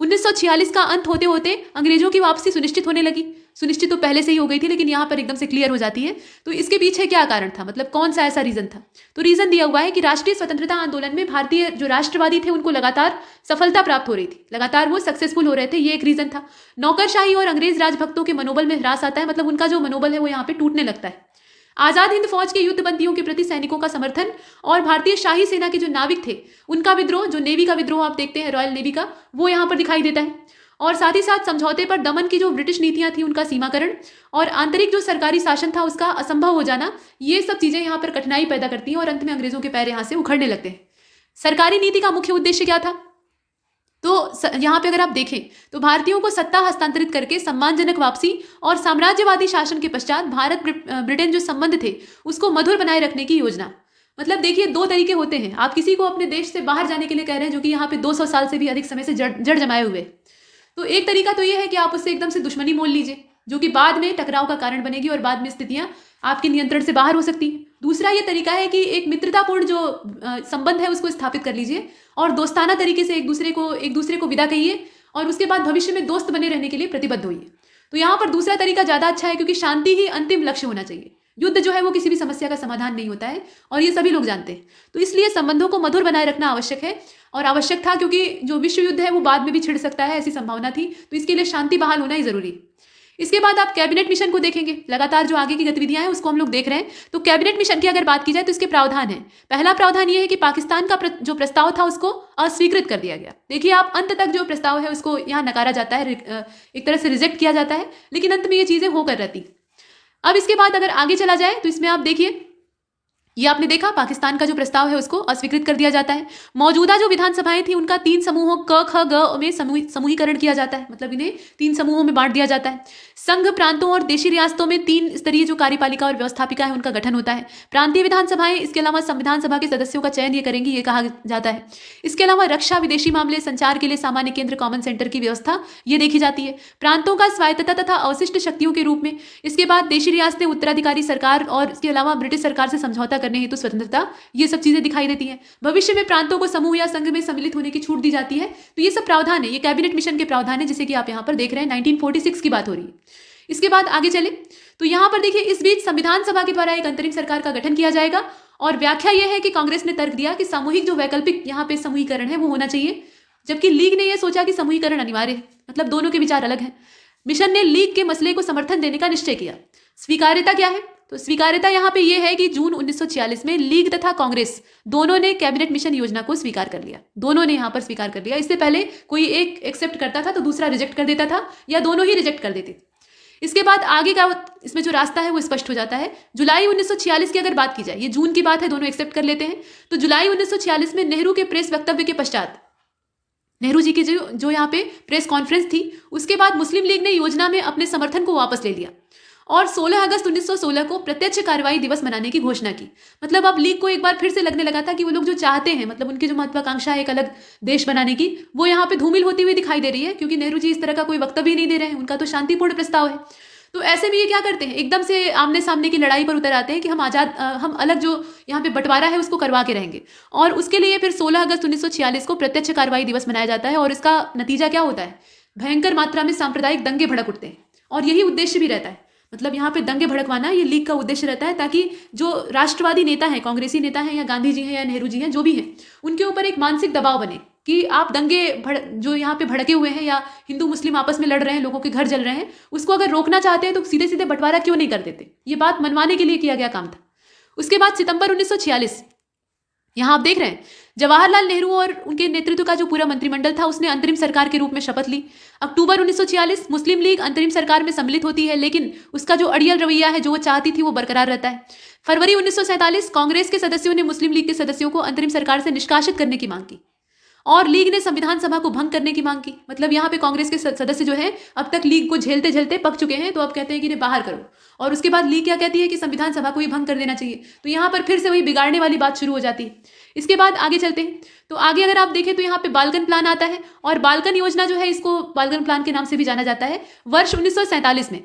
1946 का अंत होते होते अंग्रेजों की वापसी सुनिश्चित होने लगी। सुनिश्चित तो पहले से ही हो गई थी, लेकिन यहाँ पर एकदम से क्लियर हो जाती है। तो इसके पीछे क्या कारण था, मतलब कौन सा ऐसा रीजन था? तो रीजन दिया हुआ है कि राष्ट्रीय स्वतंत्रता आंदोलन में भारतीय जो राष्ट्रवादी थे उनको लगातार सफलता प्राप्त हो रही थी, लगातार वो सक्सेसफुल हो रहे थे, ये एक रीजन था। नौकरशाही और अंग्रेज राजभक्तों के मनोबल में ह्रास आता है, मतलब उनका जो मनोबल है वो यहाँ पे टूटने लगता है। आजाद हिंद फौज के युद्धबंदियों के प्रति सैनिकों का समर्थन और भारतीय शाही सेना के जो नाविक थे उनका विद्रोह, जो नेवी का विद्रोह आप देखते हैं रॉयल नेवी का, वो यहाँ पर दिखाई देता है। और साथ ही साथ समझौते पर दमन की जो ब्रिटिश नीतियां थी उनका सीमाकरण और आंतरिक जो सरकारी शासन था उसका असंभव हो जाना, ये सब चीजें यहाँ पर कठिनाई पैदा करती हैं और अंत में अंग्रेजों के पैर यहाँ से उखड़ने लगते हैं। सरकारी नीति का मुख्य उद्देश्य क्या था? तो यहाँ पे अगर आप देखें तो भारतीयों को सत्ता हस्तांतरित करके सम्मानजनक वापसी और साम्राज्यवादी शासन के पश्चात भारत ब्रिटेन जो संबंध थे उसको मधुर बनाए रखने की योजना। मतलब देखिए 2 तरीके होते हैं। आप किसी को अपने देश से बाहर जाने के लिए कह रहे हैं जो कि यहाँ पे 200 साल से भी अधिक समय से जड़ जमाए हुए, तो एक तरीका तो ये है कि आप उससे एकदम से दुश्मनी मोल लीजिए, जो कि बाद में टकराव का कारण बनेगी और बाद में स्थितियां आपके नियंत्रण से बाहर हो सकती हैं। दूसरा ये तरीका है कि एक मित्रतापूर्ण जो संबंध है उसको स्थापित कर लीजिए और दोस्ताना तरीके से एक दूसरे को विदा कहिए और उसके बाद भविष्य में दोस्त बने रहने के लिए प्रतिबद्ध होइए। तो यहाँ पर दूसरा तरीका ज़्यादा अच्छा है, क्योंकि शांति ही अंतिम लक्ष्य होना चाहिए। युद्ध जो है वो किसी भी समस्या का समाधान नहीं होता है और ये सभी लोग जानते हैं। तो इसलिए संबंधों को मधुर बनाए रखना आवश्यक है और आवश्यक था, क्योंकि जो विश्व युद्ध है वो बाद में भी छिड़ सकता है, ऐसी संभावना थी। तो इसके लिए शांति बहाल होना ही जरूरी है। इसके बाद आप कैबिनेट मिशन को देखेंगे। लगातार जो आगे की गतिविधियां हैं उसको हम लोग देख रहे हैं। तो कैबिनेट मिशन की अगर बात की जाए तो इसके प्रावधान है। पहला प्रावधान ये है कि पाकिस्तान का जो प्रस्ताव था उसको अस्वीकृत कर दिया गया। देखिए आप अंत तक जो प्रस्ताव है उसको यहाँ नकारा जाता है, एक तरह से रिजेक्ट किया जाता है, लेकिन अंत में ये चीजें होकर रहती। अब इसके बाद अगर आगे चला जाए तो इसमें आप देखिए, ये आपने देखा पाकिस्तान का जो प्रस्ताव है उसको अस्वीकृत कर दिया जाता है। मौजूदा जो विधानसभाएं थी उनका 3 समूहों क, ख, ग में समूहीकरण किया जाता है, मतलब इन्हें 3 समूहों में बांट दिया जाता है। संघ प्रांतों और देशी रियासतों में 3 स्तरीय जो कार्यपालिका और व्यवस्थापिका है उनका गठन होता है। प्रांतीय विधानसभाएं इसके अलावा संविधान सभा के सदस्यों का चयन ये करेंगी, ये कहा जाता है। इसके अलावा रक्षा, विदेशी मामले, संचार के लिए सामान्य केंद्र, कॉमन सेंटर की व्यवस्था ये देखी जाती है। प्रांतों का स्वायत्तता तथा अवशिष्ट शक्तियों के रूप में। इसके बाद देशी रियासतें उत्तराधिकारी सरकार और इसके अलावा ब्रिटिश सरकार से समझौता करने हेतु स्वतंत्रता, ये सब चीजें दिखाई देती हैं। भविष्य में प्रांतों को समूह या संघ में सम्मिलित होने की छूट दी जाती है। तो ये सब प्रावधान है, ये कैबिनेट मिशन के प्रावधान है, जिसे कि आप यहाँ पर देख रहे हैं। 1946 की बात हो रही है। इसके बाद आगे चले तो यहाँ पर देखिए, इस बीच संविधान सभा के द्वारा एक अंतरिम सरकार का गठन किया जाएगा और व्याख्या यह है कि कांग्रेस ने तर्क दिया कि सामूहिक जो वैकल्पिक यहाँ पे समूहीकरण है वो होना चाहिए, जबकि लीग ने यह सोचा कि समूहीकरण अनिवार्य है। मतलब दोनों के विचार अलग हैं। मिशन ने लीग के मसले को समर्थन देने का निश्चय किया। स्वीकार्यता क्या है? तो स्वीकार्यता यहाँ पे ये है कि जून 1946 में लीग तथा कांग्रेस दोनों ने कैबिनेट मिशन योजना को स्वीकार कर लिया। दोनों ने यहाँ पर स्वीकार कर लिया। इससे पहले कोई एक एक्सेप्ट करता था तो दूसरा रिजेक्ट कर देता था, या दोनों ही रिजेक्ट कर देते। इसके बाद आगे का इसमें जो रास्ता है वो स्पष्ट हो जाता है। जुलाई 1946 की अगर बात की जाए, ये जून की बात है, दोनों एक्सेप्ट कर लेते हैं। तो जुलाई 1946 में नेहरू के प्रेस वक्तव्य के पश्चात, नेहरू जी की जो यहाँ पे प्रेस कॉन्फ्रेंस थी, उसके बाद मुस्लिम लीग ने योजना में अपने समर्थन को वापस ले लिया और 16 अगस्त 1916 को प्रत्यक्ष कार्रवाई दिवस मनाने की घोषणा की। मतलब अब लीग को एक बार फिर से लगने लगा था कि वो लोग जो चाहते हैं, मतलब उनकी जो महत्वाकांक्षा है एक अलग देश बनाने की, वो यहाँ पे धूमिल होती हुई दिखाई दे रही है, क्योंकि नेहरू जी इस तरह का कोई वक्तव्य नहीं दे रहे हैं। उनका तो शांतिपूर्ण प्रस्ताव है। तो ऐसे में ये क्या करते हैं, एकदम से आमने सामने की लड़ाई पर उतर आते हैं कि हम अलग जो यहाँ पे बंटवारा है उसको करवा के रहेंगे। और उसके लिए फिर 16 अगस्त 1946 को प्रत्यक्ष कार्रवाई दिवस मनाया जाता है। और इसका नतीजा क्या होता है? भयंकर मात्रा में सांप्रदायिक दंगे भड़क उठते हैं। और यही उद्देश्य भी रहता है, मतलब यहाँ पे दंगे भड़कवाना ये लीग का उद्देश्य रहता है, ताकि जो राष्ट्रवादी नेता हैं, कांग्रेसी नेता हैं, या गांधी जी हैं या नेहरू जी हैं, जो भी हैं, उनके ऊपर एक मानसिक दबाव बने कि आप दंगे जो यहाँ पे भड़के हुए हैं, या हिंदू मुस्लिम आपस में लड़ रहे हैं, लोगों के घर जल रहे हैं, उसको अगर रोकना चाहते हैं तो सीधे सीधे बंटवारा क्यों नहीं कर देते। ये बात मनवाने के लिए किया गया काम था। उसके बाद सितंबर 1946, यहाँ आप देख रहे हैं जवाहरलाल नेहरू और उनके नेतृत्व का जो पूरा मंत्रिमंडल था उसने अंतरिम सरकार के रूप में शपथ ली। अक्टूबर 1946 मुस्लिम लीग अंतरिम सरकार में सम्मिलित होती है, लेकिन उसका जो अड़ियल रवैया है, जो वो चाहती थी, वो बरकरार रहता है। फरवरी 1947 कांग्रेस के सदस्यों ने मुस्लिम लीग के सदस्यों को अंतरिम सरकार से निष्कासित करने की मांग की और लीग ने संविधान सभा को भंग करने की मांग की। मतलब यहाँ पे कांग्रेस के सदस्य जो हैं अब तक लीग को झेलते झेलते पक चुके हैं, तो अब कहते हैं कि इन्हें बाहर करो। और उसके बाद लीग क्या कहती है कि संविधान सभा को ही भंग कर देना चाहिए। तो यहाँ पर फिर से वही बिगाड़ने वाली बात शुरू हो जाती है। इसके बाद आगे चलते हैं, तो आगे अगर आप देखें तो यहाँ पे बालकन प्लान आता है, और बालकन योजना जो है इसको बालकन प्लान के नाम से भी जाना जाता है। वर्ष 1947 में,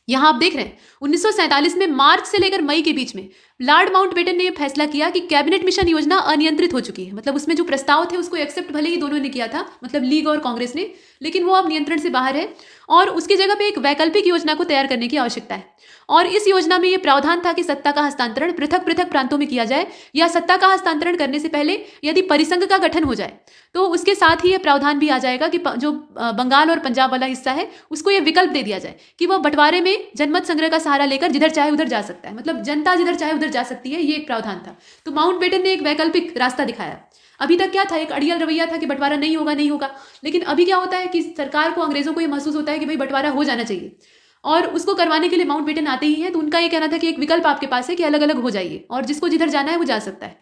यहाँ आप देख रहे हैं 1947 में मार्च से लेकर मई के बीच में लॉर्ड माउंटबेटन ने यह फैसला किया कि कैबिनेट मिशन योजना अनियंत्रित हो चुकी है। मतलब उसमें जो प्रस्ताव थे उसको एक्सेप्ट भले ही दोनों ने किया था, मतलब लीग और कांग्रेस ने, लेकिन वो अब नियंत्रण से बाहर है और उसकी जगह पे एक वैकल्पिक योजना को तैयार करने की आवश्यकता है। और इस योजना में यह प्रावधान था कि सत्ता का हस्तांतरण पृथक पृथक प्रांतों में किया जाए, या सत्ता का हस्तांतरण करने से पहले यदि परिसंघ का गठन हो जाए तो उसके साथ ही यह प्रावधान भी आ जाएगा कि जो बंगाल और पंजाब वाला हिस्सा है उसको यह विकल्प दे दिया जाए कि वह बंटवारे में जनमत संग्रह का सहारा लेकर जिधर चाहे उधर जा सकता है। मतलब जनता जिधर चाहे उधर जा सकती है, ये एक प्रावधान था। तो माउंटबेटन ने एक वैकल्पिक रास्ता दिखाया। अभी तक क्या था, एक अड़ियल रवैया था कि बंटवारा नहीं होगा नहीं होगा, लेकिन अभी क्या होता है कि सरकार को, अंग्रेजों को ये महसूस होता है कि भाई बंटवारा हो जाना चाहिए, और उसको करवाने के लिए माउंटबेटन आते ही हैं। तो उनका ये कहना था कि एक विकल्प आपके पास है कि अलग अलग हो जाइए और जिसको जिधर जाना है वो जा सकता है।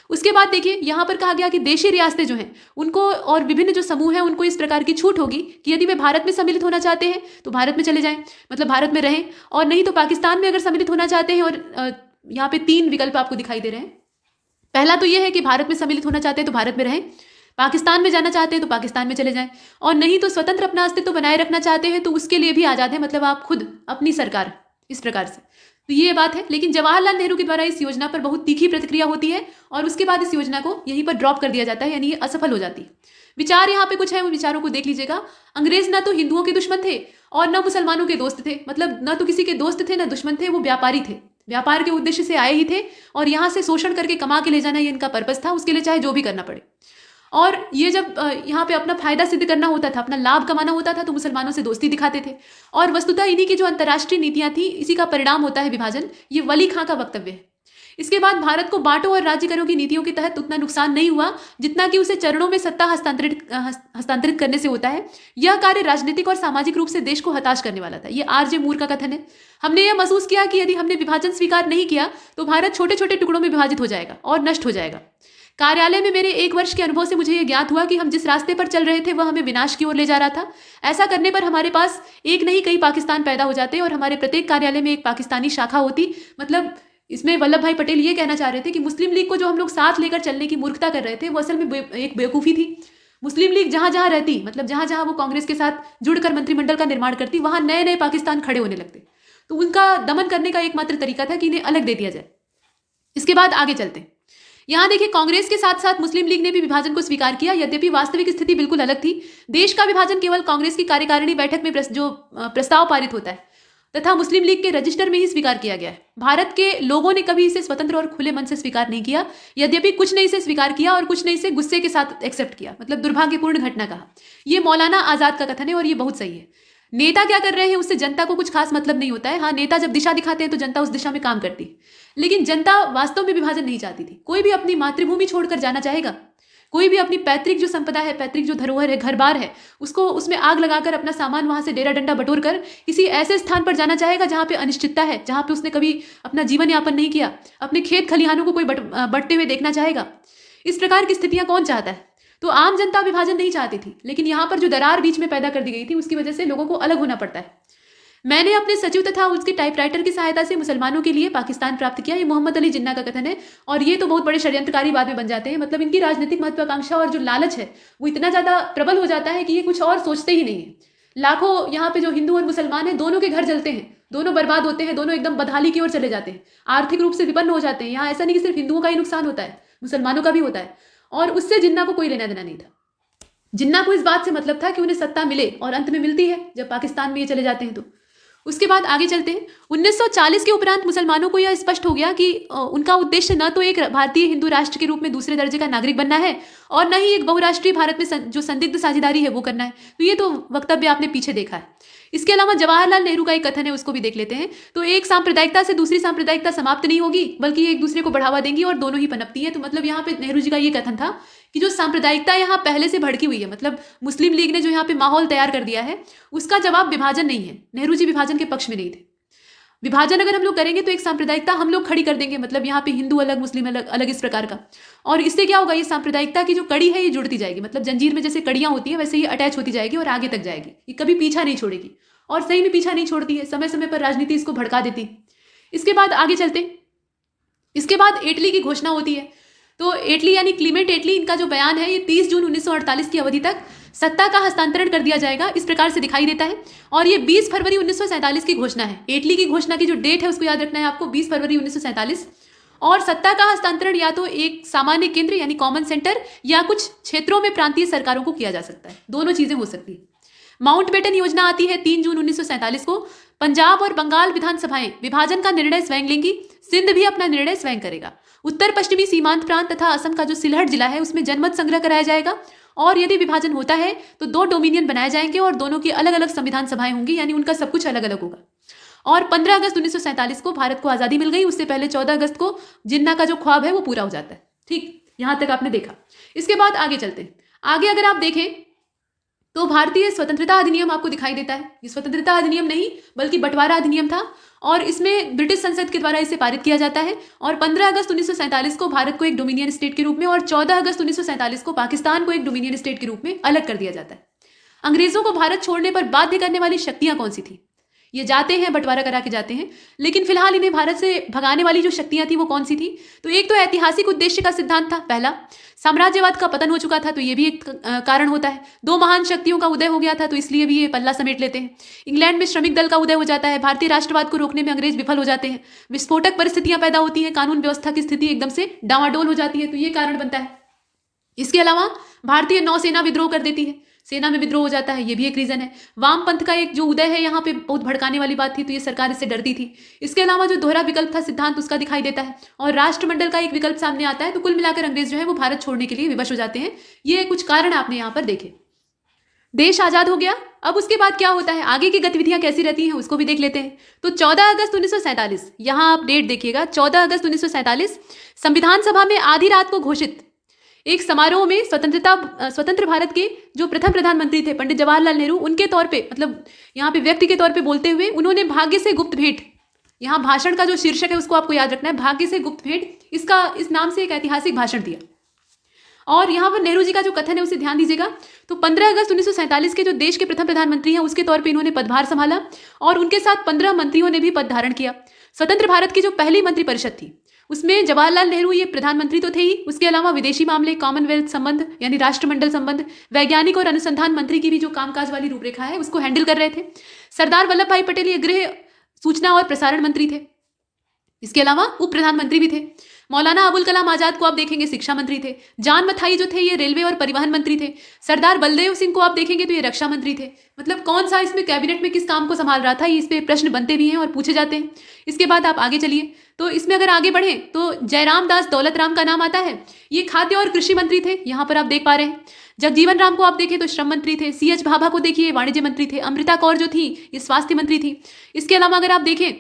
उसके बाद देखिए यहाँ पर कहा गया कि देशी रियासतें जो हैं उनको और विभिन्न जो समूह हैं उनको इस प्रकार की छूट होगी कि यदि वे भारत में सम्मिलित होना चाहते हैं तो भारत में चले जाएं, मतलब भारत में रहें, और नहीं तो पाकिस्तान में अगर सम्मिलित होना चाहते हैं। और यहाँ पे 3 विकल्प आपको दिखाई दे रहे हैं। पहला तो यह है कि भारत में सम्मिलित होना चाहते हैं तो भारत में रहें, पाकिस्तान में जाना चाहते हैं तो पाकिस्तान में चले जाएं, और नहीं तो स्वतंत्र अपना अस्तित्व बनाए रखना चाहते हैं तो उसके लिए भी आज़ाद है, मतलब आप खुद अपनी सरकार, इस प्रकार से। तो ये बात है। लेकिन जवाहरलाल नेहरू के द्वारा इस योजना पर बहुत तीखी प्रतिक्रिया होती है और उसके बाद इस योजना को यहीं पर ड्रॉप कर दिया जाता है, यानी ये असफल हो जाती है। विचार यहाँ पे कुछ है, वो विचारों को देख लीजिएगा। अंग्रेज ना तो हिंदुओं के दुश्मन थे और न मुसलमानों के दोस्त थे, मतलब न तो किसी के दोस्त थे न दुश्मन थे, वो व्यापारी थे, व्यापार के उद्देश्य से आए ही थे और यहाँ से शोषण करके कमा के ले जाना ये इनका पर्पस था, उसके लिए चाहे जो भी करना पड़े। और ये जब यहाँ पे अपना फायदा सिद्ध करना होता था, अपना लाभ कमाना होता था, तो मुसलमानों से दोस्ती दिखाते थे। और वस्तुतः इन्हीं की जो अंतर्राष्ट्रीय नीतियां थी, इसी का परिणाम होता है विभाजन। ये वली खां का वक्तव्य है। इसके बाद भारत को बांटो और राज्य करो की नीतियों के तहत उतना नुकसान नहीं हुआ जितना कि उसे चरणों में सत्ता हस्तांतरित करने से होता है। यह कार्य राजनीतिक और सामाजिक रूप से देश को हताश करने वाला था। यह आरजे मूर का कथन है। हमने यह महसूस किया कि यदि हमने विभाजन स्वीकार नहीं किया तो भारत छोटे छोटे टुकड़ों में विभाजित हो जाएगा और नष्ट हो जाएगा। कार्यालय में मेरे 1 वर्ष के अनुभव से मुझे यह ज्ञात हुआ कि हम जिस रास्ते पर चल रहे थे वह हमें विनाश की ओर ले जा रहा था। ऐसा करने पर हमारे पास एक नहीं कई पाकिस्तान पैदा हो जाते और हमारे प्रत्येक कार्यालय में एक पाकिस्तानी शाखा होती। मतलब इसमें वल्लभ भाई पटेल ये कहना चाह रहे थे कि मुस्लिम लीग को जो हम लोग साथ लेकर चलने की मूर्खता कर रहे थे वो असल में एक बेवकूफ़ी थी। मुस्लिम लीग जहां जहां रहती, मतलब जहां जहां वो कांग्रेस के साथ जुड़कर मंत्रिमंडल का निर्माण करती, वहां नए नए पाकिस्तान खड़े होने लगते। तो उनका दमन करने का एकमात्र तरीका था कि इन्हें अलग दे दिया जाए। इसके बाद आगे चलते हैं। यहाँ देखिए, कांग्रेस के साथ साथ मुस्लिम लीग ने भी विभाजन को स्वीकार किया, यद्यपि वास्तविक स्थिति बिल्कुल अलग थी। देश का विभाजन केवल कांग्रेस की कार्यकारिणी बैठक में जो प्रस्ताव पारित होता है तथा मुस्लिम लीग के रजिस्टर में ही स्वीकार किया गया है। भारत के लोगों ने कभी इसे स्वतंत्र और खुले मन से स्वीकार नहीं किया, यद्यपि कुछ ने इसे स्वीकार किया और कुछ ने इसे गुस्से के साथ एक्सेप्ट किया, मतलब दुर्भाग्यपूर्ण घटना कहा। यह मौलाना आजाद का कथन है और ये बहुत सही है। नेता क्या कर रहे हैं उससे जनता को कुछ खास मतलब नहीं होता है। हाँ, नेता जब दिशा दिखाते हैं तो जनता उस दिशा में काम करती है, लेकिन जनता वास्तव में विभाजन नहीं चाहती थी। कोई भी अपनी मातृभूमि छोड़कर जाना चाहेगा, कोई भी अपनी पैतृक जो संपदा है, पैतृक जो धरोहर है, घर बार है, उसको उसमें आग लगाकर अपना सामान वहां से डेरा डंडा बटोर कर किसी ऐसे स्थान पर जाना चाहेगा जहां पे अनिश्चितता है, जहां पे उसने कभी अपना जीवन यापन नहीं किया, अपने खेत खलिहानों को कोई बटते हुए देखना चाहेगा। इस प्रकार की स्थितियां कौन चाहता है? तो आम जनता विभाजन नहीं चाहती थी, लेकिन यहाँ पर जो दरार बीच में पैदा कर दी गई थी उसकी वजह से लोगों को अलग होना पड़ता है। मैंने अपने सचिव तथा उसके टाइपराइटर की सहायता से मुसलमानों के लिए पाकिस्तान प्राप्त किया, ये मोहम्मद अली जिन्ना का कथन है। और ये तो बहुत बड़े षड्यंत्रकारी बाद में बन जाते हैं। मतलब इनकी राजनीतिक महत्वाकांक्षा और जो लालच है वो इतना ज्यादा प्रबल हो जाता है कि ये कुछ और सोचते ही नहीं है। लाखों यहाँ पे जो हिंदू और मुसलमान हैं, दोनों के घर जलते हैं, दोनों बर्बाद होते हैं, दोनों एकदम बदहाली की ओर चले जाते हैं, आर्थिक रूप से विपन्न हो जाते हैं। यहाँ ऐसा नहीं कि सिर्फ हिंदुओं का ही नुकसान होता है, मुसलमानों का भी होता है। और उससे जिन्ना को कोई लेना देना नहीं था। जिन्ना को इस बात से मतलब था कि उन्हें सत्ता मिले, और अंत में मिलती है जब पाकिस्तान में ये चले जाते हैं। तो उसके बाद आगे चलते हैं। 1940 के उपरांत मुसलमानों को यह स्पष्ट हो गया कि उनका उद्देश्य न तो एक भारतीय हिंदू राष्ट्र के रूप में दूसरे दर्जे का नागरिक बनना है, और न ही एक बहुराष्ट्रीय भारत में जो संदिग्ध साझेदारी है वो करना है। तो ये तो वक्तव्य आपने पीछे देखा है। इसके अलावा जवाहरलाल नेहरू का एक कथन है, उसको भी देख लेते हैं। तो एक सांप्रदायिकता से दूसरी सांप्रदायिकता समाप्त नहीं होगी, बल्कि एक दूसरे को बढ़ावा देंगी और दोनों ही पनपती है। तो मतलब यहाँ पे नेहरू जी का ये कथन था कि जो सांप्रदायिकता यहाँ पहले से भड़की हुई है, मतलब मुस्लिम लीग ने जो यहाँ पे माहौल तैयार कर दिया है, उसका जवाब विभाजन नहीं है। नेहरू जी विभाजन के पक्ष में नहीं थे। विभाजन अगर हम लोग करेंगे तो एक सांप्रदायिकता हम लोग खड़ी कर देंगे, मतलब यहाँ पे हिंदू अलग, मुस्लिम अलग, अलग इस प्रकार का। और इससे क्या होगा, ये सांप्रदायिकता की जो कड़ी है ये जुड़ती जाएगी। मतलब जंजीर में जैसे कड़ियां होती है वैसे ही अटैच होती जाएगी और आगे तक जाएगी, ये कभी पीछा नहीं छोड़ेगी। और सही में पीछा नहीं छोड़ती है, समय समय पर राजनीति इसको भड़का देती। इसके बाद आगे चलते, इसके बाद एटली की घोषणा होती है। तो एटली यानी क्लीमेंट एटली, इनका जो बयान है ये 30 जून 1948 की अवधि तक सत्ता का हस्तांतरण कर दिया जाएगा, इस प्रकार से दिखाई देता है। और ये 20 फरवरी 1947 की घोषणा है। एटली की घोषणा की जो डेट है उसको याद रखना है आपको, 20 फरवरी 1947। और सत्ता का हस्तांतरण या तो एक सामान्य केंद्र यानी कॉमन सेंटर, या कुछ क्षेत्रों में प्रांतीय सरकारों को किया जा सकता है। दोनों चीजें हो सकती है। माउंटबेटन योजना आती है 3 जून 1947 को। पंजाब और बंगाल विधानसभाएं विभाजन का निर्णय स्वयं लेंगी, सिंध भी अपना निर्णय स्वयं करेगा। उत्तर पश्चिमी सीमांत प्रांत तथा असम का जो सिलहट जिला है उसमें जनमत संग्रह कराया जाएगा। और यदि विभाजन होता है तो 2 डोमिनियन बनाए जाएंगे और दोनों की अलग अलग संविधान सभाएं होंगी, यानी उनका सब कुछ अलग अलग होगा। और 15 अगस्त 1947 को भारत को आजादी मिल गई। उससे पहले 14 अगस्त को जिन्ना का जो ख्वाब है वो पूरा हो जाता है। ठीक, यहां तक आपने देखा। इसके बाद आगे चलते हैं। आगे अगर आप देखें तो भारतीय स्वतंत्रता अधिनियम आपको दिखाई देता है। ये स्वतंत्रता अधिनियम नहीं बल्कि बंटवारा अधिनियम था, और इसमें ब्रिटिश संसद के द्वारा इसे पारित किया जाता है। और 15 अगस्त 1947 को भारत को एक डोमिनियन स्टेट के रूप में, और 14 अगस्त 1947 को पाकिस्तान को एक डोमिनियन स्टेट के रूप में अलग कर दिया जाता है। अंग्रेजों को भारत छोड़ने पर बाध्य करने वाली शक्तियां कौन सी थी? ये जाते हैं, बंटवारा करा के जाते हैं, लेकिन फिलहाल इन्हें भारत से भगाने वाली जो शक्तियां थी वो कौन सी थी? तो एक तो ऐतिहासिक उद्देश्य का सिद्धांत था। पहला, साम्राज्यवाद का पतन हो चुका था, तो ये भी एक कारण होता है। 2 महान शक्तियों का उदय हो गया था, तो इसलिए भी ये पल्ला समेट लेते हैं। इंग्लैंड में श्रमिक दल का उदय हो जाता है। भारतीय राष्ट्रवाद को रोकने में अंग्रेज विफल हो जाते हैं। विस्फोटक परिस्थितियां पैदा होती हैं, कानून व्यवस्था की स्थिति एकदम से डावाडोल हो जाती है, तो ये कारण बनता है। इसके अलावा भारतीय नौसेना विद्रोह कर देती है, सेना में विद्रोह हो जाता है, ये भी एक रीजन है। वामपंथ का एक जो उदय है यहाँ पे बहुत भड़काने वाली बात थी, तो ये सरकार इससे डरती थी। इसके अलावा जो दोहरा विकल्प था सिद्धांत, उसका दिखाई देता है। और राष्ट्रमंडल का एक विकल्प सामने आता है। तो कुल मिलाकर अंग्रेज जो है वो भारत छोड़ने के लिए विवश हो जाते हैं। ये कुछ कारण आपने यहाँ पर देखे। देश आजाद हो गया। अब उसके बाद क्या होता है, आगे की गतिविधियां कैसी रहती हैं उसको भी देख लेते हैं। तो 14 अगस्त 1947, यहाँ आप डेट देखिएगा, 14 अगस्त 1947 संविधान सभा में आधी रात को घोषित एक समारोह में स्वतंत्र भारत के जो प्रथम प्रधानमंत्री थे पंडित जवाहरलाल नेहरू, उनके तौर पे, मतलब यहाँ पे व्यक्ति के तौर पे बोलते हुए, उन्होंने भाग्य से गुप्त भेंट, यहाँ भाषण का जो शीर्षक है उसको आपको याद रखना है, भाग्य से गुप्त भेंट, इस नाम से एक ऐतिहासिक भाषण दिया। और यहाँ पर नेहरू जी का जो कथन है उसे ध्यान दीजिएगा। तो 15 अगस्त 1947 के जो देश के प्रथम प्रधानमंत्री हैं उसके तौर पे इन्होंने पदभार संभाला, और उनके साथ 15 मंत्रियों ने भी पद धारण किया। स्वतंत्र भारत की जो पहली मंत्रिपरिषद थी उसमें जवाहरलाल नेहरू ये प्रधानमंत्री तो थे ही, उसके अलावा विदेशी मामले, कॉमनवेल्थ संबंध यानी राष्ट्रमंडल संबंध, वैज्ञानिक और अनुसंधान मंत्री की भी जो कामकाज वाली रूपरेखा है उसको हैंडल कर रहे थे। सरदार वल्लभ भाई पटेल ये गृह, सूचना और प्रसारण मंत्री थे। इसके अलावा उप प्रधानमंत्री भी थे। मौलाना अबुल कलाम आजाद को आप देखेंगे शिक्षा मंत्री थे। जान मथाई जो थे ये रेलवे और परिवहन मंत्री थे। सरदार बलदेव सिंह को आप देखेंगे तो ये रक्षा मंत्री थे। मतलब कौन सा इसमें कैबिनेट में किस काम को संभाल रहा था, इस पे प्रश्न बनते भी हैं और पूछे जाते हैं। इसके बाद आप आगे चलिए तो इसमें अगर आगे बढ़े तो जयराम दास दौलत राम का नाम आता है। ये खाद्य और कृषि मंत्री थे, यहाँ पर आप देख पा रहे हैं। जगजीवन राम को आप देखें तो श्रम मंत्री थे। CH भाभा को देखिए वाणिज्य मंत्री थे। अमृता कौर जो थी ये स्वास्थ्य मंत्री थी। इसके अलावा अगर आप देखें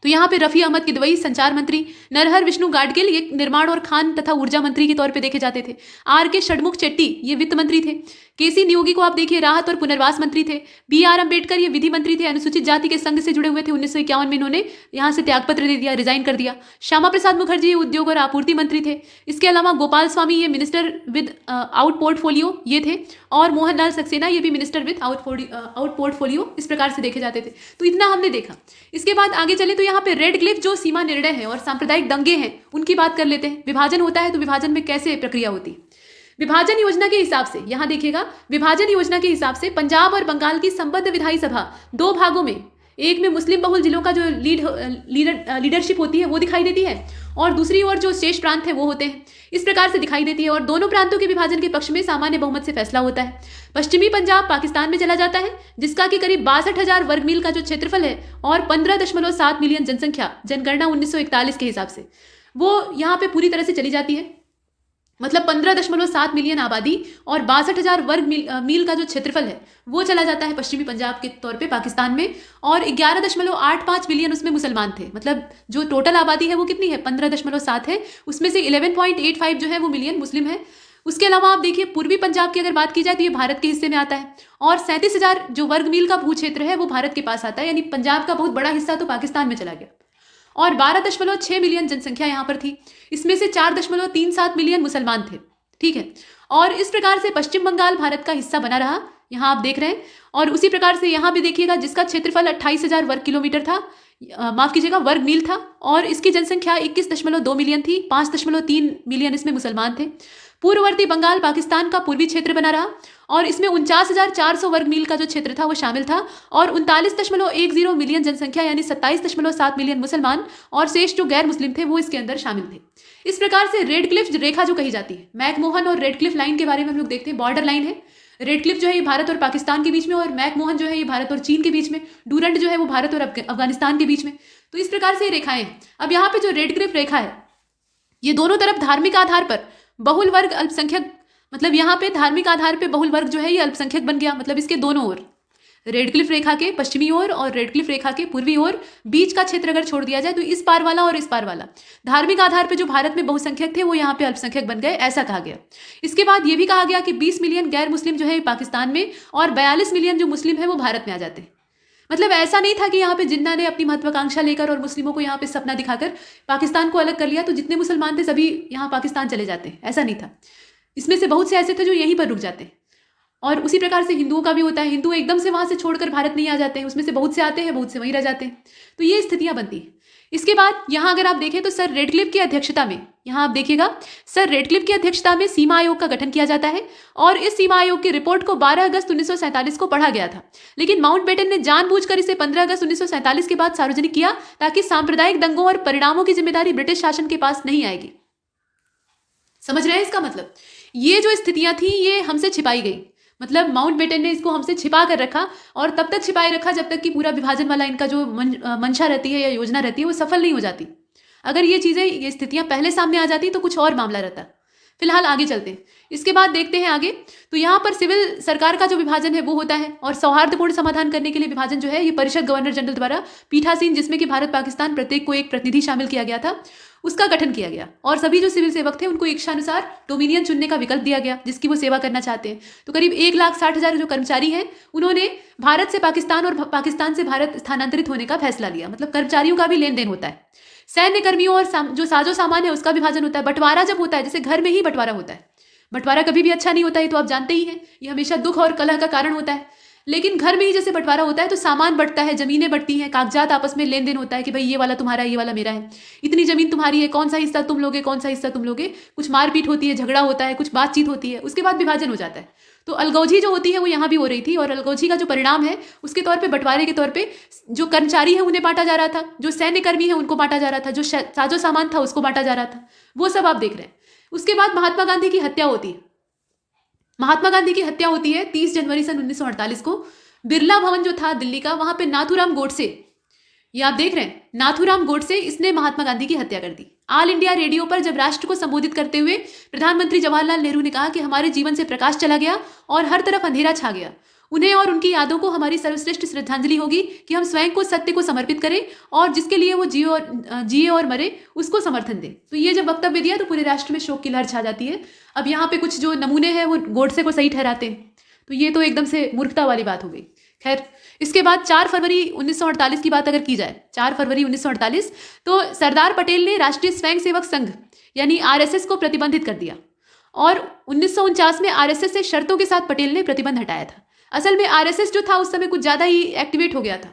तो यहाँ पे रफी अहमद किदवई संचार मंत्री, नरहर विष्णु गाडगिल ये निर्माण और खान तथा ऊर्जा मंत्री के तौर पे देखे जाते थे। RK षडमुख चेट्टी ये वित्त मंत्री थे। KC नियोगी को आप देखिए राहत और पुनर्वास मंत्री थे। BR अम्बेडकर ये विधि मंत्री थे। अनुसूचित जाति के संघ से जुड़े हुए थे। 1951 में इन्होंने यहाँ से त्यागपत्र दे दिया, रिजाइन कर दिया। श्यामा प्रसाद मुखर्जी ये उद्योग और आपूर्ति मंत्री थे। इसके अलावा गोपाल स्वामी ये मिनिस्टर विद आउट पोर्टफोलियो ये थे। और मोहनलाल सक्सेना ये भी मिनिस्टर विद आउट पोर्टफोलियो इस प्रकार से देखे जाते थे। तो इतना हमने देखा। इसके बाद आगे चले तो यहाँ पे रेड क्लिफ जो सीमा निर्णय है और सांप्रदायिक दंगे हैं उनकी बात कर लेते हैं। विभाजन होता है तो विभाजन में कैसे प्रक्रिया होती है। विभाजन योजना के हिसाब से यहाँ देखिएगा, विभाजन योजना के हिसाब से पंजाब और बंगाल की संबद्ध विधायी सभा दो भागों में, एक में मुस्लिम बहुल जिलों का जो लीडरशिप होती है वो दिखाई देती है और दूसरी ओर जो शेष प्रांत है वो होते हैं, इस प्रकार से दिखाई देती है। और दोनों प्रांतों के विभाजन के पक्ष में सामान्य बहुमत से फैसला होता है। पश्चिमी पंजाब पाकिस्तान में चला जाता है जिसका कि करीब 62,000 वर्ग मील का जो क्षेत्रफल है और 15.7 मिलियन जनसंख्या, जनगणना 1941 के हिसाब से वो यहाँ पे पूरी तरह से चली जाती है। मतलब 15.7 मिलियन आबादी और 62,000 वर्ग मील का जो क्षेत्रफल है वो चला जाता है पश्चिमी पंजाब के तौर पे पाकिस्तान में। और 11.85 मिलियन उसमें मुसलमान थे। मतलब जो टोटल आबादी है वो कितनी है, 15.7 है, उसमें से 11.85 जो है वो मिलियन मुस्लिम है। उसके अलावा आप देखिए पूर्वी पंजाब की अगर बात की जाए तो ये भारत के हिस्से में आता है और 37,000 जो वर्ग मील का भू क्षेत्र है वो भारत के पास आता है। यानी पंजाब का बहुत बड़ा हिस्सा तो पाकिस्तान में चला गया। और 12.6 मिलियन जनसंख्या यहाँ पर थी। इसमें से 4.37 मिलियन मुसलमान थे। ठीक है, और इस प्रकार से पश्चिम बंगाल भारत का हिस्सा बना रहा, यहाँ आप देख रहे हैं। और उसी प्रकार से यहाँ भी देखिएगा जिसका क्षेत्रफल 28,000 वर्ग किलोमीटर था, माफ कीजिएगा वर्ग मील था, और इसकी जनसंख्या 21.2 मिलियन थी। 5.3 मिलियन इसमें मुसलमान थे। पूर्ववर्ती बंगाल पाकिस्तान का पूर्वी क्षेत्र बना रहा और इसमें 49,400 वर्ग मील का जो क्षेत्र था वो शामिल था और 39.10 मिलियन जनसंख्या यानी 27.7 मिलियन मुसलमान और शेष जो गैर मुस्लिम थे वो इसके अंदर शामिल थे। इस प्रकार से रेड क्लिफ रेखा जो कही जाती है, मैकमोहन और रेड क्लिफ लाइन के बारे में हम लोग देखते हैं। बॉर्डर लाइन है, रेड क्लिफ जो है ये भारत और पाकिस्तान के बीच में, और मैकमोहन जो है ये भारत और चीन के बीच में, डूरंट जो है वो भारत और अफगानिस्तान के बीच में। तो इस प्रकार से ये रेखाएं हैं। अब यहाँ पे जो रेड क्लिफ रेखा है ये दोनों तरफ धार्मिक आधार पर बहुल वर्ग अल्पसंख्यक, मतलब यहाँ पे धार्मिक आधार पे बहुल वर्ग जो है ये अल्पसंख्यक बन गया। मतलब इसके दोनों ओर, रेड क्लिफ रेखा के पश्चिमी ओर और रेड क्लिफ रेखा के पूर्वी ओर बीच का क्षेत्र अगर छोड़ दिया जाए तो इस पार वाला और इस पार वाला धार्मिक आधार पे जो भारत में बहुसंख्यक थे वो यहाँ पे अल्पसंख्यक बन गए, ऐसा कहा गया। इसके बाद ये भी कहा गया कि 20 मिलियन गैर मुस्लिम जो है पाकिस्तान में और 42 मिलियन जो मुस्लिम है वो भारत में आ जाते हैं। मतलब ऐसा नहीं था कि यहाँ पे जिन्ना ने अपनी महत्वाकांक्षा लेकर और मुस्लिमों को यहाँ पे सपना दिखाकर पाकिस्तान को अलग कर लिया तो जितने मुसलमान थे सभी यहाँ पाकिस्तान चले जाते हैं, ऐसा नहीं था। इसमें से बहुत से ऐसे थे जो यहीं पर रुक जाते हैं। और उसी प्रकार से हिंदुओं का भी होता है, हिंदू एकदम से वहाँ से छोड़कर भारत नहीं आ जाते हैं, उसमें से बहुत से आते हैं, बहुत से वहीं रह जाते हैं। तो ये स्थितियाँ बनती हैं। इसके बाद यहाँ अगर आप देखें तो सर रेडक्लिफ की अध्यक्षता में, यहाँ आप देखिएगा सर रेडक्लिफ की अध्यक्षता में सीमा आयोग का गठन किया जाता है और इस सीमा आयोग की रिपोर्ट को 12 अगस्त 1947 को पढ़ा गया था। लेकिन माउंटबेटन ने जानबूझकर इसे 15 अगस्त 1947 के बाद सार्वजनिक किया ताकि सांप्रदायिक दंगों और परिणामों की जिम्मेदारी ब्रिटिश शासन के पास नहीं आएगी। समझ रहे हैं इसका मतलब? ये जो स्थितियां थी ये हमसे छिपाई गई। मतलब माउंटबेटन ने इसको हमसे छिपा कर रखा और तब तक छिपाए रखा जब तक कि पूरा विभाजन वाला इनका जो मंशा रहती है या योजना रहती है वो सफल नहीं हो जाती। अगर ये चीज़ें, ये स्थितियां पहले सामने आ जाती तो कुछ और मामला रहता। फिलहाल आगे चलते हैं। इसके बाद देखते हैं आगे। तो यहाँ पर सिविल सरकार का जो विभाजन है वो होता है और सौहार्दपूर्ण समाधान करने के लिए विभाजन जो है ये परिषद गवर्नर जनरल द्वारा पीठासीन, जिसमें कि भारत पाकिस्तान प्रत्येक को एक प्रतिनिधि शामिल किया गया था, उसका गठन किया गया और सभी जो सिविल सेवक थे उनको इच्छानुसार डोमिनियन चुनने का विकल्प दिया गया जिसकी वो सेवा करना चाहते हैं। तो करीब 1,60,000 जो कर्मचारी हैं उन्होंने भारत से पाकिस्तान और पाकिस्तान से भारत स्थानांतरित होने का फैसला लिया। मतलब कर्मचारियों का भी लेन देन होता है। सैन्य कर्मियों और जो साजो सामान है उसका विभाजन होता है। बंटवारा जब होता है, जैसे घर में ही बंटवारा होता है, बंटवारा कभी भी अच्छा नहीं होता है, तो आप जानते ही हैं, ये हमेशा दुख और कलह का कारण होता है। लेकिन घर में ही जैसे बंटवारा होता है तो सामान बंटता है, जमीनें बंटती हैं, कागजात आपस में लेन देन होता है कि भाई ये वाला तुम्हारा है, ये वाला मेरा है, इतनी जमीन तुम्हारी है, कौन सा हिस्सा तुम लोगे, कौन सा हिस्सा तुम लोगे। कुछ मारपीट होती है, झगड़ा होता है, कुछ बातचीत होती है, उसके बाद विभाजन हो जाता है। तो अलगौजी जो होती है वो यहाँ भी हो रही थी, और अलगौजी का जो परिणाम है उसके तौर पे बंटवारे के तौर पे जो कर्मचारी है उन्हें बांटा जा रहा था, जो सैन्य कर्मी है उनको बांटा जा रहा था, जो साजो सामान था उसको बांटा जा रहा था, वो सब आप देख रहे हैं। उसके बाद महात्मा गांधी की हत्या होती है। महात्मा गांधी की हत्या होती है 30 जनवरी सन 1948 को। बिरला भवन जो था दिल्ली का, वहां पे नाथूराम गोडसे, ये आप देख रहे हैं, नाथूराम गोडसे, इसने महात्मा गांधी की हत्या कर दी। ऑल इंडिया रेडियो पर जब राष्ट्र को संबोधित करते हुए प्रधानमंत्री जवाहरलाल नेहरू ने कहा कि हमारे जीवन से प्रकाश चला गया और हर तरफ अंधेरा छा गया, उन्हें और उनकी यादों को हमारी सर्वश्रेष्ठ श्रद्धांजलि होगी कि हम स्वयं को सत्य को समर्पित करें और जिसके लिए वो जिए और मरे उसको समर्थन दें। तो ये जब वक्तव्य दिया तो पूरे राष्ट्र में शोक की लहर छा जाती है। अब यहाँ पे कुछ जो नमूने हैं वो गोडसे को सही ठहराते हैं, तो ये तो एकदम से मूर्खता वाली बात हो गई। खैर, इसके बाद 4 फरवरी 1948 की बात अगर की जाए, 4 फरवरी 1948, तो सरदार पटेल ने राष्ट्रीय स्वयंसेवक संघ यानी आरएसएस को प्रतिबंधित कर दिया, और 1949 में आरएसएस से शर्तों के साथ पटेल ने प्रतिबंध हटाया था। असल में आरएसएस जो था उस समय कुछ ज़्यादा ही एक्टिवेट हो गया था।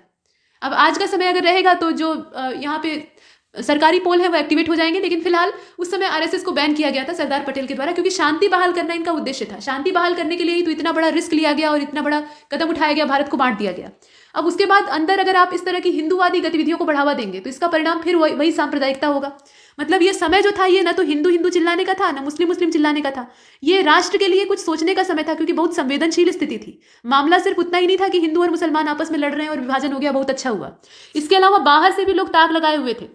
अब आज का समय अगर रहेगा तो जो यहाँ पे सरकारी पोल है वो एक्टिवेट हो जाएंगे, लेकिन फिलहाल उस समय आरएसएस को बैन किया गया था सरदार पटेल के द्वारा, क्योंकि शांति बहाल करना इनका उद्देश्य था। शांति बहाल करने के लिए ही तो इतना बड़ा रिस्क लिया गया और इतना बड़ा कदम उठाया गया, भारत को बांट दिया गया। अब उसके बाद अंदर अगर आप इस तरह की हिंदूवादी गतिविधियों को बढ़ावा देंगे तो इसका परिणाम फिर वही सांप्रदायिकता होगा। मतलब ये समय जो था ये ना तो हिंदू हिंदू चिल्लाने का था, ना मुस्लिम मुस्लिम चिल्लाने का था, ये राष्ट्र के लिए कुछ सोचने का समय था, क्योंकि बहुत संवेदनशील स्थिति थी। मामला सिर्फ उतना ही नहीं था कि हिंदू और मुसलमान आपस में लड़ रहे हैं और विभाजन हो गया, बहुत अच्छा हुआ। इसके अलावा बाहर से भी लोग ताक लगाए हुए थे,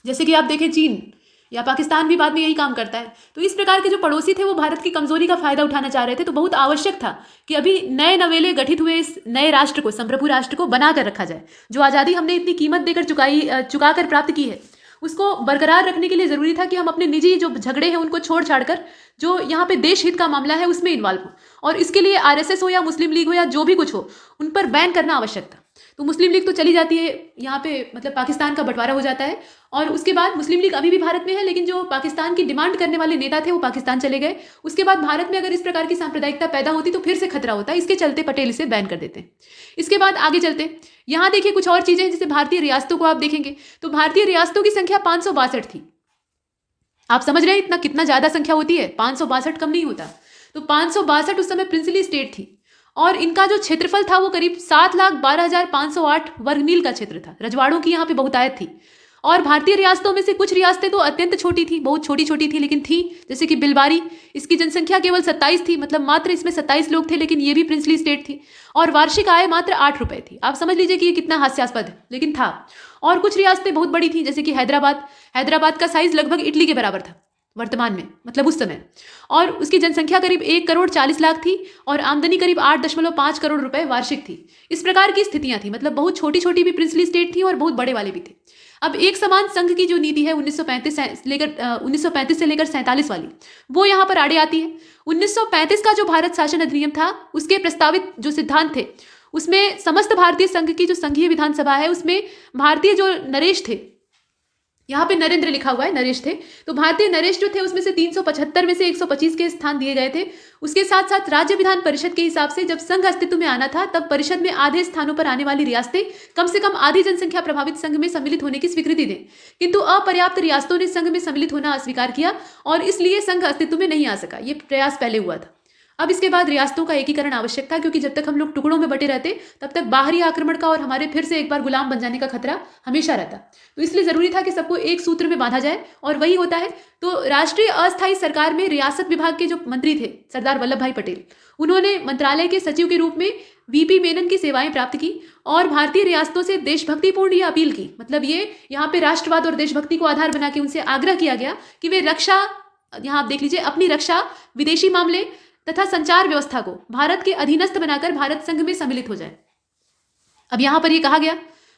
जैसे कि आप देखें चीन या पाकिस्तान भी बाद में यही काम करता है। तो इस प्रकार के जो पड़ोसी थे वो भारत की कमजोरी का फायदा उठाना चाह रहे थे। तो बहुत आवश्यक था कि अभी नए नवेले गठित हुए इस नए राष्ट्र को, संप्रभु राष्ट्र को बना कर रखा जाए। जो आज़ादी हमने इतनी कीमत देकर चुका कर प्राप्त की है उसको बरकरार रखने के लिए जरूरी था कि हम अपने निजी जो झगड़े हैं उनको छोड़ छाड़ कर जो यहाँ पे देश हित का मामला है उसमें इन्वॉल्व हो, और इसके लिए आरएसएस हो या मुस्लिम लीग हो या जो भी कुछ हो उन पर बैन करना आवश्यक था। तो मुस्लिम लीग तो चली जाती है यहाँ पे, मतलब पाकिस्तान का बंटवारा हो जाता है, और उसके बाद मुस्लिम लीग अभी भी भारत में है, लेकिन जो पाकिस्तान की डिमांड करने वाले नेता थे वो पाकिस्तान चले गए। उसके बाद भारत में अगर इस प्रकार की सांप्रदायिकता पैदा होती तो फिर से खतरा होता है, इसके चलते पटेल इसे बैन कर देते हैं। इसके बाद आगे चलते, यहाँ देखिए कुछ और चीजें, जैसे भारतीय रियासतों को आप देखेंगे तो भारतीय रियासतों की संख्या 562 थी। आप समझ रहे हैं इतना कितना ज्यादा संख्या होती है, 562 कम नहीं होता। तो 562 उस समय प्रिंसली स्टेट थी, और इनका जो क्षेत्रफल था वो करीब 7,12,508 वर्ग मील का क्षेत्र था। रजवाड़ों की यहाँ पे बहुतायत थी, और भारतीय रियासतों में से कुछ रियासतें तो अत्यंत छोटी थी, बहुत छोटी छोटी थी, लेकिन थी, जैसे कि बिलबारी, इसकी जनसंख्या केवल 27 थी, मतलब मात्र इसमें 27 लोग थे, लेकिन ये भी प्रिंसली स्टेट थी, और वार्षिक आय मात्र 8 रुपए थी। आप समझ लीजिए कि ये कितना हास्यास्पद है, लेकिन था। और कुछ रियासतें बहुत बड़ी थी, जैसे कि हैदराबाद का साइज लगभग इटली के बराबर था वर्तमान में, मतलब उस समय, और उसकी जनसंख्या करीब 1,40,00,000 थी, और आमदनी करीब 8.5 करोड़ रुपए वार्षिक थी। इस प्रकार की स्थितियां थी, मतलब बहुत छोटी छोटी भी प्रिंसली स्टेट थी और बहुत बड़े वाले भी थे। अब एक समान संघ की जो नीति है 1935 से लेकर 47 वाली, वो यहाँ पर आड़े आती है। 1935 का जो भारत शासन अधिनियम था उसके प्रस्तावित जो सिद्धांत थे उसमें समस्त भारतीय संघ की जो संघीय विधानसभा है उसमें भारतीय जो नरेश थे, यहाँ पे नरेंद्र लिखा हुआ है, नरेश थे, तो भारतीय नरेश जो थे उसमें से 375 में से 125 के स्थान दिए गए थे। उसके साथ साथ राज्य विधान परिषद के हिसाब से जब संघ अस्तित्व में आना था तब परिषद में आधे स्थानों पर आने वाली रियासतें कम से कम आधी जनसंख्या प्रभावित संघ में सम्मिलित होने की स्वीकृति दें, किंतु अपर्याप्त रियासतों ने संघ में सम्मिलित होना अस्वीकार किया और इसलिए संघ अस्तित्व में नहीं आ सका। ये प्रयास पहले हुआ था। अब इसके बाद रियासतों का एकीकरण आवश्यक था, क्योंकि जब तक हम लोग टुकड़ों में बटे रहते तब तक बाहरी आक्रमण का और हमारे फिर से एक बार गुलाम बन जाने का खतरा हमेशा रहता। तो इसलिए जरूरी था कि सबको एक सूत्र में बांधा जाए, और वही होता है। तो राष्ट्रीय अस्थायी सरकार में रियासत विभाग के जो मंत्री थे सरदार वल्लभ भाई पटेल, उन्होंने मंत्रालय के सचिव के रूप में वीपी मेनन की सेवाएं प्राप्त की और भारतीय रियासतों से देशभक्तिपूर्ण ये अपील की, मतलब ये यहाँ पे राष्ट्रवाद और देशभक्ति को आधार बना के उनसे आग्रह किया गया कि वे रक्षा, यहाँ आप देख लीजिए, अपनी रक्षा, विदेशी मामले तथा संचार व्यवस्था को भारत के अधीनस्थ बनाकर भारत संघ में सम्मिलित हो जाए। अब यहाँ पर ये कहा गया,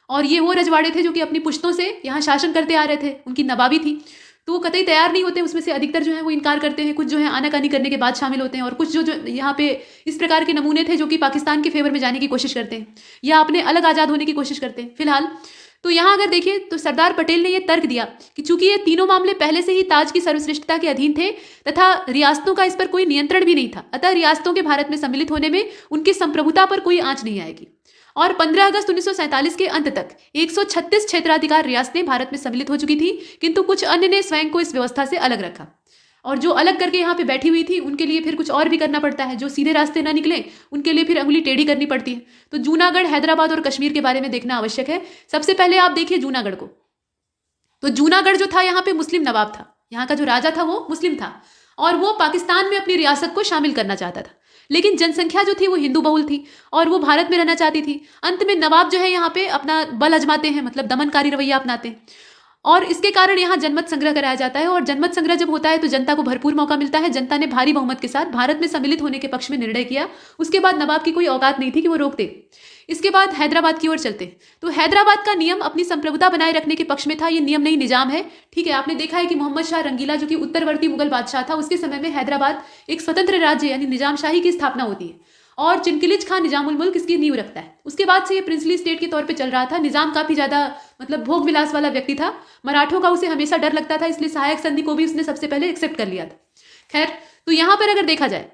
और ये वो रजवाड़े थे जो कि अपनी पुश्तों से यहाँ शासन करते आ रहे थे, उनकी नवाबी थी, तो वो कतई तैयार नहीं होते। उसमें से अधिकतर जो है वो इनकार करते हैं, कुछ जो है आनाकानी करने के बाद शामिल होते हैं, और कुछ जो यहाँ पे इस प्रकार के नमूने थे जो कि पाकिस्तान के फेवर में जाने की कोशिश करते हैं या अपने अलग आज़ाद होने की कोशिश करते हैं। फिलहाल तो यहाँ अगर देखिए तो सरदार पटेल ने यह तर्क दिया कि चूंकि ये तीनों मामले पहले से ही ताज की सर्वश्रेष्ठता के अधीन थे तथा रियासतों का इस पर कोई नियंत्रण भी नहीं था, अतः रियासतों के भारत में सम्मिलित होने में उनकी संप्रभुता पर कोई आंच नहीं आएगी। और 15 अगस्त 1947 के अंत तक 136 क्षेत्राधिकार रियासतें भारत में सम्मिलित हो चुकी थी, किंतु कुछ अन्य ने स्वयं को इस व्यवस्था से अलग रखा और जो अलग करके यहाँ पे बैठी हुई थी उनके लिए फिर कुछ और भी करना पड़ता है। जो सीधे रास्ते ना निकले उनके लिए फिर अंगुली टेढ़ी करनी पड़ती है। तो जूनागढ़, हैदराबाद और कश्मीर के बारे में देखना आवश्यक है। सबसे पहले आप देखिए जूनागढ़ को। तो जूनागढ़ जो था यहाँ पे मुस्लिम नवाब था, यहाँ का जो राजा था वो मुस्लिम था और वो पाकिस्तान में अपनी रियासत को शामिल करना चाहता था, लेकिन जनसंख्या जो थी वो हिंदू बहुल थी और वो भारत में रहना चाहती थी। अंत में नवाब जो है यहाँ पे अपना बल आजमाते हैं, मतलब दमनकारी रवैया अपनाते हैं और इसके कारण यहाँ जनमत संग्रह कराया जाता है और जनमत संग्रह जब होता है तो जनता को भरपूर मौका मिलता है। जनता ने भारी बहुमत के साथ भारत में सम्मिलित होने के पक्ष में निर्णय किया। उसके बाद नवाब की कोई औकात नहीं थी कि वो रोक दे। इसके बाद हैदराबाद की ओर चलते तो हैदराबाद का नियम अपनी संप्रभुता बनाए रखने के पक्ष में था। ये नियम नहीं निजाम है, ठीक है। आपने देखा है कि मोहम्मद शाह रंगीला जो कि उत्तरवर्ती मुगल बादशाह था, उसके समय में हैदराबाद एक स्वतंत्र राज्य यानी निजामशाही की स्थापना होती है और चिनकिलिज खान निजामुल मुल्क इसकी नींव रखता है। उसके बाद से ये प्रिंसली स्टेट के तौर पे चल रहा था। निजाम काफी ज्यादा मतलब भोग विलास वाला व्यक्ति था। मराठों का उसे हमेशा डर लगता था, इसलिए सहायक संधि को भी उसने सबसे पहले एक्सेप्ट कर लिया था। खैर, तो यहाँ पर अगर देखा जाए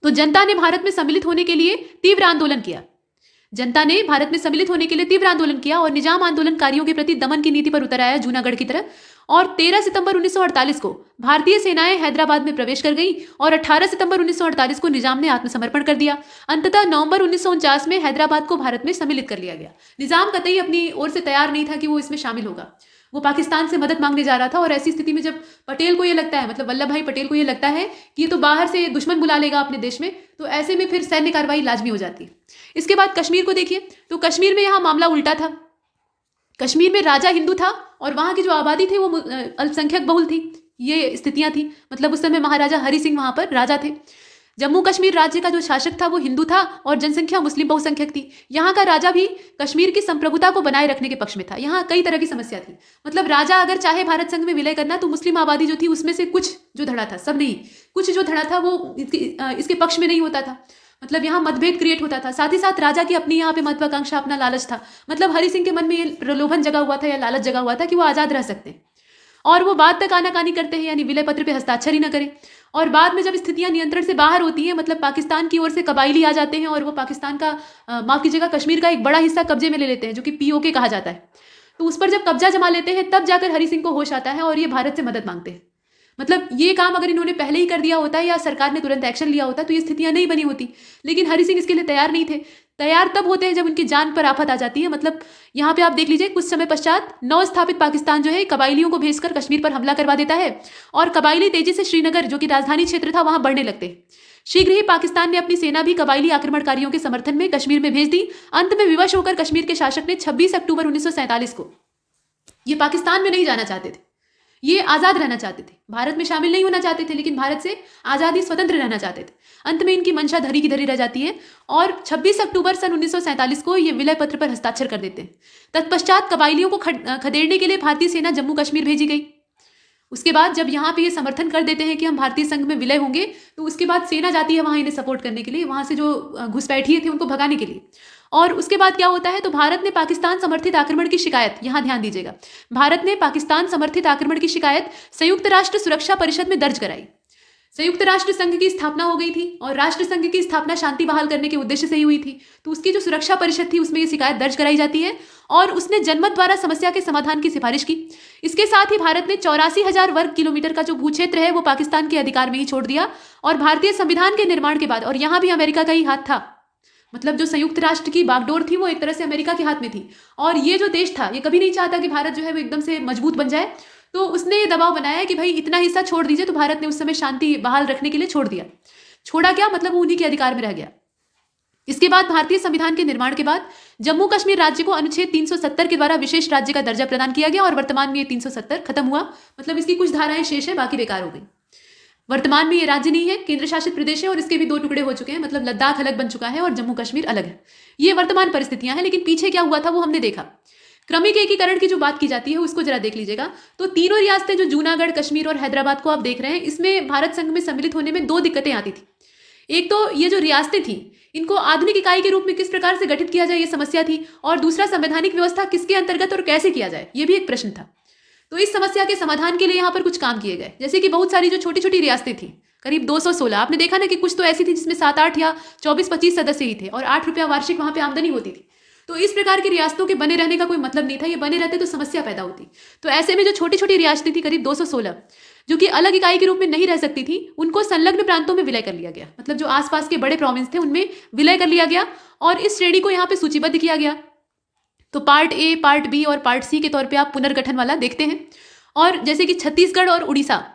तो जनता ने भारत में सम्मिलित होने के लिए तीव्र आंदोलन किया। जनता ने भारत में सम्मिलित होने के लिए तीव्र आंदोलन किया और निजाम आंदोलनकारियों के प्रति दमन की नीति पर उतर आया जूनागढ़ की तरह। और 13 सितंबर 1948 को भारतीय सेनाएं हैदराबाद में प्रवेश कर गई और 18 सितंबर 1948 को निजाम ने आत्मसमर्पण कर दिया। अंततः नवंबर 1949 में हैदराबाद को भारत में सम्मिलित कर लिया गया। निजाम कतई अपनी ओर से तैयार नहीं था कि वो इसमें शामिल होगा। वो पाकिस्तान से मदद मांगने जा रहा था और ऐसी स्थिति में जब पटेल को ये लगता है, मतलब वल्लभ भाई पटेल को ये लगता है कि ये तो बाहर से दुश्मन बुला लेगा अपने देश में, तो ऐसे में फिर सैन्य कार्रवाई लाजमी हो जाती है। इसके बाद कश्मीर को देखिए तो कश्मीर में यहाँ मामला उल्टा था। कश्मीर में राजा हिंदू था और वहाँ की जो आबादी थी वो अल्पसंख्यक बहुल थी। ये स्थितियां थी, मतलब उस समय महाराजा हरि सिंह वहाँ पर राजा थे। जम्मू कश्मीर राज्य का जो शासक था वो हिंदू था और जनसंख्या मुस्लिम बहुसंख्यक थी। यहाँ का राजा भी कश्मीर की संप्रभुता को बनाए रखने के पक्ष में था। यहाँ कई तरह की समस्या थी, मतलब राजा अगर चाहे भारत संघ में विलय करना तो मुस्लिम आबादी जो थी उसमें से कुछ जो धड़ा था, सब नहीं, कुछ जो धड़ा था वो इसके पक्ष में नहीं होता था। मतलब यहाँ मतभेद क्रिएट होता था। साथ ही साथ राजा की अपनी यहाँ पे महत्वाकांक्षा, अपना लालच था। मतलब हरि सिंह के मन में ये प्रलोभन जगा हुआ था या लालच जगा हुआ था कि वो आजाद रह सकते हैं और वो बाद तक आनाकानी करते हैं, यानी विलय पत्र पे हस्ताक्षर ही न करें। और बाद में जब स्थितियां नियंत्रण से बाहर होती हैं, मतलब पाकिस्तान की ओर से कबाइली आ जाते हैं और वो पाकिस्तान का माफ कीजिएगा कश्मीर का एक बड़ा हिस्सा कब्जे में ले लेते हैं, जो कि पीओके कहा जाता है। तो उस पर जब कब्जा जमा लेते हैं तब जाकर हरि सिंह को होश आता है और ये भारत से मदद मांगते हैं। मतलब ये काम अगर इन्होंने पहले ही कर दिया होता है या सरकार ने तुरंत एक्शन लिया होता तो ये स्थितियां नहीं बनी होती, लेकिन हरि सिंह इसके लिए तैयार नहीं थे। तैयार तब होते हैं जब उनकी जान पर आफत आ जाती है। मतलब यहाँ पे आप देख लीजिए, कुछ समय पश्चात नव स्थापित पाकिस्तान जो है कबाइलियों को भेजकर कश्मीर पर हमला करवा देता है और कबाइली तेजी से श्रीनगर जो कि राजधानी क्षेत्र था वहां बढ़ने लगते हैं। शीघ्र ही पाकिस्तान ने अपनी सेना भी कबाइली आक्रमणकारियों के समर्थन में कश्मीर में भेज दी। अंत में विवश होकर कश्मीर के शासक ने 26 अक्टूबर 1947 को, ये पाकिस्तान में नहीं जाना चाहते थे, ये आजाद रहना चाहते थे, भारत में शामिल नहीं होना चाहते थे, लेकिन भारत से आजादी स्वतंत्र रहना चाहते थे। अंत में इनकी मंशा धरी की धरी रह जाती है और 26 अक्टूबर सन 1947 को ये विलय पत्र पर हस्ताक्षर कर देते हैं। तत्पश्चात कबाइलियों को खदेड़ने के लिए भारतीय सेना जम्मू कश्मीर भेजी गई। उसके बाद जब यहाँ पे ये समर्थन कर देते हैं कि हम भारतीय संघ में विलय होंगे, तो उसके बाद सेना जाती है वहाँ इन्हें सपोर्ट करने के लिए, वहाँ से जो घुसपैठिए थे उनको भगाने के लिए। और उसके बाद क्या होता है, तो भारत ने पाकिस्तान समर्थित आक्रमण की शिकायत, यहाँ ध्यान दीजिएगा, भारत ने पाकिस्तान समर्थित आक्रमण की शिकायत संयुक्त राष्ट्र सुरक्षा परिषद में दर्ज कराई। संयुक्त राष्ट्र संघ की स्थापना हो गई थी और राष्ट्र संघ की स्थापना शांति बहाल करने के उद्देश्य से ही हुई थी, तो उसकी जो सुरक्षा परिषद थी उसमें ये शिकायत दर्ज कराई जाती है और उसने जनमत द्वारा समस्या के समाधान की सिफारिश की। इसके साथ ही भारत ने 84,000 वर्ग किलोमीटर का जो भूक्षेत्र है वो पाकिस्तान के अधिकार में ही छोड़ दिया। और भारतीय संविधान के निर्माण के बाद, और यहाँ भी अमेरिका का ही हाथ था, मतलब जो संयुक्त राष्ट्र की बागडोर थी वो एक तरह से अमेरिका के हाथ में थी और ये जो देश था ये कभी नहीं चाहता कि भारत जो है वो एकदम से मजबूत बन जाए, तो उसने ये दबाव बनाया कि भाई इतना हिस्सा छोड़ दीजिए। तो भारत ने उस समय शांति बहाल रखने के लिए छोड़ दिया। छोड़ा क्या, मतलब वो उन्हीं के अधिकार में रह गया। इसके बाद भारतीय संविधान के निर्माण के बाद जम्मू कश्मीर राज्य को अनुच्छेद 370 के द्वारा विशेष राज्य का दर्जा प्रदान किया गया और वर्तमान में ये 370 खत्म हुआ, मतलब इसकी कुछ धाराएं शेष है, बाकी बेकार हो गई। वर्तमान में ये राज्य नहीं है, केंद्र शासित प्रदेश है और इसके भी 2 टुकड़े हो चुके हैं, मतलब लद्दाख अलग बन चुका है और जम्मू कश्मीर अलग है। ये वर्तमान परिस्थितियां हैं, लेकिन पीछे क्या हुआ था वो हमने देखा। क्रमिक एकीकरण की जो बात की जाती है उसको जरा देख लीजिएगा। तो तीनों रियासतें जो जूनागढ़, कश्मीर और हैदराबाद को आप देख रहे हैं, इसमें भारत संघ में सम्मिलित होने में 2 दिक्कतें आती थी। एक तो ये जो रियासतें थी इनको आधुनिक इकाई के रूप में किस प्रकार से गठित किया जाए ये समस्या थी, और दूसरा संवैधानिक व्यवस्था किसके अंतर्गत और कैसे किया जाए ये भी एक प्रश्न था। तो इस समस्या के समाधान के लिए यहाँ पर कुछ काम किए गए, जैसे कि बहुत सारी जो छोटी छोटी रियासतें थी, करीब 216, आपने देखा ना कि कुछ तो ऐसी थी जिसमें 7-8 या 24-25 सदस्य ही थे और 8 रुपया वार्षिक वहां पे आमदनी होती थी। तो इस प्रकार की रियासतों के बने रहने का कोई मतलब नहीं था, ये बने रहते तो समस्या पैदा होती। तो ऐसे में जो छोटी छोटी रियासतें थी करीब 216 जो कि अलग इकाई के रूप में नहीं रह सकती थी, उनको संलग्न प्रांतों में विलय कर लिया गया, मतलब जो आसपास के बड़े प्रोविंस थे उनमें विलय कर लिया गया और इस श्रेणी को यहाँ पे सूचीबद्ध किया गया। तो पार्ट ए, पार्ट बी और पार्ट सी के तौर पे आप पुनर्गठन वाला देखते हैं। और जैसे कि छत्तीसगढ़ और उड़ीसा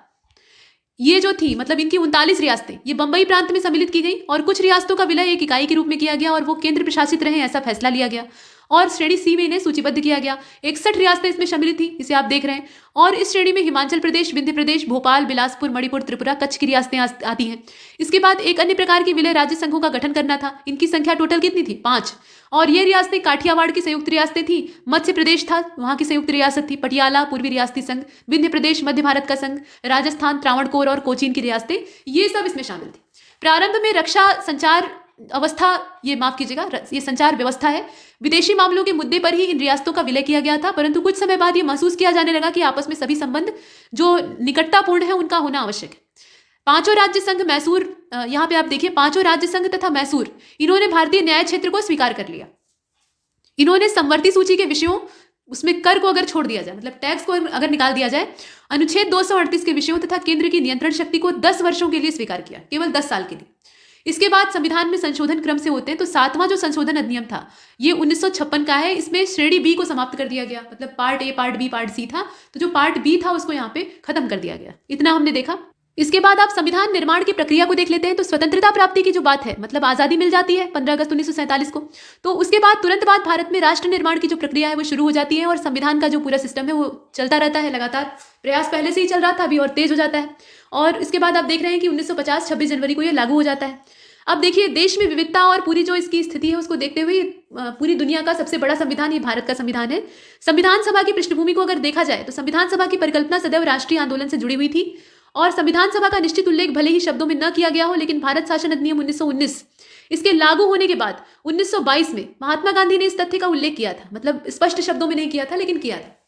ये जो थी, मतलब इनकी 39 रियासतें ये बंबई प्रांत में सम्मिलित की गई और कुछ रियासतों का विलय एक इकाई के रूप में किया गया और वो केंद्र प्रशासित रहे ऐसा फैसला लिया गया और श्रेणी सी में इन्हें सूचीबद्ध किया गया। 61 रियासतें इसमें सम्मिलित थी, इसे आप देख रहे हैं। और इस श्रेणी में हिमाचल प्रदेश, विंध्य प्रदेश, भोपाल, बिलासपुर, मणिपुर, त्रिपुरा, कच्छ की रियासतें आती हैं। इसके बाद एक अन्य प्रकार की विलय राज्य संघों का गठन करना था। इनकी संख्या टोटल कितनी थी? 5। और ये रियासतें काठियावाड़ की संयुक्त रियासतें थी, मध्य प्रदेश था वहां की संयुक्त रियासत थी, पटियाला पूर्वी रियासती संघ, विंध्य प्रदेश मध्य भारत का संघ, राजस्थान, त्रावणकोर और कोचीन की रियासतें, ये सब इसमें शामिल थी। प्रारंभ में रक्षा संचार अवस्था, ये माफ कीजिएगा, ये संचार व्यवस्था है, विदेशी मामलों के मुद्दे पर ही इन रियासतों का विलय किया गया था, परंतु कुछ समय बाद ये महसूस किया जाने लगा कि आपस में सभी संबंध जो निकटतापूर्ण है उनका होना आवश्यक है। 5 राज्य संघ मैसूर, यहाँ पे आप देखिए 5 राज्य संघ तथा मैसूर, इन्होंने भारतीय न्याय क्षेत्र को स्वीकार कर लिया। इन्होंने समवर्ती सूची के विषयों, उसमें कर को अगर छोड़ दिया जाए, मतलब टैक्स को अगर निकाल दिया जाए, अनुच्छेद 238 के विषयों तथा केंद्र की नियंत्रण शक्ति को 10 वर्षों के लिए स्वीकार किया, केवल 10 साल के लिए। इसके बाद संविधान में संशोधन क्रम से होते हैं, तो 7वां जो संशोधन अधिनियम था ये 1956 का है। इसमें श्रेणी बी को समाप्त कर दिया गया, मतलब part A, part B, part C था, तो जो पार्ट बी था उसको यहाँ पे खत्म कर दिया गया। इतना हमने देखा। इसके बाद आप संविधान निर्माण की प्रक्रिया को देख लेते हैं। तो स्वतंत्रता प्राप्ति की जो बात है, मतलब आजादी मिल जाती है 15 अगस्त 1947 को, तो उसके बाद तुरंत बाद भारत में राष्ट्र निर्माण की जो प्रक्रिया है वो शुरू हो जाती है और संविधान का जो पूरा सिस्टम है वो चलता रहता है लगातार। प्रयास पहले से ही चल रहा था, अभी और तेज हो जाता है। और इसके बाद आप देख रहे हैं कि 1950 26 जनवरी को ये लागू हो जाता है। अब देखिए, देश में विविधता और पूरी जो इसकी स्थिति है उसको देखते हुए पूरी दुनिया का सबसे बड़ा संविधान ये भारत का संविधान है। संविधान सभा की पृष्ठभूमि को अगर देखा जाए तो संविधान सभा की परिकल्पना सदैव राष्ट्रीय आंदोलन से जुड़ी हुई थी और संविधान सभा का निश्चित उल्लेख भले ही शब्दों में न किया गया हो, लेकिन भारत शासन अधिनियम 1919 इसके लागू होने के बाद 1922 में महात्मा गांधी ने इस तथ्य का उल्लेख किया था, मतलब स्पष्ट शब्दों में नहीं किया था लेकिन किया था।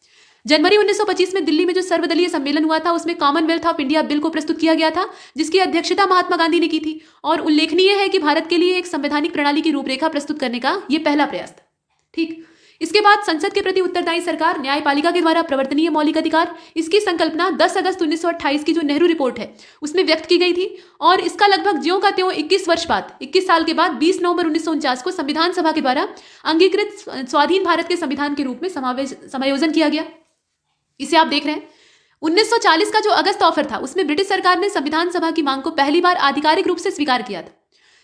जनवरी 1925 में दिल्ली में जो सर्वदलीय सम्मेलन हुआ था उसमें कॉमनवेल्थ ऑफ इंडिया बिल को प्रस्तुत किया गया था, जिसकी अध्यक्षता महात्मा गांधी ने की थी। और उल्लेखनीय है कि भारत के लिए एक संवैधानिक प्रणाली की रूपरेखा प्रस्तुत करने का यह पहला प्रयास था। ठीक, इसके बाद संसद के प्रति उत्तरदायी सरकार, न्यायपालिका के द्वारा प्रवर्तनीय मौलिक अधिकार, इसकी संकल्पना 10 अगस्त 1928 की जो नेहरू रिपोर्ट है उसमें व्यक्त की गई थी और इसका लगभग ज्यों का त्यों 21 वर्ष बाद, 21 साल के बाद 20 नवंबर 1949 को संविधान सभा के द्वारा अंगीकृत स्वाधीन भारत के संविधान के रूप में समायोजन किया गया। इसे आप देख रहे हैं। 1940 का जो अगस्त ऑफर था उसमें ब्रिटिश सरकार ने संविधान सभा की मांग को पहली बार आधिकारिक रूप से स्वीकार किया था।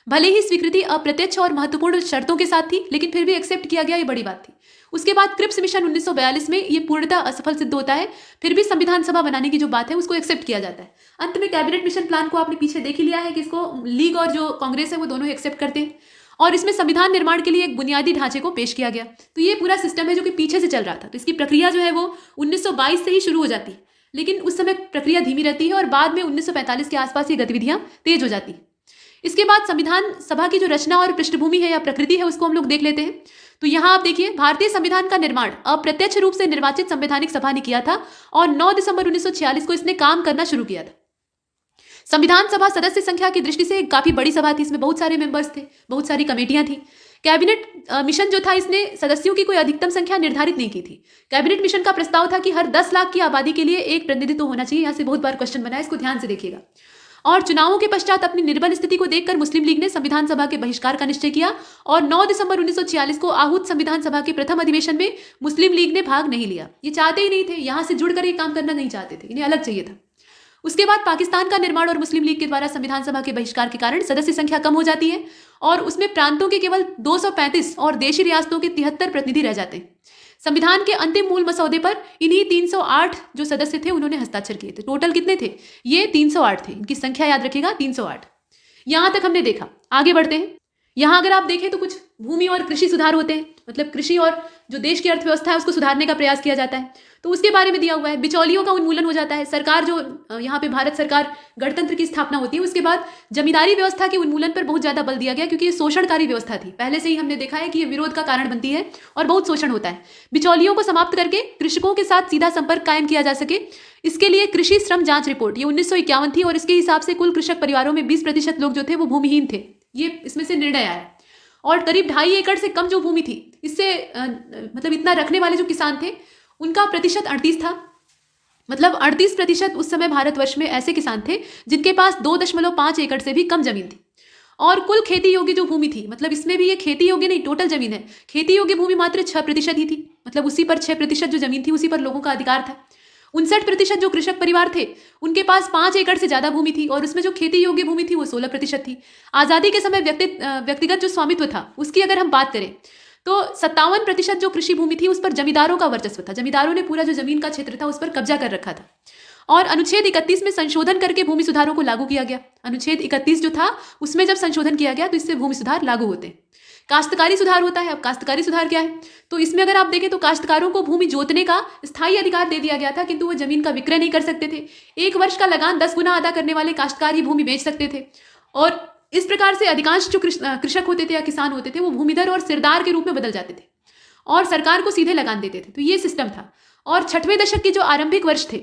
भले ही स्वीकृति अप्रत्यक्ष और महत्वपूर्ण शर्तों के साथ थी, लेकिन फिर भी एक्सेप्ट किया गया, ये बड़ी बात थी। उसके बाद क्रिप्स मिशन 1942 में ये पूर्णतः असफल सिद्ध होता है, फिर भी संविधान सभा बनाने की जो बात है उसको एक्सेप्ट किया जाता है। अंत में कैबिनेट मिशन प्लान को आपने पीछे देख ही लिया है कि इसको लीग और जो कांग्रेस है वो दोनों ही एक्सेप्ट करते हैं और इसमें संविधान निर्माण के लिए एक बुनियादी ढांचे को पेश किया गया। तो ये पूरा सिस्टम है जो कि पीछे से चल रहा था। तो इसकी प्रक्रिया जो है वो 1922 से ही शुरू हो जाती है, लेकिन उस समय प्रक्रिया धीमी रहती है और बाद में 1945 के आसपास ये गतिविधियां तेज हो जाती है। इसके बाद संविधान सभा की जो रचना और पृष्ठभूमि है या प्रकृति है उसको हम लोग देख लेते हैं। तो यहाँ आप देखिए, भारतीय संविधान का निर्माण अप्रत्यक्ष रूप से निर्वाचित संवैधानिक सभा ने किया था और 9 दिसंबर 1946 को इसने काम करना शुरू किया था। संविधान सभा सदस्य संख्या की दृष्टि से काफी बड़ी सभा थी, इसमें बहुत सारे मेंबर्स थे, बहुत सारी कमेटियां थी। कैबिनेट मिशन जो था इसने सदस्यों की कोई अधिकतम संख्या निर्धारित नहीं की थी। कैबिनेट मिशन का प्रस्ताव था कि हर 10 लाख की आबादी के लिए एक प्रतिनिधित्व होना चाहिए। यहाँ से बहुत बार क्वेश्चन बना है, इसको ध्यान से देखिएगा। और चुनावों के पश्चात अपनी निर्बल स्थिति को देखकर मुस्लिम लीग ने संविधान सभा के बहिष्कार का निश्चय किया और 9 दिसंबर 1946 को आहूत संविधान सभा के प्रथम अधिवेशन में मुस्लिम लीग ने भाग नहीं लिया। ये चाहते ही नहीं थे, यहां से जुड़कर ये काम करना नहीं चाहते थे, इन्हें अलग चाहिए था। उसके बाद पाकिस्तान का निर्माण और मुस्लिम लीग के द्वारा संविधान सभा के बहिष्कार के कारण सदस्य संख्या कम हो जाती है और उसमें प्रांतों के केवल 235 और देशी रियासतों के 73 प्रतिनिधि रह जाते हैं। संविधान के अंतिम मूल मसौदे पर इन्हीं 308 जो सदस्य थे उन्होंने हस्ताक्षर किए थे। टोटल कितने थे? ये 308 थे, इनकी संख्या याद रखिएगा 308। यहां तक हमने देखा। आगे बढ़ते हैं। यहां अगर आप देखें तो कुछ भूमि और कृषि सुधार होते हैं। मतलब कृषि और जो देश की अर्थव्यवस्था है उसको सुधारने का प्रयास किया जाता है, तो उसके बारे में दिया हुआ है। बिचौलियों का उन्मूलन हो जाता है। सरकार जो यहाँ पे भारत सरकार गणतंत्र की स्थापना होती है, उसके बाद जमींदारी व्यवस्था के उन्मूलन पर बहुत ज्यादा बल दिया गया, क्योंकि ये शोषणकारी व्यवस्था थी। पहले से ही हमने देखा है कि ये विरोध का कारण बनती है और बहुत शोषण होता है। बिचौलियों को समाप्त करके कृषकों के साथ सीधा संपर्क कायम किया जा सके, इसके लिए कृषि श्रम जांच रिपोर्ट ये 1951 थी, और इसके हिसाब से कुल कृषक परिवारों में 20% लोग जो थे वो भूमिहीन थे। ये इसमें से निर्णय आया, और करीब 2.5 एकड़ से कम जो भूमि थी, इससे मतलब इतना रखने वाले जो किसान थे उनका प्रतिशत 38 था। मतलब 38% उस समय भारतवर्ष में ऐसे किसान थे जिनके पास 2.5 एकड़ से भी कम जमीन थी। और कुल खेती योग्य जो भूमि थी, मतलब इसमें भी ये खेती योग्य नहीं, टोटल जमीन है, खेती योग्य भूमि मात्र 6% ही थी। मतलब उसी पर 6% जो जमीन थी उसी पर लोगों का अधिकार था। 59% जो कृषक परिवार थे उनके पास 5 एकड़ से ज्यादा भूमि थी, और उसमें जो खेती योग्य भूमि थी वो 16% थी। आजादी के समय व्यक्तिगत जो स्वामित्व था उसकी अगर हम बात करें तो 57% जो कृषि भूमि थी उस पर जमींदारों का वर्चस्व था। जमींदारों ने पूरा जो जमीन का क्षेत्र था उस पर कब्जा कर रखा था। और अनुच्छेद 31 में संशोधन करके भूमि सुधारों को लागू किया गया। अनुच्छेद 31 जो था उसमें जब संशोधन किया गया तो इससे भूमि सुधार लागू होते हैं। काश्तकारी सुधार होता है। अब काश्तकारी सुधार क्या है, तो इसमें अगर आप देखें तो काश्तकारों को भूमि जोतने का स्थायी अधिकार दे दिया गया था, किंतु वो जमीन का विक्रय नहीं कर सकते थे। 1 वर्ष का लगान 10 गुना अदा करने वाले काश्तकार ही भूमि बेच सकते थे। और इस प्रकार से अधिकांश जो कृषक होते थे या किसान होते थे वो भूमिधर और सिरदार के रूप में बदल जाते थे और सरकार को सीधे लगान देते थे। तो ये सिस्टम था। और 6वें दशक के जो आरंभिक वर्ष थे,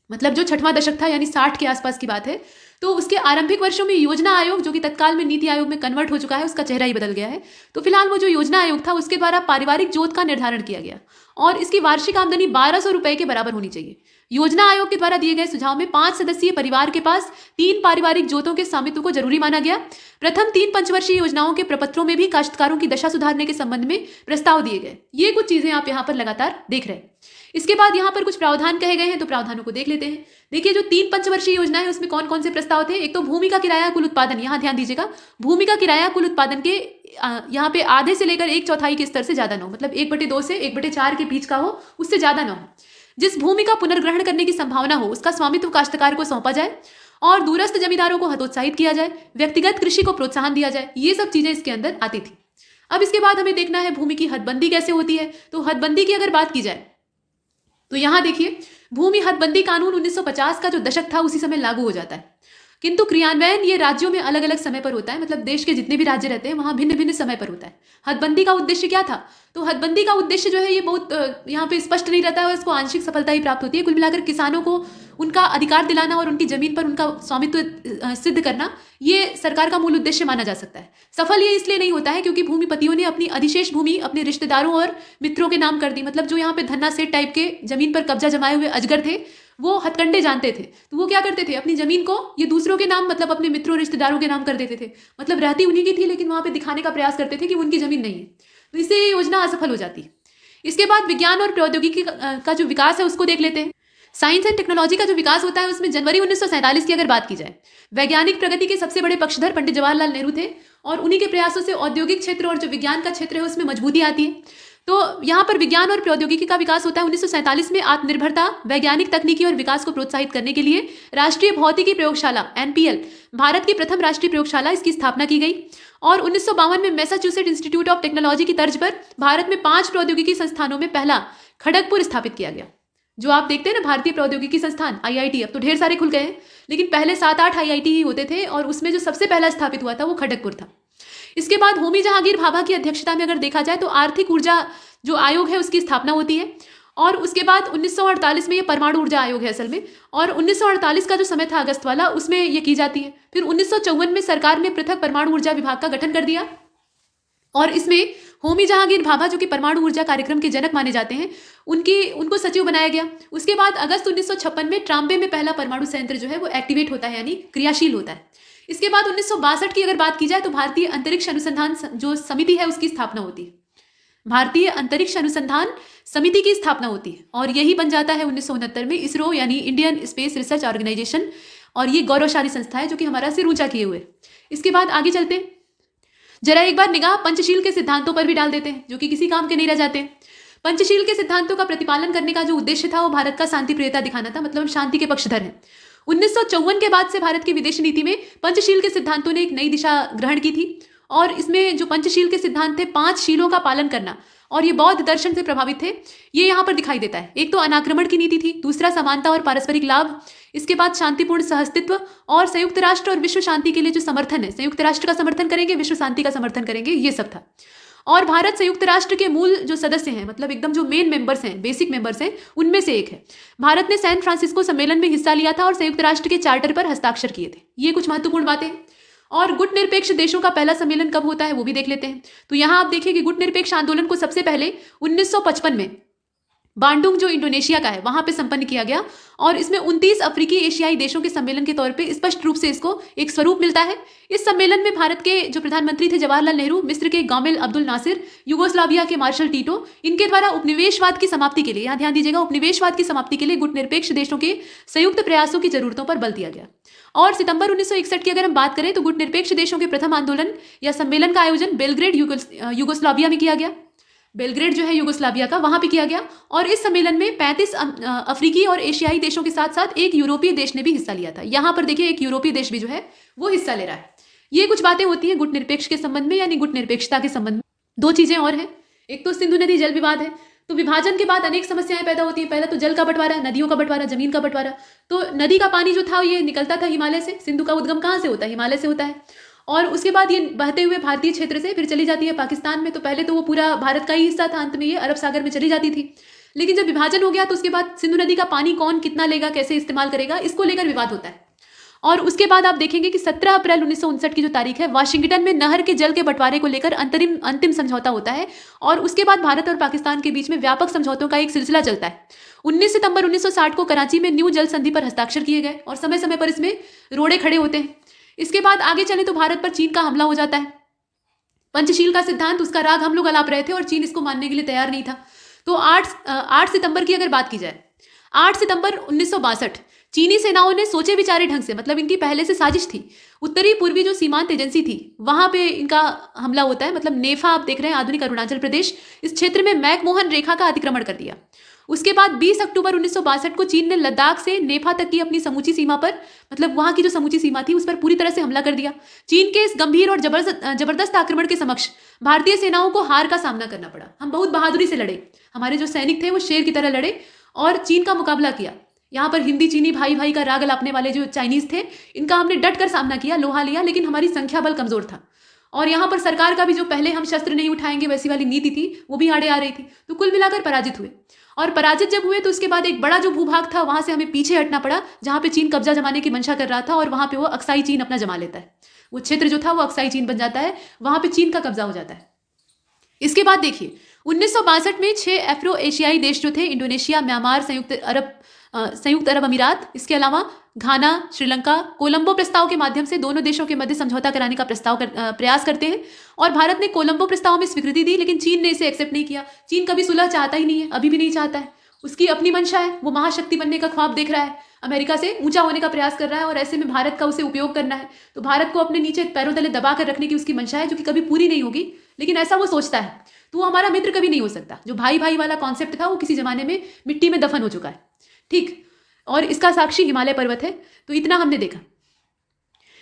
मतलब जो 6वां दशक था यानी 60 के आसपास की बात है, तो उसके आरंभिक वर्षों में योजना आयोग, जो कि तत्काल में नीति आयोग में कन्वर्ट हो चुका है, उसका चेहरा ही बदल गया है। तो फिलहाल वो जो योजना आयोग था उसके द्वारा पारिवारिक जोत का निर्धारण किया गया, और इसकी वार्षिक आमदनी 1200 रुपए के बराबर होनी चाहिए। योजना आयोग के द्वारा दिए गए सुझाव में 5 सदस्यीय परिवार के पास 3 पारिवारिक जोतों के स्वामित्व को जरूरी माना गया। प्रथम 3 पंचवर्षीय योजनाओं के प्रपत्रों में भी काश्तकारों की दशा सुधारने के संबंध में प्रस्ताव दिए गए। ये कुछ चीजें आप यहाँ पर लगातार देख रहे हैं। इसके बाद यहाँ पर कुछ प्रावधान कहे गए हैं, तो प्रावधानों को देख लेते हैं। देखिए, जो 3 पंचवर्षीय योजना है उसमें कौन कौन से प्रस्ताव थे। एक तो भूमि का किराया कुल उत्पादन, यहाँ ध्यान दीजिएगा, भूमि का किराया कुल उत्पादन के यहाँ पे आधे से लेकर 1/4 के स्तर से ज्यादा न हो, मतलब 1/2 से 1/4 के बीच का हो, उससे ज्यादा न हो। जिस भूमि का पुनर्ग्रहण करने की संभावना हो उसका स्वामित्व काश्तकार को सौंपा जाए, और दूरस्थ जमींदारों को हतोत्साहित किया जाए, व्यक्तिगत कृषि को प्रोत्साहन दिया जाए। ये सब चीजें इसके अंदर आती थी। अब इसके बाद हमें देखना है भूमि की हदबंदी कैसे होती है। तो हदबंदी की अगर बात की जाए तो यहाँ देखिए, भूमि हदबंदी कानून 1950 का जो दशक था उसी समय लागू हो जाता है, किंतु क्रियान्वयन ये राज्यों में अलग अलग समय पर होता है। मतलब देश के जितने भी राज्य रहते हैं वहां भिन्न भिन्न समय पर होता है। हदबंदी का उद्देश्य क्या था, तो हदबंदी का उद्देश्य जो है ये बहुत यहाँ पे स्पष्ट नहीं रहता है, और इसको आंशिक सफलता ही प्राप्त होती है। कुल मिलाकर किसानों को उनका अधिकार दिलाना और उनकी जमीन पर उनका स्वामित्व सिद्ध करना, ये सरकार का मूल उद्देश्य माना जा सकता है। सफल ये इसलिए नहीं होता है क्योंकि भूमिपतियों ने अपनी अधिशेष भूमि अपने रिश्तेदारों और मित्रों के नाम कर दी। मतलब जो यहाँ पे धन्ना सेठ टाइप के जमीन पर कब्जा जमाए हुए अजगर थे, वो हथकंडे जानते थे, तो वो क्या करते थे, अपनी जमीन को ये दूसरों के नाम, मतलब अपने मित्रों रिश्तेदारों के नाम कर देते थे। मतलब रहती उन्हीं की थी, लेकिन वहां पे दिखाने का प्रयास करते थे कि उनकी जमीन नहीं है। तो इससे ये योजना असफल हो जाती है। इसके बाद विज्ञान और प्रौद्योगिकी का जो विकास है उसको देख लेते हैं। साइंस एंड टेक्नोलॉजी का जो विकास होता है उसमें जनवरी 1947 की अगर बात की जाए, वैज्ञानिक प्रगति के सबसे बड़े पक्षधर पंडित जवाहरलाल नेहरू थे, और उन्हीं के प्रयासों से औद्योगिक क्षेत्र और जो विज्ञान का क्षेत्र है उसमें मजबूती आती है। तो यहाँ पर विज्ञान और प्रौद्योगिकी का विकास होता है। 1947 में आत्मनिर्भरता, वैज्ञानिक तकनीकी और विकास को प्रोत्साहित करने के लिए राष्ट्रीय भौतिकी प्रयोगशाला NPL, भारत की प्रथम राष्ट्रीय प्रयोगशाला, इसकी स्थापना की गई। और 1952 में मैसाचुसेट इंस्टीट्यूट ऑफ टेक्नोलॉजी की तर्ज पर भारत में 5 प्रौद्योगिकी संस्थानों में पहला खड़गपुर स्थापित किया गया। जो आप देखते हैं ना भारतीय प्रौद्योगिकी संस्थान IIT, अब तो ढेर सारे खुल गए हैं, लेकिन पहले 7-8 IIT ही होते थे, और उसमें जो सबसे पहला स्थापित हुआ था वो खड़गपुर था। इसके बाद होमी जहांगीर भाभा की अध्यक्षता में अगर देखा जाए तो आर्थिक ऊर्जा जो आयोग है उसकी स्थापना होती है। और उसके बाद 1948 में ये परमाणु ऊर्जा आयोग है असल में, और 1948 का जो समय था अगस्त वाला, उसमें ये की जाती है। फिर 1954 में सरकार ने पृथक परमाणु ऊर्जा विभाग का गठन कर दिया, और इसमें होमी जहांगीर भाभा जो कि परमाणु ऊर्जा कार्यक्रम के जनक माने जाते हैं, उनको सचिव बनाया गया। उसके बाद अगस्त 1956 में ट्राम्बे में पहला परमाणु संयंत्र जो है वो एक्टिवेट होता है, यानी क्रियाशील होता है। इसके बाद 1962 की अगर बात की जाए तो भारतीय अंतरिक्ष अनुसंधान जो समिति है उसकी स्थापना होती है। भारतीय अंतरिक्ष अनुसंधान समिति की स्थापना होती है, और यही बन जाता है 1969 में इसरो, यानी इंडियन स्पेस रिसर्च ऑर्गेनाइजेशन, और ये गौरवशाली संस्था है जो कि हमारा सिर ऊंचा किए हुए। इसके बाद आगे चलते हैं, जरा एक बार निगाह पंचशील के सिद्धांतों पर भी डाल देते हैं, जो कि किसी काम के नहीं रह जाते। पंचशील के सिद्धांतों का प्रतिपालन करने का जो उद्देश्य था वो भारत का शांति प्रियता दिखाना था, मतलब शांति के पक्षधर हैं। 1954 के बाद से भारत की विदेश नीति में पंचशील के सिद्धांतों ने एक नई दिशा ग्रहण की थी, और इसमें जो पंचशील के सिद्धांत थे, 5 शीलों का पालन करना, और ये बौद्ध दर्शन से प्रभावित थे, ये यहाँ पर दिखाई देता है। एक तो अनाक्रमण की नीति थी, दूसरा समानता और पारस्परिक लाभ, इसके बाद शांतिपूर्ण सहअस्तित्व और संयुक्त राष्ट्र और विश्व शांति के लिए जो समर्थन है, संयुक्त राष्ट्र का समर्थन करेंगे, विश्व शांति का समर्थन करेंगे, ये सब था। और भारत संयुक्त राष्ट्र के मूल जो सदस्य हैं, मतलब एकदम जो मेन मेंबर्स हैं, बेसिक मेंबर्स हैं, उनमें से एक है। भारत ने सैन फ्रांसिस्को सम्मेलन में हिस्सा लिया था और संयुक्त राष्ट्र के चार्टर पर हस्ताक्षर किए थे। ये कुछ महत्वपूर्ण बातें हैं। और गुट निरपेक्ष देशों का पहला सम्मेलन कब होता है वो भी देख लेते हैं। तो यहां आप देखिए कि गुट निरपेक्ष आंदोलन को सबसे पहले 1955 में बांडुंग जो इंडोनेशिया का है वहां पे संपन्न किया गया, और इसमें 29 अफ्रीकी एशियाई देशों के सम्मेलन के तौर पे स्पष्ट रूप से इसको एक स्वरूप मिलता है। इस सम्मेलन में भारत के जो प्रधानमंत्री थे जवाहरलाल नेहरू, मिस्र के गामिल अब्दुल नासिर, यूगोस्लाविया के मार्शल टीटो, इनके द्वारा उपनिवेशवाद की समाप्ति के लिए, यहाँ ध्यान दीजिएगा, उपनिवेशवाद की समाप्ति के लिए गुट निरपेक्ष देशों के संयुक्त प्रयासों की जरूरतों पर बल दिया गया। और सितंबर 1961 की अगर हम बात करें तो गुट निरपेक्ष देशों के प्रथम आंदोलन या सम्मेलन का आयोजन बेलग्रेड यूगोस्लाविया में किया गया। बेलग्रेड जो है यूगोस्लाविया का, वहां पे किया गया। और इस सम्मेलन में 35 अफ्रीकी और एशियाई देशों के साथ साथ एक यूरोपीय देश ने भी हिस्सा लिया था। यहां पर देखिए एक यूरोपीय देश भी जो है वो हिस्सा ले रहा है। ये कुछ बातें होती हैं गुट निरपेक्ष के संबंध में, यानी गुट निरपेक्षता के संबंध में। 2 चीजें और हैं, एक तो सिंधु नदी जल विवाद है। तो विभाजन के बाद अनेक समस्याएं पैदा होती हैं। पहला तो जल का बंटवारा, नदियों का बंटवारा, जमीन का बंटवारा। तो नदी का पानी जो था ये निकलता था हिमालय से। सिंधु का उद्गम कहाँ से होता है? हिमालय से होता है। और उसके बाद ये बहते हुए भारतीय क्षेत्र से फिर चली जाती है पाकिस्तान में। तो पहले तो वो पूरा भारत का ही हिस्सा था, अंत में ये अरब सागर में चली जाती थी। लेकिन जब विभाजन हो गया तो उसके बाद सिंधु नदी का पानी कौन कितना लेगा, कैसे इस्तेमाल करेगा, इसको लेकर विवाद होता है। और उसके बाद आप देखेंगे कि 17 अप्रैल 1959 की जो तारीख है, वाशिंगटन में नहर के जल के बंटवारे को लेकर अंतिम समझौता होता है। और उसके बाद भारत और पाकिस्तान के बीच में व्यापक समझौतों का एक सिलसिला चलता है। 19 सितंबर 1960 को कराची में न्यू जल संधि पर हस्ताक्षर किए गए और समय समय पर इसमें रोड़े खड़े होते हैं। इसके बाद आगे चले तो भारत पर चीन का हमला हो जाता है। पंचशील का सिद्धांत, उसका राग हम लोग अलाप रहे थे और चीन इसको मानने के लिए तैयार नहीं था। तो 8 सितंबर की अगर बात की जाए, 8 सितंबर 1962 चीनी सेनाओं ने सोचे विचारे ढंग से, मतलब इनकी पहले से साजिश थी, उत्तरी पूर्वी जो सीमांत एजेंसी थी वहां पे इनका हमला होता है। मतलब नेफा आप देख रहे हैं, आधुनिक अरुणाचल प्रदेश, इस क्षेत्र में मैकमोहन रेखा का अतिक्रमण कर दिया। उसके बाद 20 अक्टूबर 1962 को चीन ने लद्दाख से नेफा तक की अपनी समूची सीमा पर, मतलब वहां की जो समूची सीमा थी उस पर पूरी तरह से हमला कर दिया। चीन के इस गंभीर और जबरदस्त आक्रमण के समक्ष भारतीय सेनाओं को हार का सामना करना पड़ा। हम बहुत बहादुरी से लड़े, हमारे जो सैनिक थे वो शेर की तरह लड़े और चीन का मुकाबला किया। यहाँ पर हिंदी चीनी भाई भाई का राग अलापने वाले जो चाइनीज थे, इनका हमने डट कर सामना किया, लोहा लिया, लेकिन हमारी संख्या बल कमजोर था। और यहाँ पर सरकार का भी जो पहले हम शस्त्र नहीं उठाएंगे वैसी वाली नीति थी वो भी आड़े आ रही थी। तो कुल मिलाकर पराजित हुए। और पराजित जब हुए तो उसके बाद एक बड़ा जो भूभाग था वहां से हमें पीछे हटना पड़ा, जहां पे चीन कब्जा जमाने की मंशा कर रहा था, और वहां पे वो अक्साई चीन अपना जमा लेता है। वो क्षेत्र जो था वो अक्साई चीन बन जाता है, वहां पे चीन का कब्जा हो जाता है। इसके बाद देखिए 1962 में 6 अफ्रो एशियाई देश जो थे, इंडोनेशिया, म्यांमार, संयुक्त अरब अमीरात, इसके अलावा घाना, श्रीलंका, कोलंबो प्रस्ताव के माध्यम से दोनों देशों के मध्य समझौता कराने का प्रयास करते हैं। और भारत ने कोलंबो प्रस्ताव में स्वीकृति दी, लेकिन चीन ने इसे एक्सेप्ट नहीं किया। चीन कभी सुलह चाहता ही नहीं है, अभी भी नहीं चाहता है। उसकी अपनी मंशा है, वो महाशक्ति बनने का ख्वाब देख रहा है, अमेरिका से ऊंचा होने का प्रयास कर रहा है, और ऐसे में भारत का उसे उपयोग करना है। तो भारत को अपने नीचे पैरों तले दबा कर रखने की उसकी मंशा है, जो कि कभी पूरी नहीं होगी, लेकिन ऐसा वो सोचता है। तो वो हमारा मित्र कभी नहीं हो सकता। जो भाई भाई वाला कॉन्सेप्ट था वो किसी जमाने में मिट्टी में दफन हो चुका है, ठीक। और इसका साक्षी हिमालय पर्वत है। तो इतना हमने देखा।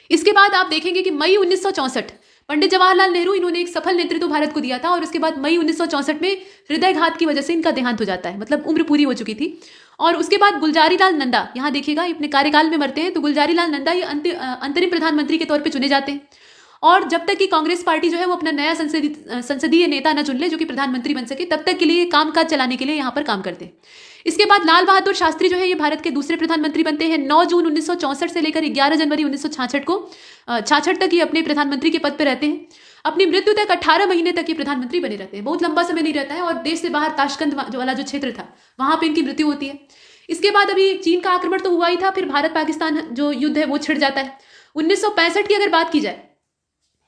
इसके बाद आप देखेंगे कि मई 1964 पंडित जवाहरलाल नेहरू, इन्होंने एक सफल नेतृत्व भारत को दिया था, और उसके बाद मई 1964 में हृदयघात की वजह से इनका देहांत हो जाता है, मतलब उम्र पूरी हो चुकी थी। और उसके बाद गुलजारी लाल नंदा, यहाँ देखिएगा, अपने कार्यकाल में मरते हैं। तो गुलजारी लाल नंदा ये अंतरिम प्रधानमंत्री के तौर पर चुने जाते हैं। और जब तक कि कांग्रेस पार्टी जो है वो अपना नया संसदीय नेता न चुन ले जो कि प्रधानमंत्री बन सके, तब तक के लिए कामकाज चलाने के लिए यहाँ पर काम करते हैं। इसके बाद लाल बहादुर शास्त्री जो है ये भारत के दूसरे प्रधानमंत्री बनते हैं। 9 जून 1964 से लेकर 11 जनवरी 1966 तक ये अपने प्रधानमंत्री के पद पर रहते हैं। अपनी मृत्यु तक 18 महीने तक ये प्रधानमंत्री बने रहते हैं। बहुत लंबा समय नहीं रहता है। और देश से बाहर ताशकंद वाला जो क्षेत्र था वहां पर इनकी मृत्यु होती है। इसके बाद अभी चीन का आक्रमण तो हुआ ही था, फिर भारत पाकिस्तान जो युद्ध है वो छिड़ जाता है। 1965 की अगर बात की जाए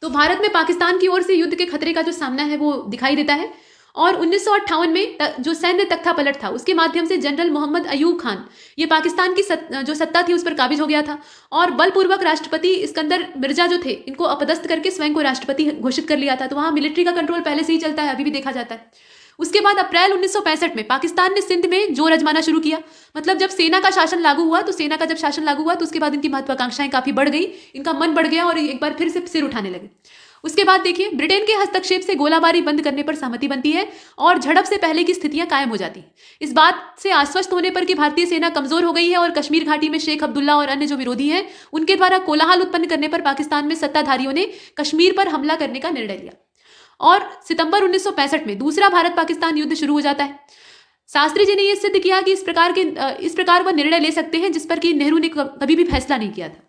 तो भारत में पाकिस्तान की ओर से युद्ध के खतरे का जो सामना है वो दिखाई देता है। और 1958 में जो सैन्य तख्ता पलट था उसके माध्यम से जनरल मोहम्मद अयूब खान ये पाकिस्तान की जो सत्ता थी उस पर काबिज हो गया था, और बलपूर्वक राष्ट्रपति इस्कंदर मिर्जा जो थे इनको अपदस्थ करके स्वयं को राष्ट्रपति घोषित कर लिया था। तो वहाँ मिलिट्री का कंट्रोल पहले से ही चलता है, अभी भी देखा जाता है। उसके बाद अप्रैल 1965 में पाकिस्तान ने सिंध में जोर आजमाना शुरू किया। मतलब जब सेना का शासन लागू हुआ तो उसके बाद इनकी महत्वाकांक्षाएं काफी बढ़ गई, इनका मन बढ़ गया और एक बार फिर से सिर उठाने लगे। उसके बाद देखिए ब्रिटेन के हस्तक्षेप से गोलाबारी बंद करने पर सहमति बनती है और झड़प से पहले की स्थितियां कायम हो जाती हैं। इस बात से आश्वस्त होने पर कि भारतीय सेना कमजोर हो गई है और कश्मीर घाटी में शेख अब्दुल्ला और अन्य जो विरोधी हैं उनके द्वारा कोलाहल उत्पन्न करने पर पाकिस्तान में सत्ताधारियों ने कश्मीर पर हमला करने का निर्णय लिया और सितंबर 1965 में दूसरा भारत पाकिस्तान युद्ध शुरू हो जाता है। शास्त्री जी ने यह सिद्ध किया कि इस प्रकार वह निर्णय ले सकते हैं जिस पर कि नेहरू ने कभी भी फैसला नहीं किया था।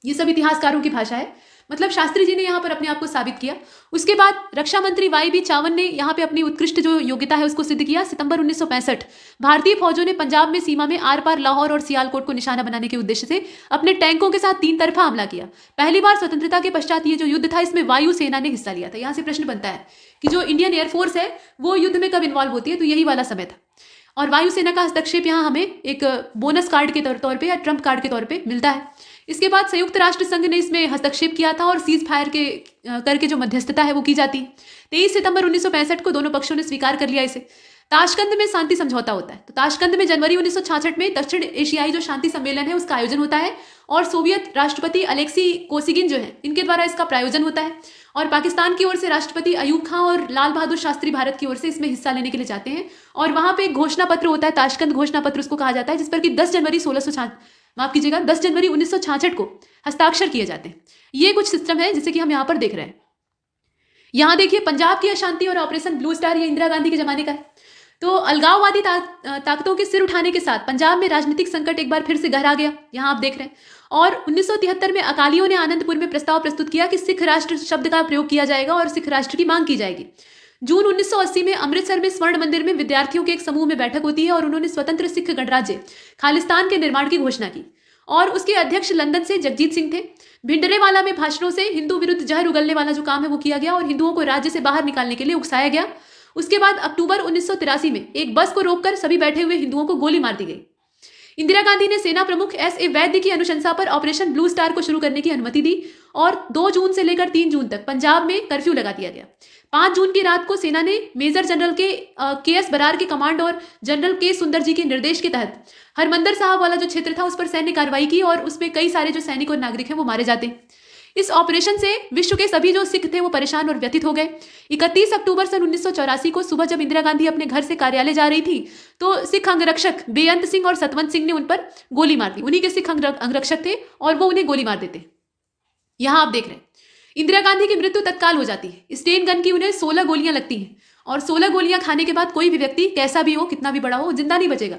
ये सब इतिहासकारों की भाषा है, मतलब शास्त्री जी ने यहाँ पर अपने आप को साबित किया। उसके बाद रक्षा मंत्री वाई.बी. चावन ने यहाँ पे अपनी उत्कृष्ट जो योग्यता है उसको सिद्ध किया। सितंबर 1965 भारतीय फौजों ने पंजाब में सीमा में आर पार लाहौर और सियालकोट को निशाना बनाने के उद्देश्य से अपने टैंकों के साथ 3 तरफा हमला किया। पहली बार स्वतंत्रता के पश्चात ये जो युद्ध था इसमें वायुसेना ने हिस्सा लिया था। यहाँ से प्रश्न बनता है कि जो इंडियन एयरफोर्स है वो युद्ध में कब इन्वॉल्व होती है, तो यही वाला समय था। और वायुसेना का हस्तक्षेप यहाँ हमें एक बोनस कार्ड के तौर पे या ट्रम्प कार्ड के तौर पे मिलता है। इसके बाद संयुक्त राष्ट्र संघ ने इसमें हस्तक्षेप किया था और सीज फायर करके जो मध्यस्थता है वो की जाती है। 23 सितंबर 1965 को दोनों पक्षों ने स्वीकार कर लिया इसे। ताशकंद में शांति समझौता होता है। तो ताशकंद में जनवरी 1966 में दक्षिण एशियाई जो शांति सम्मेलन है उसका आयोजन होता है और सोवियत राष्ट्रपति अलेक्सी कोसिगिन जो है इनके द्वारा इसका प्रायोजन होता है और पाकिस्तान की ओर से राष्ट्रपति अयूब खां और लाल बहादुर शास्त्री भारत की ओर से इसमें हिस्सा लेने के लिए जाते हैं और वहां पे एक घोषणा पत्र होता है, ताशकंद घोषणा पत्र उसको कहा जाता है, जिस पर कि 10 जनवरी 1966 को हस्ताक्षर किए जाते हैं। ये कुछ सिस्टम है जिसे कि हम यहाँ पर देख रहे हैं। यहाँ देखिए पंजाब की अशांति और ऑपरेशन ब्लू स्टार ये इंदिरा गांधी के जमाने का है। तो अलगाववादी ताकतों के सिर उठाने के साथ पंजाब में राजनीतिक संकट एक बार फिर से गहरा गया, यहाँ आप देख रहे हैं। और 1973 में अकालियों ने आनंदपुर में प्रस्ताव प्रस्तुत किया कि सिख राष्ट्र शब्द का प्रयोग किया जाएगा और सिख राष्ट्र की मांग की जाएगी। जून 1980 में अमृतसर में स्वर्ण मंदिर में विद्यार्थियों के एक समूह में बैठक होती है और उन्होंने स्वतंत्र सिख गणराज्य खालिस्तान के निर्माण की घोषणा की और उसके अध्यक्ष लंदन से जगजीत सिंह थे। भिंडरेवाला में भाषणों से हिंदू विरुद्ध जहर उगलने वाला जो काम है वो किया गया और हिंदुओं को राज्य से बाहर निकालने के लिए उकसाया गया। उसके बाद अक्टूबर 1983 में एक बस को रोककर सभी बैठे हुए हिंदुओं को गोली मार दी गई। इंदिरा गांधी ने सेना प्रमुख S.A. वैद्य की अनुशंसा पर ऑपरेशन ब्लू स्टार को शुरू करने की अनुमति दी और 2 जून से लेकर 3 जून तक पंजाब में कर्फ्यू लगा दिया गया। 5 जून की रात को सेना ने मेजर जनरल के.एस. बरार के कमांड और जनरल के. सुंदर जी के निर्देश के तहत हरमंदर साहब वाला जो क्षेत्र था उस पर सैन्य कार्रवाई की और उसमें कई सारे जो सैनिक और नागरिक हैं वो मारे जाते हैं। इस ऑपरेशन से विश्व के सभी जो सिख थे वो परेशान और व्यथित हो गए। 31 अक्टूबर सन 1984 को सुबह जब इंदिरा गांधी अपने घर से कार्यालय जा रही थी तो सिख अंगरक्षक बेअंत सिंह और सतवंत सिंह ने उन पर गोली मार दी। उन्हीं के सिख अंगरक्षक थे और वो उन्हें गोली मार देते। यहाँ आप देख रहे हैं इंदिरा गांधी की मृत्यु तत्काल हो जाती है। स्टेन गन की उन्हें 16 गोलियां लगती हैं और 16 गोलियां खाने के बाद कोई भी व्यक्ति कैसा भी हो, कितना भी बड़ा हो, जिंदा नहीं बचेगा।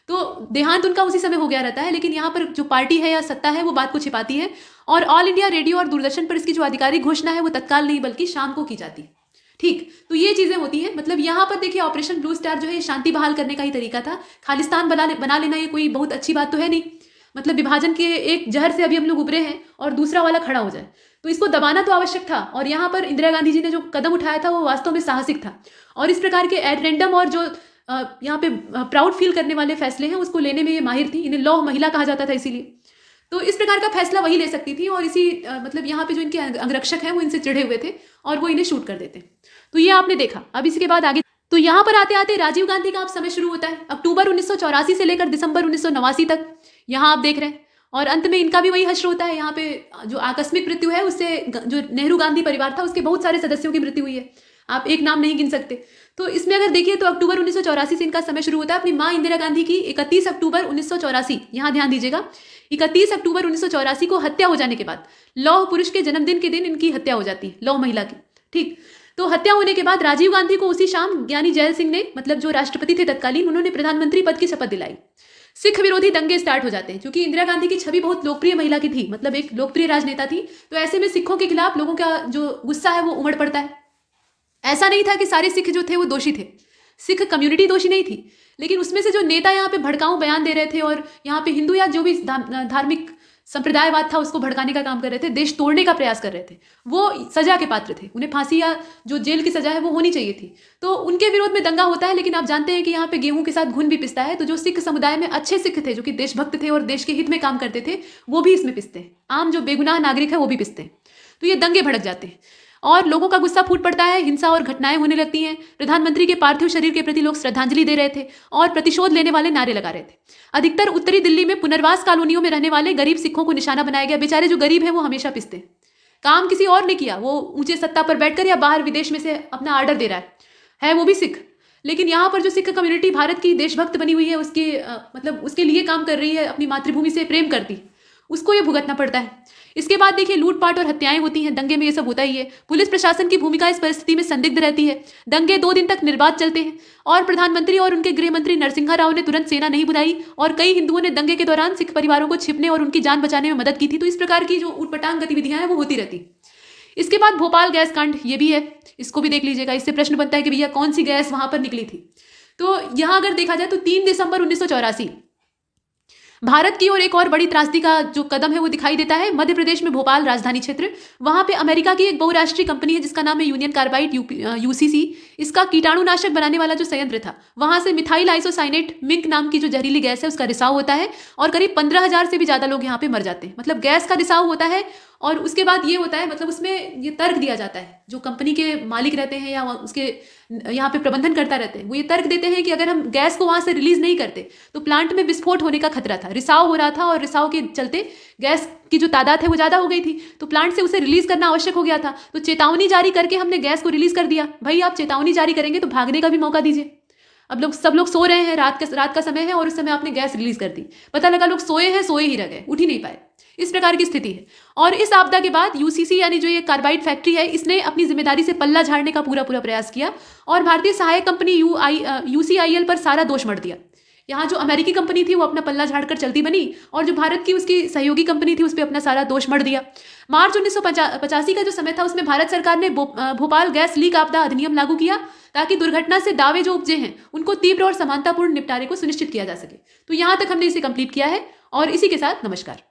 तो देहांत उनका उसी समय हो गया रहता है। लेकिन यहाँ पर जो पार्टी है या सत्ता है वो बात को छिपाती है और ऑल इंडिया रेडियो और दूरदर्शन पर इसकी जो आधिकारिक घोषणा है वो तत्काल नहीं बल्कि शाम को की जाती है। ठीक, तो ये चीजें होती हैं। मतलब यहाँ पर देखिए ऑपरेशन ब्लू स्टार जो है शांति बहाल करने का ही तरीका था। खालिस्तान बना लेना ये कोई बहुत अच्छी बात तो है नहीं। मतलब विभाजन के एक जहर से अभी हम लोग उभरे हैं और दूसरा वाला खड़ा हो जाए तो इसको दबाना तो आवश्यक था। और यहाँ पर इंदिरा गांधी जी ने जो कदम उठाया था वो वास्तव में साहसिक था और इस प्रकार के एट रैंडम और जो यहाँ पे प्राउड फील करने वाले फैसले हैं उसको लेने में ये माहिर थी। इन्हें लौह महिला कहा जाता था इसीलिए। तो इस प्रकार का फैसला वही ले सकती थी और इसी मतलब यहाँ पे जो इनके अंगरक्षक हैं वो इनसे चिढ़े हुए थे और वो इन्हें शूट कर देते। तो ये आपने देखा। अब इसके बाद आगे तो यहाँ पर आते आते राजीव गांधी का अब समय शुरू होता है अक्टूबर 1984 से लेकर दिसंबर 1989 तक। यहाँ आप देख रहे हैं और अंत में इनका भी वही हश्र होता है। यहाँ पे जो आकस्मिक मृत्यु है उससे जो नेहरू गांधी परिवार था उसके बहुत सारे सदस्यों की मृत्यु हुई है। आप एक नाम नहीं गिन सकते। तो इसमें अगर देखिए तो अक्टूबर 1984 से इनका समय शुरू होता है। अपनी मां इंदिरा गांधी की 31 अक्टूबर 1984, यहाँ ध्यान दीजिएगा, 31 अक्टूबर 1984 को हत्या हो जाने के बाद लौह पुरुष के जन्मदिन के दिन इनकी हत्या हो जाती है, लौह महिला की। ठीक, तो हत्या होने के बाद राजीव गांधी को उसी शाम ज्ञानी जैल सिंह ने, मतलब जो राष्ट्रपति थे तत्कालीन, उन्होंने प्रधानमंत्री पद की शपथ दिलाई। सिख विरोधी दंगे स्टार्ट हो जाते हैं क्योंकि इंदिरा गांधी की छवि बहुत लोकप्रिय महिला की थी, मतलब एक लोकप्रिय राजनेता थी। तो ऐसे में सिखों के खिलाफ लोगों का जो गुस्सा है वो उमड़ पड़ता है। ऐसा नहीं था कि सारे सिख जो थे वो दोषी थे, सिख कम्युनिटी दोषी नहीं थी, लेकिन उसमें से जो नेता यहाँ पे भड़काऊ बयान दे रहे थे और यहाँ पे हिंदू या जो भी धार्मिक संप्रदायवाद था उसको भड़काने का काम कर रहे थे, देश तोड़ने का प्रयास कर रहे थे, वो सजा के पात्र थे। उन्हें फांसी या जो जेल की सजा है वो होनी चाहिए थी। तो उनके विरोध में दंगा होता है। लेकिन आप जानते हैं कि यहाँ पे गेहूं के साथ घुन भी पिसता है। तो जो सिख समुदाय में अच्छे सिख थे, जो कि देशभक्त थे और देश के हित में काम करते थे, वो भी इसमें पिसते हैं। आम जो बेगुनाह नागरिक है वो भी पिसते हैं। तो ये दंगे भड़क जाते हैं और लोगों का गुस्सा फूट पड़ता है, हिंसा और घटनाएं होने लगती हैं। प्रधानमंत्री के पार्थिव शरीर के प्रति लोग श्रद्धांजलि दे रहे थे और प्रतिशोध लेने वाले नारे लगा रहे थे। अधिकतर उत्तरी दिल्ली में पुनर्वास कॉलोनियों में रहने वाले गरीब सिखों को निशाना बनाया गया। बेचारे जो गरीब हैं वो हमेशा पिसते हैं। काम किसी और ने किया, वो ऊंचे सत्ता पर बैठकर या बाहर विदेश में से अपना ऑर्डर दे रहा है वो भी सिख। लेकिन यहाँ पर जो सिख कम्युनिटी भारत की देशभक्त बनी हुई है, उसके मतलब उसके लिए काम कर रही है, अपनी मातृभूमि से प्रेम करती, उसको ये भुगतना पड़ता है। इसके बाद देखिए लूटपाट और हत्याएं होती हैं, दंगे में ये सब होता ही है। पुलिस प्रशासन की भूमिका इस परिस्थिति में संदिग्ध रहती है। दंगे 2 दिन तक निर्बाध चलते हैं और प्रधानमंत्री और उनके गृह मंत्री नरसिम्हा राव ने तुरंत सेना नहीं बुलाई और कई हिंदुओं ने दंगे के दौरान सिख परिवारों को छिपने और उनकी जान बचाने में मदद की थी। तो इस प्रकार की जो ऊटपटांग गतिविधियां हैं वो होती रहती। इसके बाद भोपाल गैस कांड ये भी है, इसको भी देख लीजिएगा। इससे प्रश्न बनता है कि भैया कौन सी गैस वहां पर निकली थी। तो यहां अगर देखा जाए तो 3 दिसंबर 1984 भारत की ओर एक और बड़ी त्रासदी का जो कदम है वो दिखाई देता है। मध्य प्रदेश में भोपाल राजधानी क्षेत्र, वहां पे अमेरिका की एक बहुराष्ट्रीय कंपनी है जिसका नाम है यूनियन कार्बाइड यूसीसी। इसका कीटाणुनाशक बनाने वाला जो संयंत्र था, वहां से मिथाइल आइसोसाइनेट मिंक नाम की जो जहरीली गैस है उसका रिसाव होता है और करीब 15,000 से भी ज्यादा लोग यहाँ पे मर जाते हैं। मतलब गैस का रिसाव होता है और उसके बाद ये होता है, मतलब उसमें ये तर्क दिया जाता है, जो कंपनी के मालिक रहते हैं या उसके यहाँ पे प्रबंधन करता रहते हैं, वो ये तर्क देते हैं कि अगर हम गैस को वहां से रिलीज नहीं करते तो प्लांट में विस्फोट होने का खतरा था। रिसाव हो रहा था और रिसाव के चलते गैस की जो तादाद है वो ज्यादा हो गई थी, तो प्लांट से उसे रिलीज करना आवश्यक हो गया था। तो चेतावनी जारी करके हमने गैस को रिलीज कर दिया। भाई आप चेतावनी जारी करेंगे तो भागने का भी मौका दीजिए। अब सब लोग सो रहे हैं, रात का समय है और उस समय आपने गैस रिलीज कर दी, पता लगा लोग सोए हैं, सोए ही रह गए, उठ ही नहीं पाए। इस प्रकार की स्थिति है। और इस आपदा के बाद यूसीसी यानी जो ये कार्बाइड फैक्ट्री है, इसने अपनी जिम्मेदारी से पल्ला झाड़ने का पूरा प्रयास किया और भारतीय सहायक कंपनी यूसीआईएल पर सारा दोष मढ़ दिया। यहाँ जो अमेरिकी कंपनी थी वो अपना पल्ला झाड़कर चलती बनी और जो भारत की उसकी सहयोगी कंपनी थी उस पर अपना सारा दोष मढ़ दिया। मार्च 1985 का जो समय था उसमें भारत सरकार ने भोपाल गैस लीक आपदा अधिनियम लागू किया ताकि दुर्घटना से दावे जो उपजे हैं उनको तीव्र और समानतापूर्ण निपटारे को सुनिश्चित किया जा सके। तो यहाँ तक हमने इसे कंप्लीट किया है और इसी के साथ नमस्कार।